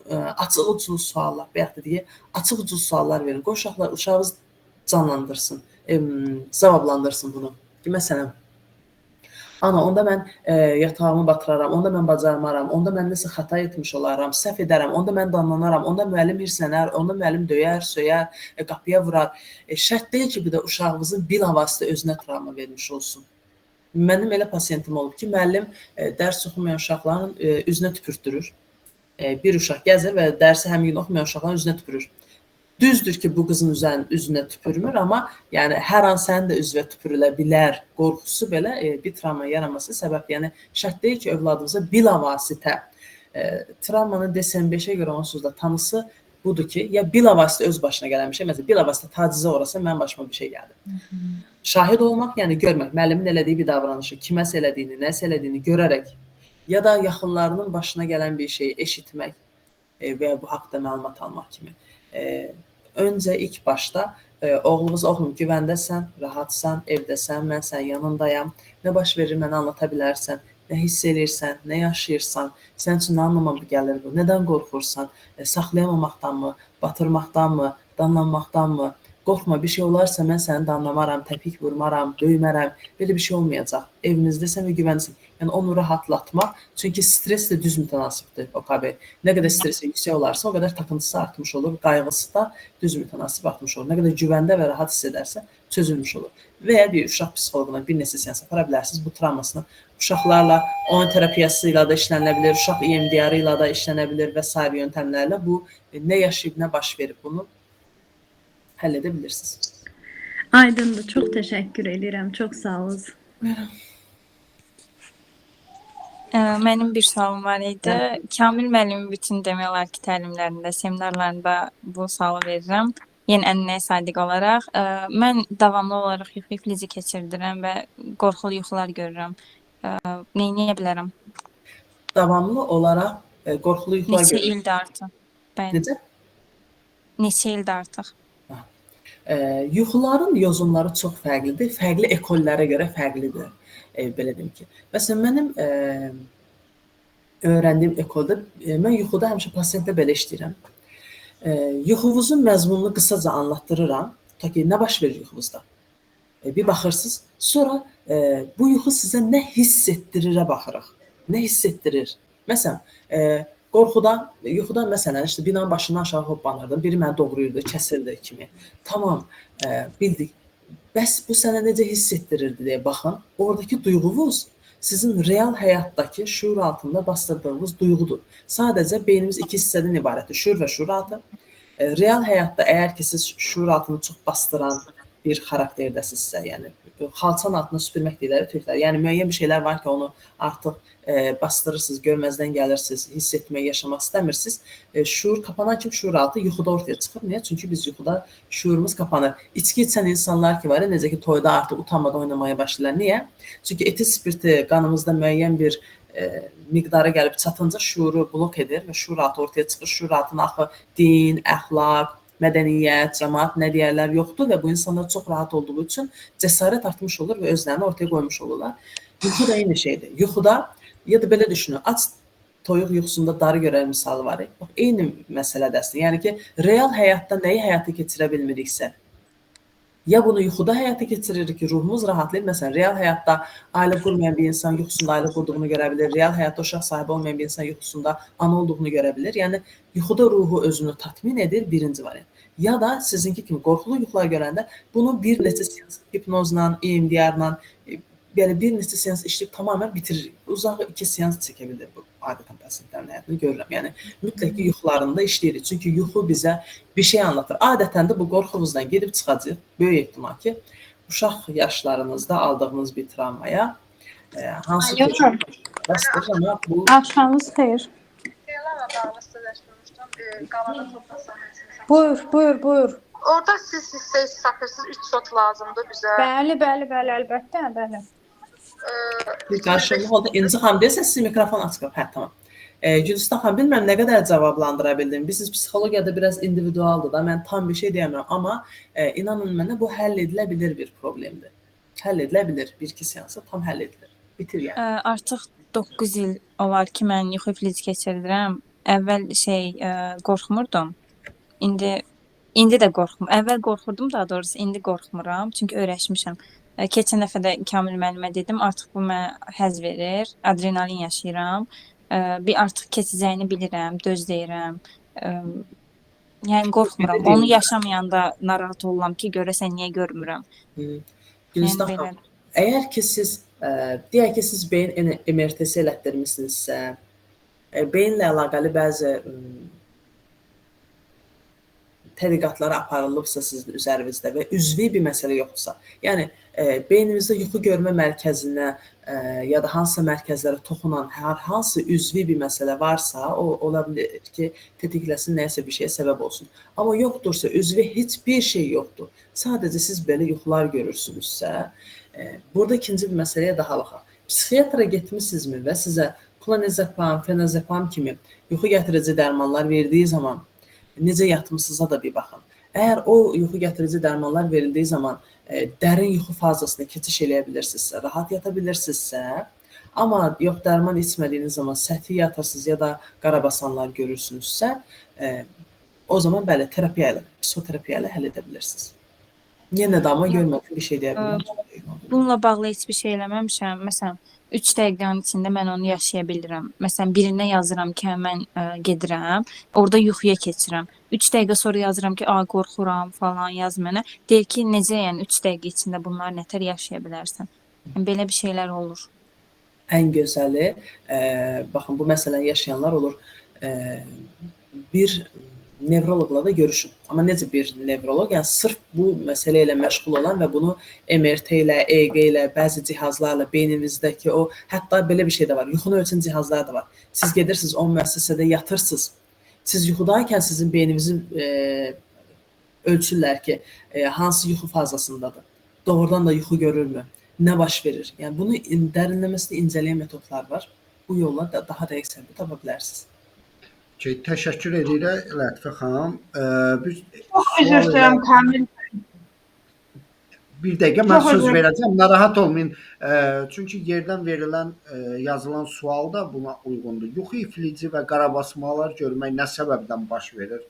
açıq uclu suallar, bayaq dediyi açıq uclu suallar verin. Qoy uşaqlar uşağınız canlandırsın. Cavablandırsın bunu. Ki, məsələn, ana, onda mən yatağımı batıraram, onda mən bacarmaram, onda mən nəsə xəta etmiş olaram, səhv edərəm, onda mən danlanaram, onda müəllim hirslənər, onda müəllim döyər, söyər, qapıya vurar. Şərt deyil ki, bir də uşağınızın bilavasitə özünə travma vermiş olsun. Mənim elə pasiyentim olub ki, müəllim dərs oxumayan uşaqların üzünə tüpürtdürür. Bir uşaq gəzir və dərsi həmin gün oxumayan uşaqların üzünə tüpürür. Düzdür ki, bu qızın üzünə tüpürmür, amma yəni hər an sənin də üzvə tüpürülə bilər qorxusu belə bir travma yaranması səbəb. Yəni şərt deyil ki, övladımıza bilavasitə travmanın DSM-5-ə görə onsuz da tanısı budur ki, ya bilavasitə öz başına gələn bir şey, məsələn, bilavasitə tacizə uğrasa mənim başıma bir şey gəldi. Şahid olmaq, yəni görmək, müəllimin elədiyi bir davranışı, kiməsə elədiyini, nəsə elədiyini görərək ya da yaxınlarının başına gələn bir şeyi eşitmək və ya bu haqda məlumat almaq kimi. Öncə ilk başda oğlunuz, oğlum güvəndəsən, rahatsan, evdəsən, mən sənin yanındayam, nə baş verir mənə anlata bilərsən, nə hiss edirsən, nə yaşayırsan, sənin üçün nə anlama gəlir bu, nədən qorxursan, saxlayamamaqdanmı, batırmaqdanmı, danlanmaqdanmı, qorxma, bir şey olarsa mən səni danlamaram, təpik vurmaram, döymərəm, belə bir şey olmayacaq, evimizdəsən və güvənlisən. Yəni onu rahatlatmaq, çünki stres də düz mütənasibdir OKB. Nə qədər stresi yüksək olarsa, o qədər takıntısı artmış olur, qayğısı da düz mütənasib artmış olur. Nə qədər güvəndə və rahat hiss edərsə, çözülmüş olur. Və ya bir uşaq psixoloquna bir neçə seans apara bilərsiniz bu travmasını. Uşaqlarla onun terapiyası ilə də işlənilə bilər, uşaq EMDR ilə də işlənə bilər və sair yöntəmlərlə bu nə yaşayıb, nə baş verib bunu həll edə bilirsiniz. Aydındır, çox təşəkkür edirəm, çox sağ olun. Mənim bir sualım var idi. Kamil müəllimin bütün demək olar ki, təlimlərində, seminarlarında bu sualı verirəm. Yəni ənənəyə sadiq olaraq. Mən davamlı olaraq yuxu iflici keçirdirəm və qorxulu yuxular görürəm. Neyləyə bilərəm? Davamlı olaraq qorxulu yuxular Neçə görürəm. ildir artıq? Bəli. Necə? Neçə ildir artıq? Yuxuların yozumları çox fərqlidir. Fərqli ekollərə görə fərqlidir. Belə deyim ki. Məsələn, mənim öyrəndiyim ekolda, mən yuxuda həmişə pasiyentlə belə işləyirəm. Yuxuvuzun məzmununu qısaca anlattırıram. Ta ki, nə baş verir yuxuvuzda? Bir baxırsınız. Sonra bu yuxu sizə nə hiss etdirirə baxırıq. Nə hiss etdirir? Məsələn, yuxuda məsələn, işte binanın başından aşağı hoppanırdım. Biri məni doğrayırdı, kəsirdi kimi. Tamam, bildik. Bəs bu sənə necə hiss etdirirdi deyə baxın. Oradakı duyğunuz sizin real həyatdakı şuur altında bastırdığınız duyğudur. Sadəcə beynimiz 2 hissədən ibarətdir. Şuur və şuur altı. Real həyatda əgər ki siz şuur altını çox bastıran bir xarakterdəsinizsə, yəni xalçanın altına süpürmək deyirlər türklər. Yəni müəyyən bir şeylər var ki, onu artıq bastırırsınız, görməzdən gəlirsiniz, hiss etmək, yaşamaq istəmirsiniz. Şuur kapanan kimi şuur altı yuxuda ortaya çıxır. Niyə? Çünki biz yuxuda şuurumuz kapanır. İçki içən insanlar ki var, necə ki toyda artıq utanmadan oynamaya başlayırlar. Niyə? Çünki etil spirti qanımızda müəyyən bir miqdara gəlib çatınca şuuru blok edir və şuur altı ortaya çıxır. Şuur altına axı din, əxlaq, mədəniyyət, cəmaət nə deyərlər yoxdur və bu insanlar çox rahat olduğu üçün cəsarət artmış olur və özlərini ortaya qoymuş olurlar. Yuxu da eyni şeydir. Yuxuda ya da belə düşünün, aç toyuq yuxusunda darı görər misalı var. Bax, eyni məsələdir əslində. Yəni ki, real həyatda nəyi həyata keçirə bilmiriksə, ya bunu yuxuda həyata keçiririk ki, ruhumuz rahatlayır. Məsələn, real həyatda ailə qurmayan bir insan yuxusunda ailə qurduğunu görə bilir. Real həyatda uşaq sahibi olmayan bir insan yuxusunda ana olduğunu görə bilir. Yəni, yuxuda ruhu özünü tatmin edir, birinci variant. Ya da sizinki kimi qorxulu yuxular görəndə bunu bir neçə seans hipnozla, EMDR-la, yəni bir neçə seans işləyib tamamilə bitiririk. Uzağı 2 seans çəkə bilir bu adətən pasientlərin həyatını görürəm. Yəni mütləq ki, yuxularında işləyirik. Çünki yuxu bizə bir şey anlatır. Adətən də bu qorxumuzdan gedib çıxacaq. Böyük ehtimal ki, uşaq yaşlarınızda aldığınız bir travmaya hansı bəsdir, amma bu Axşamınız xeyir. Buyur. Orada siz hissə satırsınız, 3 sot lazımdır bizə. Bəli, əlbəttə, bəli. bir qarşılıq oldu. İnci xanım deyirsə sizin mikrofon açıq. Hə, tamam. Gülüstan xanım, bilmirəm nə qədər cavablandıra bildim. Bilirsiniz, psixologiyada biraz individualdır da, mən tam bir şey deyəmirəm, amma inanın mənə bu həll edilə bilir bir problemdir. Həll edilə bilir, 1-2 seansa tam həll edilir. Bitir yəni. Artıq 9 il olar ki, mən yuxu iflici keçirirəm. Əvvəl qorxmurdum. İndi də qorxmuram. Əvvəl qorxurdum, daha doğrusu indi qorxmuram, çünki öyrəşmişəm. Keçən dəfə də Kamil müəllimə dedim, artıq bu mənə həzz verir, adrenalin yaşayıram. Bir artıq keçəcəyini bilirəm, dözləyirəm. Yəni qorxmuram. Onu yaşamayanda narahat oluram ki, görəsən niyə görmürəm. Gülüstan xanım, əgər ki siz deyək ki, siz beyin MRT-si elətdirmisinizsə, beyinlə əlaqəli bəzi tədqiqatlara aparılıbsa sizin üzərinizdə və üzvi bir məsələ yoxdursa, yəni beynimizdə yuxu görmə mərkəzinə ya da hansısa mərkəzlərə toxunan hər hansı üzvi bir məsələ varsa, o ola bilər ki, tetikləsin, nəyəsə bir şeyə səbəb olsun. Amma yoxdursa, üzvi heç bir şey yoxdur, sadəcə siz belə yuxular görürsünüzsə, burada ikinci bir məsələyə daha baxaq. Psixiatra getmisinizmi və sizə klonazepam, fenazepam kimi yuxu gətirici dərmanlar verdiyi zaman necə yatmısınıza da bir baxın. Əgər o yuxu gətirici dərmanlar verildiyi zaman dərin yuxu fazasına keçiş eləyə bilirsinizsə, rahat yata bilirsinizsə, amma yox dərman içmədiyiniz zaman səthi yatırsınız ya da qarabasanlar görürsünüzsə, o zaman bəli, terapiya ilə, psixoterapiya ilə həll edə bilirsiniz. Yenə də amma görmədim bir şey deyə bilmirəm. Bununla bağlı heç bir şey eləməmişəm. Məsələn, 3 dəqiqənin içində mən onu yaşaya bilirəm. Məsələn, birinə yazıram ki, mən gedirəm, orada yuxuya keçirəm. 3 dəqiqə sonra yazıram ki, qorxuram falan yaz mənə. Deyir ki, necə yəni 3 dəqiqə içində bunlar nətər yaşaya bilərsən? Yəni, belə bir şeylər olur. Ən gözəli, baxın, bu məsələni yaşayanlar olur. Bir nevroloqla da görüşün. Amma necə bir nevroloq? Yəni, sırf bu məsələ ilə məşğul olan və bunu MRT ilə, EEG ilə, bəzi cihazlarla, beyninizdəki o, hətta belə bir şey də var, yuxunu ölçən cihazlar da var. Siz gedirsiniz, o müəssisədə yatırsınız. Siz yuxudayken sizin beyninizi ölçürlər ki, hansı yuxu fazasındadır. Doğrudan da yuxu görürmü? Nə baş verir? Yəni, bunu dərinləməsini incələyən metodlar var. Bu yolla da daha dəqiq səbəbi tapa bilərsiniz. Təşəkkür edirəm Lətifə xanım. Çox üzr istəyirəm Kamil. Bir dəqiqə mən söz verəcəm. Narahat olmayın. Çünki yerdən verilən, yazılan sual da buna uyğundur. Yuxu iflici və qarabasmalar görmək nə səbəbdən baş verir?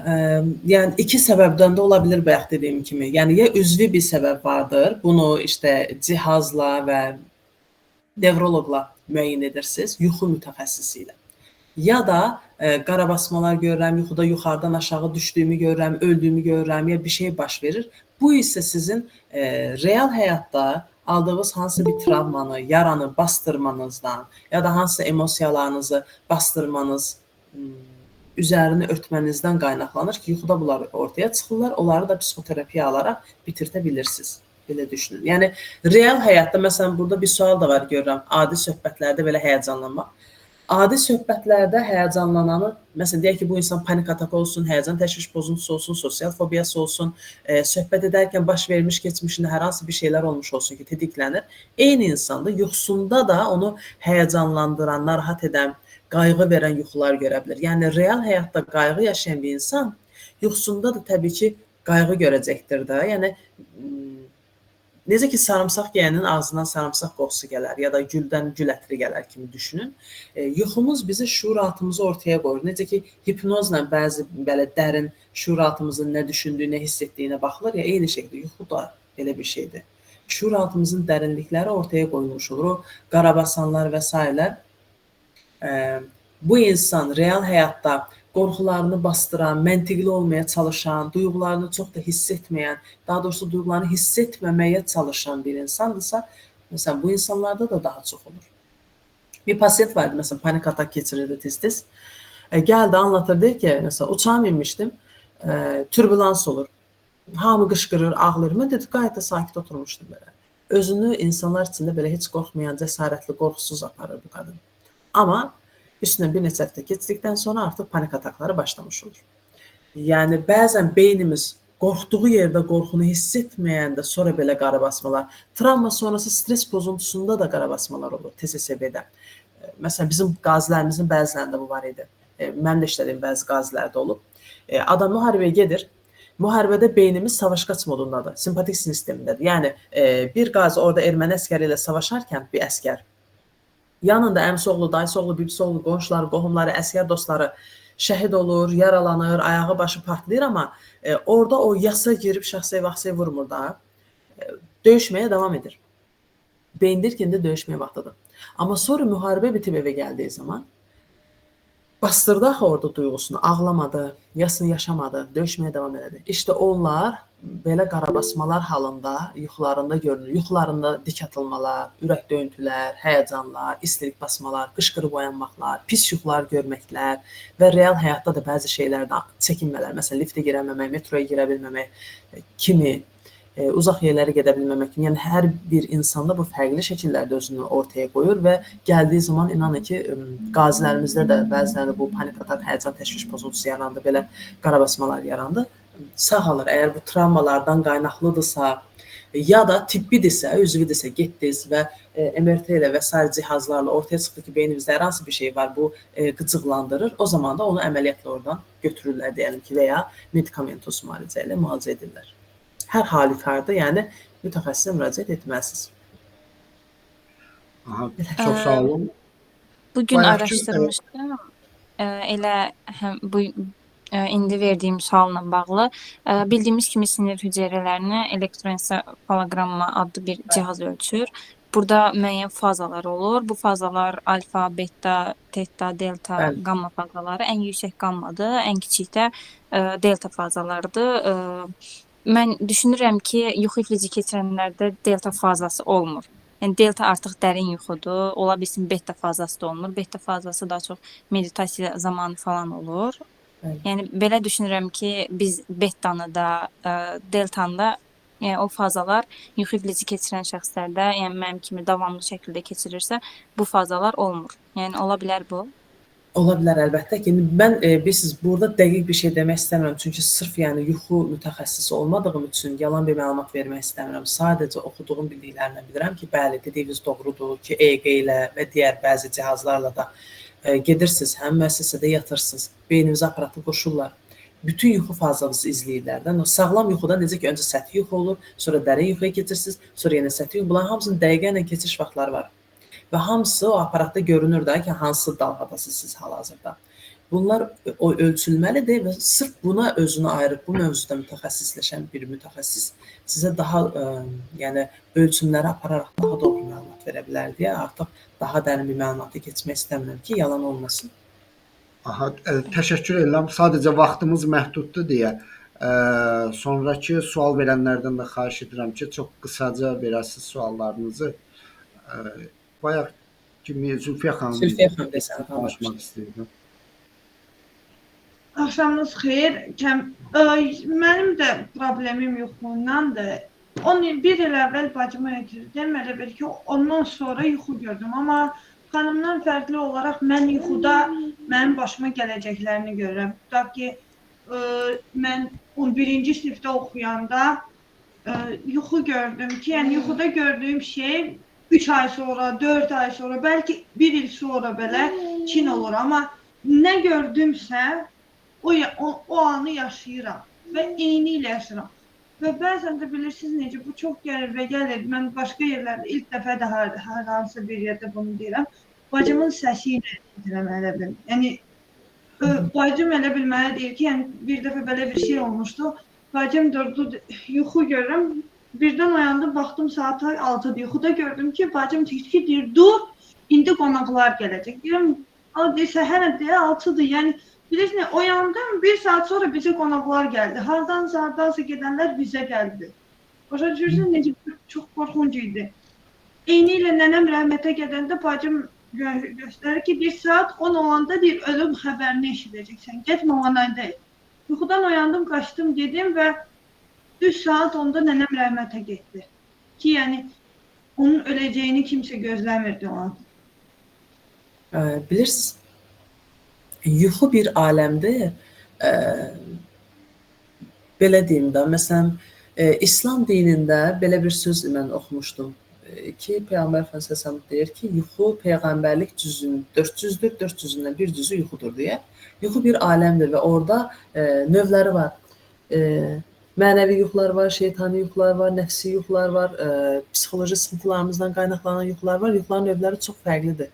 Yəni, 2 səbəbdən də ola bilir bayaq dediyim kimi. Yəni, ya üzvi bir səbəb vardır, bunu cihazla və nevroloqla müəyyən edirsiniz, yuxu mütəxəssisi ilə. Ya da qarabasmalar görürəm, yuxuda yuxarıdan aşağı düşdüyümü görürəm, öldüyümü görürəm, ya bir şey baş verir. Bu isə sizin real həyatda aldığınız hansı bir travmanı, yaranı bastırmanızdan ya da hansı emosiyalarınızı bastırmanız, üzərini örtmənizdən qaynaqlanır ki, yuxuda bunlar ortaya çıxırlar, onları da psixoterapiya alaraq bitirtə bilirsiniz. Belə düşünün. Yəni, real həyatda, məsələn, burada bir sual da var görürəm, adi söhbətlərdə belə həyəcanlanmaq. Adi söhbətlərdə həyəcanlananı, məsələn, deyək ki, bu insan panik atak olsun, həyəcan təşviş pozuntusu olsun, sosial fobiyası olsun, söhbət edərkən baş vermiş keçmişində hər hansı bir şeylər olmuş olsun ki, tetiklənir. Eyni insanda yuxusunda da onu həyəcanlandıran, narahat edən, qayğı verən yuxular görə bilər. Yəni, real həyatda qayğı yaşayan bir insan yuxusunda da təbii ki, qayğı görəcəkdir də. Yəni, necə ki, sarımsaq yeyənin ağzından sarımsaq qoxusu gələr ya da güldən gül ətri gələr kimi düşünün. Yuxumuz bizi şuur altımızı ortaya qoyur. Necə ki, hipnozla bəzi belə dərin şuur altımızın nə düşündüyünə, hiss etdiyinə baxılır ya, eyni şəkildə yuxu da belə bir şeydir. Şuur altımızın dərinlikləri ortaya qoyulmuş olur. O qarabasanlar və s. Bu insan real həyatda qorxularını bastıran, məntiqli olmaya çalışan, duyğularını çox da hiss etməyən, daha doğrusu duyğularını hiss etməməyə çalışan bir insandırsa, məsələn, bu insanlarda da daha çox olur. Bir pasiyent vardı, məsələn, panik atak keçirirdi tez-tez. Gəldi, anlatırdı ki, məsələn, uçağa minmişdim, türbülans olur. Hamı qışqırır, ağlayır. Mən dedi, qayət da sakit oturmuşdum belə. Özünü insanlar içində belə heç qorxmayan, cəsarətli, qorxusuz aparır bu qadın. Amma üstündən bir neçə həftə keçdikdən sonra artıq panik atakları başlamış olur. Yəni, bəzən beynimiz qorxduğu yerdə qorxunu hiss etməyəndə sonra belə qarabasmalar, travma sonrası stres pozuntusunda da qarabasmalar olur TSSB-də. Məsələn, bizim qazilərimizin bəzilərində bu var idi. Mən də işlədiyim bəzi qazilərdə olub. Adam müharibəyə gedir, müharibədə beynimiz savaş qaç modundadır, simpatik sistemindədir. Yəni, bir qazi orada erməni əskəri ilə savaşarkən bir əskər, yanında əmsi oğlu, dayısı oğlu, bibisi oğlu, qonşuları, qohumları, əskər dostları şəhid olur, yaralanır, ayağı başı partlayır, amma orada o yasa girib şəxsiyə vurmur da, döyüşməyə davam edir. Beyindir ki, indi döyüşməyə vaxtıdır. Amma sonra müharibə bitib evə gəldiyi zaman bastırdı axı orada duyğusunu, ağlamadı, yasını yaşamadı, döyüşməyə davam elədi. İşte onlar belə qarabasmalar halında yuxularında görünür. Yuxularında dik atılmalar, ürək döyüntülər, həyəcanlar, istilik basmalar, qışqırıb oyanmaqlar, pis yuxular görməklər və real həyatda da bəzi şeylərdə çəkinmələr. Məsələn, liftə girə bilməmək, metroya girə bilməmək kimi, uzaq yerlərə gedə bilməmək kimi. Yəni, hər bir insanda bu fərqli şəkillərdə özünü ortaya qoyur və gəldiyi zaman inanın ki, qazilərimizdə də bəzilərində bu panik atak, həyəcan təşviş pozuntusu yarandı, belə qarabasmalar yarandı. Sağalır. Əgər bu travmalardan qaynaqlıdırsa ya da tibbidirsə, üzvidirsə, getdiniz və MRT ilə və sair cihazlarla ortaya çıxdı ki, beynimizdə hər hansı bir şey var, bu qıcıqlandırır. O zaman da onu əməliyyatla oradan götürürlər, deyəlim ki, və ya medikamentoz müalicə ilə müalicə edirlər. Hər halükarda, yəni mütəxəssisə müraciət etməlisiniz. Çox sağ olun. Bugün araşdırmışdım. Elə bu indi verdiyim sualla bağlı. Bildiyimiz kimi sinir hüceyrələrini elektroensefalogramma adlı bir cihaz ölçür. Burada müəyyən fazalar olur. Bu fazalar alfa, beta, teta, delta, Bəli. gamma fazaları. Ən yüksək gammadır, ən kiçik də delta fazalardır. Mən düşünürəm ki, yuxu iflici keçirənlərdə delta fazası olmur. Yəni delta artıq dərin yuxudur. Ola bilsin beta fazası da olmur. Beta fazası daha çox meditasiya zamanı falan olur. Bəli. Yəni belə düşünürəm ki, biz betanı da, deltanı da, yəni o fazalar yuxu iflici keçirən şəxslərdə, yəni mənim kimi davamlı şəkildə keçirirsə, bu fazalar olmur. Yəni ola bilər bu. Ola bilər əlbəttə ki, mən bilirsiniz, burada dəqiq bir şey demək istəmirəm, çünki sırf yəni yuxu mütəxəssisi olmadığım üçün yalan bir məlumat vermək istəmirəm. Sadəcə oxuduğum bildiklərimlə bilirəm ki, bəli, dediyiniz doğrudur ki, EEG ilə və digər bəzi cihazlarla da gedirsiniz, həm müəssisədə yatırsınız, beyninizə aparatı qoşurlar. Bütün yuxu fazanızı izləyirlər. Sağlam yuxuda necə ki, öncə səthi yuxu olur, sonra dərin yuxuya keçirsiniz, sonra yenə səthi yuxu. Bunların hamısının dəqiqə ilə keçiş vaxtları var. Və hamısı o aparatda görünür da ki, hansı dalğadasınız siz hal-hazırda. Bunlar ölçülməlidir və sırf buna özünü ayırıb, bu mövzuda mütəxəssisləşən bir mütəxəssis sizə daha yəni ölçümləri apararaq daha doğru məlumat verə bilər deyə artıq daha dərin bir məlumata keçmək istəmirəm ki, yalan olmasın. Təşəkkür edirəm. Sadəcə vaxtımız məhduddur deyə sonrakı sual verənlərdən də xahiş edirəm ki, çox qısaca verəsiniz suallarınızı. Bayaq kimi Zülfiyə xanım desəm danışmaq istəyirdim. Axşamınız xeyir. Mənim də problemim yuxundandır. 1 il əvvəl bacıma yetirdim. Elə bil ki, ondan sonra yuxu gördüm. Amma xanımdan fərqli olaraq mən yuxuda mənim başıma gələcəklərini görürəm. Tutaq ki, mən 11-ci sinifdə oxuyanda yuxu gördüm ki, yəni yuxuda gördüyüm şey 3 ay sonra, 4 ay sonra, bəlkə 1 il sonra belə Çin olur. Amma nə gördümsə o anı yaşayıram və eyni ilə yaşayıram. Və bəzən də bilirsiniz necə, bu çox qəribə gəlir. Mən başqa yerlərdə ilk dəfə də hər hansı bir yerdə bunu deyirəm. Bacımın səsi ilə edirəm elə bil. Yəni bacım elə bilməli deyir ki, yəni bir dəfə belə bir şey olmuşdu. Bacım durdu, yuxu görürəm. Birdən oyandım, baxdım saat 6-dır. Yuxuda gördüm ki, bacım deyir, dur, indi qonaqlar gələcək. Deyirəm, səhər də 6-dır. Yəni bilirsiniz, oyandım, 1 saat sonra bizə qonaqlar gəldi. Hardansa gedənlər bizə gəldi. Başa düşürsünüz, necə çox qorxunc idi. Eyni ilə nənəm rəhmətə gedəndə bacım göstərir ki, 1 saat 10 olanda deyir, ölüm xəbərini eşidəcəksən. Getmə ona deyil. Yuxudan oyandım, qaçdım, gedim və düz saat 10-da nənəm rəhmətə getdi. Ki, yəni onun öləcəyini kimsə gözləmirdi o an. Bilirsiniz, yuxu bir aləmdir. Belə deyim də, məsələn, İslam dinində belə bir söz mən oxumuşdum ki, Peyğəmbər Efendimiz deyir ki, yuxu peyğəmbərlik cüzünün 400-dür, 400-ündən bir cüzü yuxudur deyə. Yuxu bir aləmdir və orada növləri var. Mənəvi yuxular var, şeytani yuxular var, nəfsi yuxular var, psixoloji sıxıntılarımızdan qaynaqlanan yuxular var. Yuxuların növləri çox fərqlidir.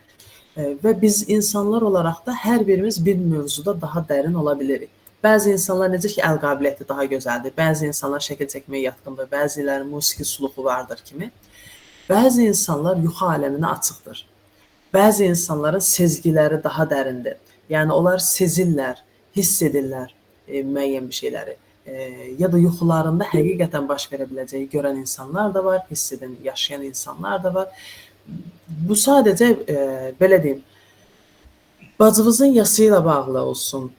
Və biz insanlar olaraq da hər birimiz bir mövzuda daha dərin ola bilirik. Bəzi insanlar necə ki, əl qabiliyyəti daha gözəldir, bəzi insanlar şəkil çəkməyə yatqındır, bəzilərin musiqi suluğu vardır kimi. Bəzi insanlar yuxu aləminə açıqdır. Bəzi insanların sezgiləri daha dərindir. Yəni, onlar sezirlər, hiss edirlər müəyyən bir şeyləri. Ya da yuxularında həqiqətən baş verə biləcəyi görən insanlar da var, hiss edən, yaşayan insanlar da var. Bu sadəcə, belə deyim, bacınızın yası ilə bağlı olsun,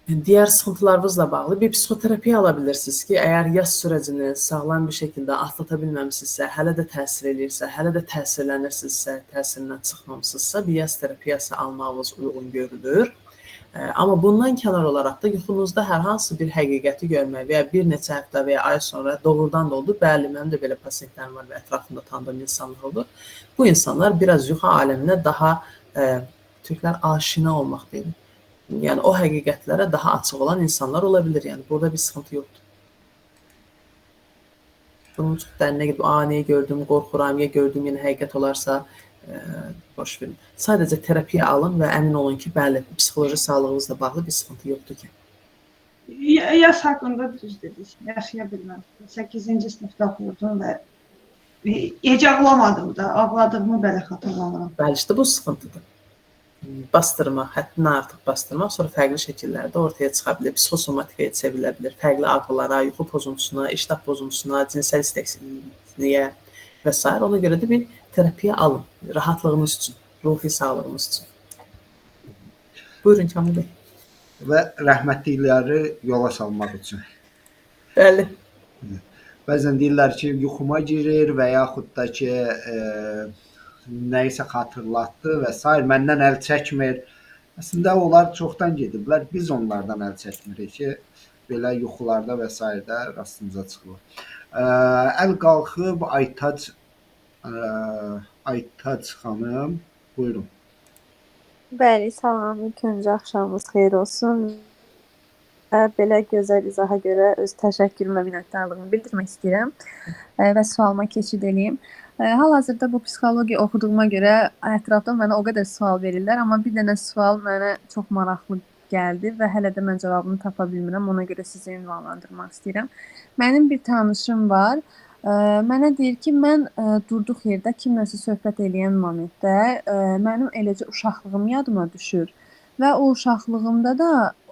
digər sıxıntılarınızla bağlı bir psixoterapiya ala bilirsiniz ki, əgər yas sürəcini sağlam bir şəkildə atlata bilməmişsinizsə, hələ də təsir edirsə, hələ də təsirlənirsinizsə, təsirindən çıxmamısınızsa, bir yas terapiyası almağınız uyğun görülür. Amma bundan kənar olaraq da yuxunuzda hər hansı bir həqiqəti görmək və ya bir neçə həftə və ya ay sonra doğrudan da oldu. Bəli, mənim də belə pasientlərim var və ətrafımda tanıdığım insanlar oldu. Bu insanlar biraz yuxu aləminə daha, türklər aşina olmaq deyil. Yəni, o həqiqətlərə daha açıq olan insanlar ola bilir. Yəni, burada bir sıxıntı yoxdur. Bunun çox dərinə gedib, neyi gördüm, qorxuram, ya gördüyüm yeni həqiqət olarsa, boş verin. Sadəcə terapiya alın və əmin olun ki, bəli, psixoloji sağlığınızla bağlı bir sıxıntı yoxdur ki. Yas haqqında düz dedik, yaşaya bilməm. 8-ci sinifdə oxuyordum və heç ağlamadım da, ağladığımı belə xatırlamıram. Bəli, işte bu sıxıntıdır. Bastırmaq, həddindən artıq bastırmaq, sonra fərqli şəkillərdə ortaya çıxa bilir, psixosomatikaya çevrilə bilir, fərqli ağrılara, yuxu pozuntusuna, iştah pozuntusuna, cinsel istəksizliyə və s. Ona görə də bir terapiya alın, rahatlığınız üçün, ruhi sağlığınız üçün. Buyurun Kamil bəy. Və rəhmətlikləri yola salmaq üçün. Bəli. Bəzən deyirlər ki, yuxuma girir və yaxud da ki, nəyisə xatırlatdı və s. Məndən əl çəkmir. Əslində, onlar çoxdan gediblər. Biz onlardan əl çəkmirik ki, belə yuxularda və s. rastımıza çıxılır. Əl qalxıb Aytac xanım, buyurun. Bəli, salam. İlk öncə axşamınız xeyir olsun. Belə gözəl izaha görə öz təşəkkürümə minnətdarlığımı bildirmək istəyirəm və sualıma keçid edeyim. Hal-hazırda bu psixologiya oxuduğuma görə ətrafdan mənə o qədər sual verirlər, amma bir dənə sual mənə çox maraqlı gəldi və hələ də mən cavabını tapa bilmirəm. Ona görə sizi ünvanlandırmaq istəyirəm. Mənim bir tanışım var. Mənə deyir ki, mən durduq yerdə kimləsə söhbət eləyən momentdə mənim eləcə uşaqlığım yadıma düşür və o uşaqlığımda da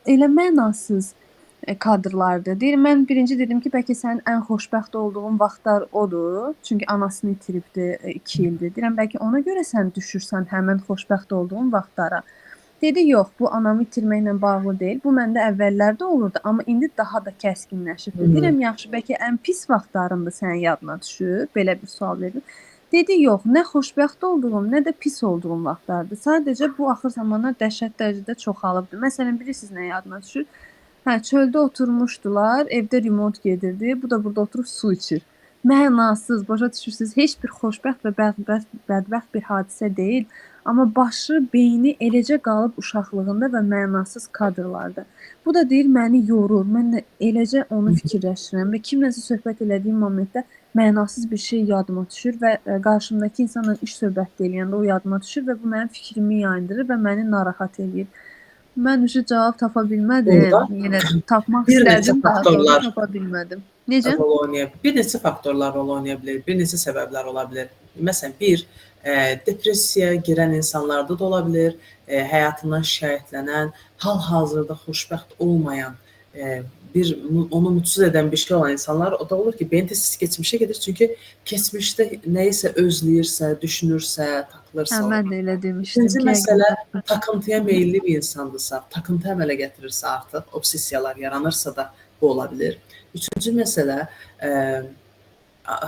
elə mənasız kadrlardır. Deyir, mən birinci dedim ki, bəlkə sənin ən xoşbəxt olduğun vaxtlar odur. Çünki anasını itiribdi 2 ildir. Deyirəm, bəlkə ona görə sən düşürsən həmən xoşbəxt olduğun vaxtlara. Dedi, yox, bu anamı itirməklə bağlı deyil. Bu məndə əvvəllərdə olurdu, amma indi daha da kəskinləşib. Deyirəm, yaxşı, bəlkə ən pis vaxtlarında sənin yadına düşür. Belə bir sual verir. Dedi, yox, nə xoşbəxt olduğum, nə də pis olduğum vaxtlardır. Sadəcə bu axır zamanlar dəhşət dərəcədə çoxalıbdır. Məsələn, bilirsiniz nə yadına düşür? Hə, çöldə oturmuşdular, evdə remont gedirdi. Bu da burada oturub su içir. Mənasız, başa düşürsüz, heç bir xoşbəxt və bədbəxt bir hadisə deyil. Amma başı, beyni eləcə qalıb uşaqlığında və mənasız kadrlarda. Bu da deyir, məni yorur. Mən də eləcə onu fikirləşirəm və kimləsə söhbət elədiyim momentdə mənasız bir şey yadıma düşür və qarşımdakı insanla iş söhbət eləyəndə o yadıma düşür və bu mənim fikrimi yayındırır və məni narahat edir. Mən cavab tapa bilmədim. Orada Yenə tapmaq bir neçə istədim, daha faktorlar sonra tapa bilmədim. Necə? rol oynaya bilər. Bir neçə faktorlar rol oynaya bilər, bir neçə səbəblər ola bilər. Məsələn, depressiyaya girən insanlarda da ola bilər, həyatından şikayətlənən, hal-hazırda xoşbəxt olmayan, onu mutsuz edən bir şey olan insanlar o da olur ki, beyin tez keçmişə gedir. Çünki keçmişdə nəyisə özləyirsə, düşünürsə, takılırsa. Hə, mən də elə demişdim. İkinci məsələ, takıntıya meyilli bir insandırsa, takıntı əmələ gətirirsə artıq, obsessiyalar yaranırsa da bu ola bilər. Üçüncü məsələ,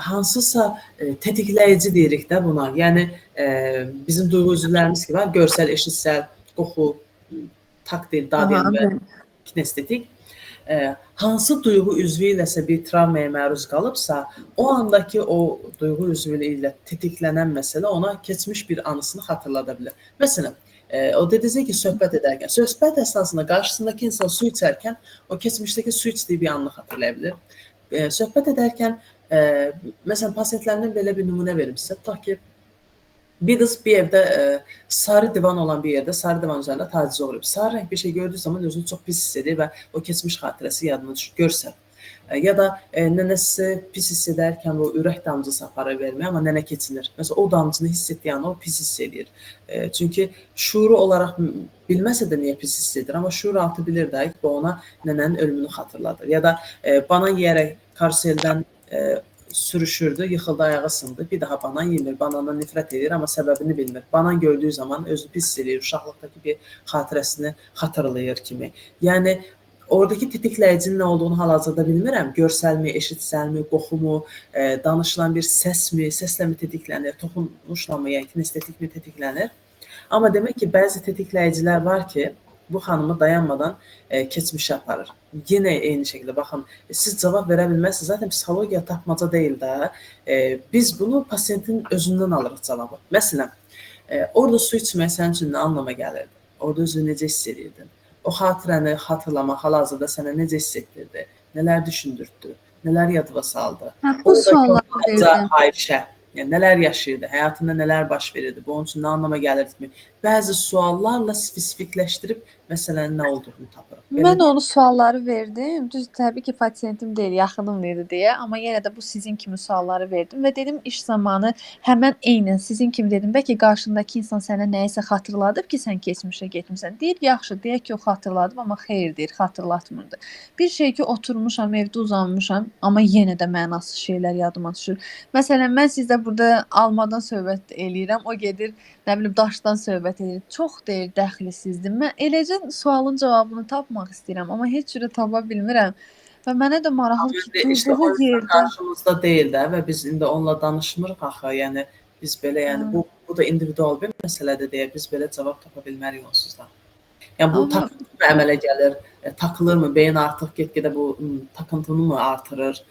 hansısa tətikləyici deyirik də buna. Yəni, bizim duyğu üzvlərimiz ki var, görsəl, eşitsəl, qoxu, taktil, dadil və kinestetik. Hansı duyğu üzvü iləsə bir travmaya məruz qalıbsa, o andakı o duyğu üzvü ilə tetiklənən məsələ ona keçmiş bir anısını xatırlada bilər. Məsələn, o dediyinizdə ki, söhbət əsnasında qarşısındakı insan su içərkən o keçmişdəki su içdiyi bir anını xatırlaya bilər. Söhbət edərkən, məsələn, pasientlərimdən belə bir nümunə verim sizə. Tutaq ki, bir qız bir evdə sarı divan olan bir yerdə, sarı divan üzərində tacizə uğrayıb. Sarı rəng bir şey gördüyü zaman özünü çox pis hiss edir və o keçmiş xatirəsi yadına düşür, görsəl. Ya da nənəsi pis hiss edərkən o ürək damcısı aparır verməyə, amma nənə keçinir. Məsələn, o damcını hiss etdiyi an o pis hiss edir. Çünki şuuru olaraq bilməsə də niyə pis hiss edir, amma şuur altı bilir də ki, bu ona nənənin ölümünü xatırladır. Ya da banan yeyərək karuseldən sürüşürdü, yıxıldı, ayağı sındı, bir daha banan yemir, banandan nifrət edir, amma səbəbini bilmir. Banan gördüyü zaman özünü pis edir, uşaqlıqdakı bir xatirəsini xatırlayır kimi. Yəni, oradakı tetikləyicinin nə olduğunu hal-hazırda bilmirəm. Görsəlmi, eşitsəlmi, qoxumu, danışılan bir səsmi, səsləmi tetiklənir, toxunuşla mı, yəni kinestetikmi tetiklənir. Amma demək ki, bəzi tetikləyicilər var ki, bu xanımı dayanmadan keçmişə aparır. Yenə eyni şəkildə, baxın, siz cavab verə bilməzsiniz. Zaten psixologiya tapmaca deyil də. Biz bunu pasiyentin özündən alırıq cavabı. Məsələn, orada su içmək sənin üçün nə anlama gəlirdi? Orada özünü necə hiss edirdin? O xatirəni xatırlamaq hal-hazırda sənə necə hiss etdirdi? Nələr düşündürdü? Nələr yadıma saldı? Bu sualları verdim. Ayşə, yəni nələr yaşayırdı? Həyatında nələr baş verirdi? Bu onun üçün nə anlama gəlirdi? Bəzi suallarla spesifikləşdirib məsələnin nə olduğunu tapırıq. Mən onu sualları verdim. Düz təbii ki, pasiyentim deyil, yaxınım idi deyə, amma yenə də bu sizin kimi sualları verdim və dedim iş zamanı həmən eynən sizin kimi dedim. Bəlkə qarşındakı insan sənə nəyisə xatırladıb ki, sən keçmişə getmisən. Deyir, yaxşı, deyək ki, o xatırladım, amma xeyr deyir, xatırlatmırdı. Bir şey ki, oturmuşam, evdə uzanmışam, amma yenə də mənasız şeylər yadıma düşür. Məsələn, mən sizdə burada almadan söhbət eləyirəm, o gedir, nə bilim, daşdan söhbət edir. Çox deyir, dəxlisizdir. Mən eləcə sualın cavabını tapmaq istəyirəm, amma heç cürə tapa bilmirəm. Və mənə də maraqlı ki, durduğu yerdə qarşımızda deyil də və biz indi onunla danışmırıq axı. Yəni biz belə, yəni bu da individual bir məsələdir deyə biz belə cavab tapa bilmərik onsuz da. Yəni bu takıntı əmələ gəlir, takılırmı, beyin artıq get-gedə bu takıntını mı artırır?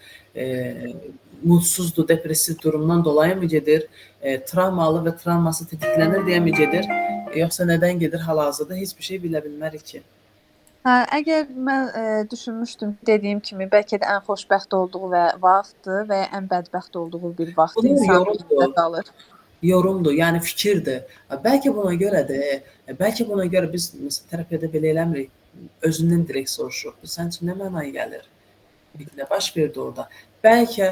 Mutsuzdur, depressiv durumdan dolayı mı gedir? Travmalı və travması tetiklənir deyə mi gedir? Yoxsa nədən gedir hal-hazırda heç bir şey bilə bilmərik ki. Əgər mən düşünmüşdüm, dediyim kimi, bəlkə də ən xoşbəxt olduğu vaxtdır və ya ən bədbəxt olduğu bir vaxt insan qalır. Yorumdur, yəni fikirdir. Bəlkə buna görədir, bəlkə buna görə biz terapiyada belə eləmirik, özündən direkt soruşuruq. Bu sənin üçün nə mənaya gəlir? Nə baş verdi orada? Bəlkə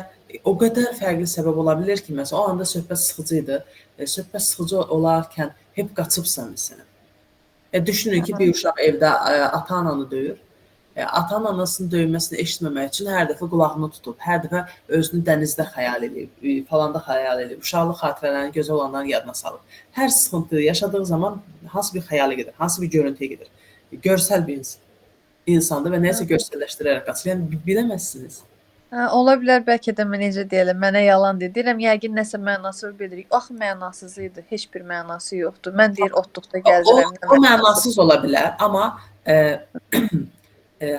o qədər fərqli səbəb ola bilər ki, məsələn, o anda söhbət sıxıcı idi. Söhbət sıxıcı olarkən hep qaçıbsan məsələn. Düşünün ki, bir uşaq evdə ata-ananı döyür. Ata-anasının döyülməsini eşitməmək üçün hər dəfə qulağını tutub, hər dəfə özünü dənizdə xəyal edib, falanda xəyal edib, uşaqlıq xatirələrini gözəl olanların yadına salıb. Hər sıxıntı yaşadığı zaman hansı bir xəyala gedir, hansı bir görüntüyə gedir. Görsəl bir insandır və nəyisə görsəlləşdirərək qaçır. Yəni biləməzsiniz. Ola bilər bəlkə də mən necə deyirəm, mənə yalan deyirəm. Yəqin nəsə mənası bilirik. Axı mənasız idi. Heç bir mənası yoxdur. Mən deyir otluqda O, gəzirəm. o mənasız ola bilər, amma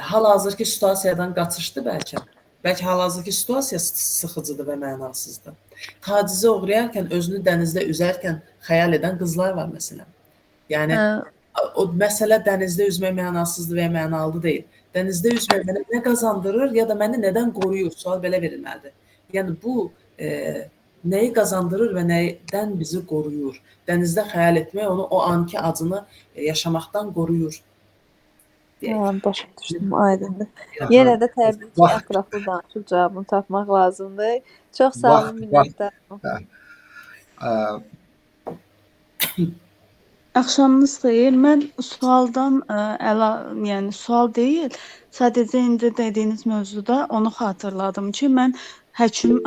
hal-hazırki situasiyadan qaçışdı bəlkə. Bəlkə hal-hazırki situasiya sıxıcıdır və mənasızdır. Tacizə uğrayarkən, özünü dənizdə üzərkən xəyal edən qızlar var məsələn. Yəni o məsələ dənizdə üzmək mənasızdır və ya mənalıdır deyil. Dənizdə üzmək mənə nə qazandırır ya da məni nədən qoruyur? Sual belə verilməlidir. Yəni bu nəyi qazandırır və nədən bizi qoruyur? Dənizdə xəyal etmək onu o anki acını yaşamaqdan qoruyur. Başa düşdüm, aydındır. Yenə də təbii ki, ətraflı danışıb cavabını tapmaq lazımdır. Çox sağ olun, minnətdaram. Axşamınız xeyir. Mən sualdan yəni sual deyil, sadəcə indi dediyiniz mövzuda onu xatırladım ki, mən həkim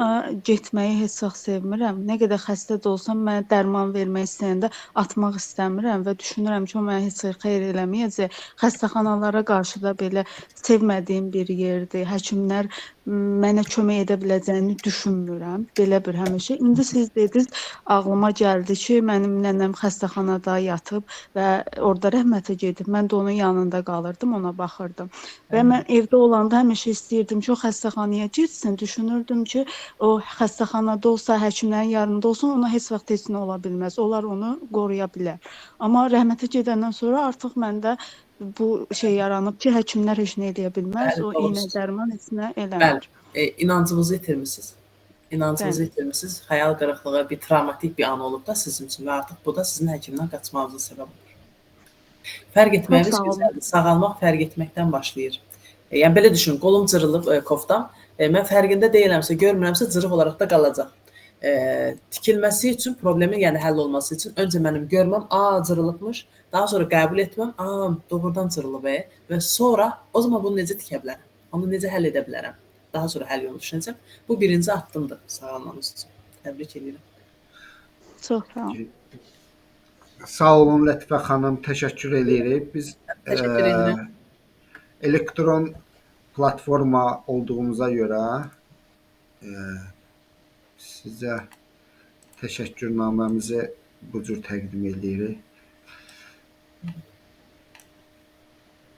getməyi heç vaxt sevmirəm. Nə qədər xəstə də olsam, mənə dərman vermək istəyəndə atmaq istəmirəm və düşünürəm ki, o mənə heç xeyir eləməyəcək. Xəstəxanalara qarşı da belə sevmədiyim bir yerdir. Həkimlər mənə kömək edə biləcəyini düşünmürəm. Belə bir həmişə. İndi siz dediniz, ağlıma gəldi ki, mənim nənəm xəstəxanada yatıb və orada rəhmətə gedib. Mən də onun yanında qalırdım, ona baxırdım. Və mən evdə olanda həmişə istəyirdim ki, o xəstəxanaya getsin. Düşünürdüm ki, o xəstəxanada olsa, həkimlərin yanında olsa, ona heç vaxt heç nə ola bilməz. Onlar onu qoruya bilər. Amma rəhmətə gedəndən sonra artıq məndə bu şey yaranıb ki, həkimlər heç nə edə bilməz. O iynə dərman heç nə eləmir. Bəli, inancınızı itirmisiniz. İnancınızı itirmisiniz. Xəyal qırıqlığı, bir travmatik bir an olub da sizin üçün və artıq bu da sizin həkimdən qaçmağınıza səbəb olur. Fərq etməyiniz güzəldir. Sağalmaq fərq etməkdən başlayır. Yəni belə düşün, qolum cırılıb koftam. Mən fərqində deyiləmsə, görmürəmsə cırıq olaraq da qalacaq. Tikilməsi üçün, problemin yəni həll olması üçün öncə mənim görməm, cırılıbmış, daha sonra qəbul etməm, doğrudan cırılıb və sonra o zaman bunu necə tikə bilərəm? Onu necə həll edə bilərəm? Daha sonra həll yolu düşünəcəm. Bu birinci addımdır sağalmanız üçün. Təbrik edirəm. Çox sağ olun. Sağ olun Lətifə xanım, təşəkkür edirik. Biz Təşəkkür edirəm. Elektron platforma olduğumuza görə sizə təşəkkürnaməmizi bu cür təqdim edirik.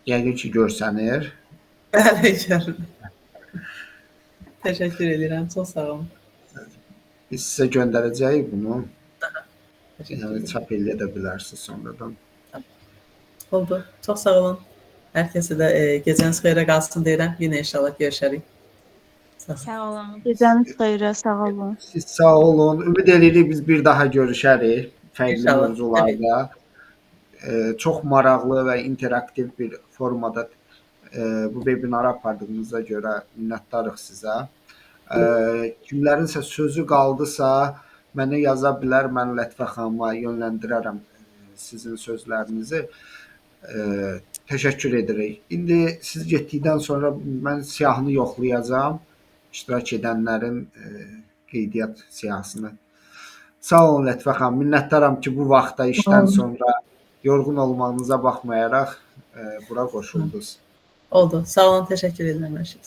Yəqin ki, görsənir. Bəli, görürəm. Təşəkkür edirəm, çox sağ olun. Biz sizə göndərəcəyik bunu. Yəni, çap edə bilərsiniz sonradan. Oldu, çox sağ olun. Hər kəsə də gecəniz xeyrə qalsın deyirəm. Yenə inşallah görüşərik. Sağ olun. Gecəniz xeyrə, sağ olun. Siz sağ olun. Ümid edirik biz bir daha görüşərik fərqli mövzularda. Çox maraqlı və interaktiv bir formada bu webinarı apardığınıza görə minnətdarıq sizə. Kimlərinsə sözü qaldısa, mənə yaza bilər, mən Lətifə xanıma yönləndirərəm sizin sözlərinizi. Təşəkkür edirik. İndi siz getdikdən sonra mən siyahını yoxlayacağam. İştirak edənlərin qeydiyyat siyahısını. Sağ olun Lətifə xanım. Minnətdaram ki, bu vaxtda işdən sonra yorğun olmağınıza baxmayaraq bura qoşuldunuz. Oldu. Sağ olun, təşəkkür edirəm hər şey.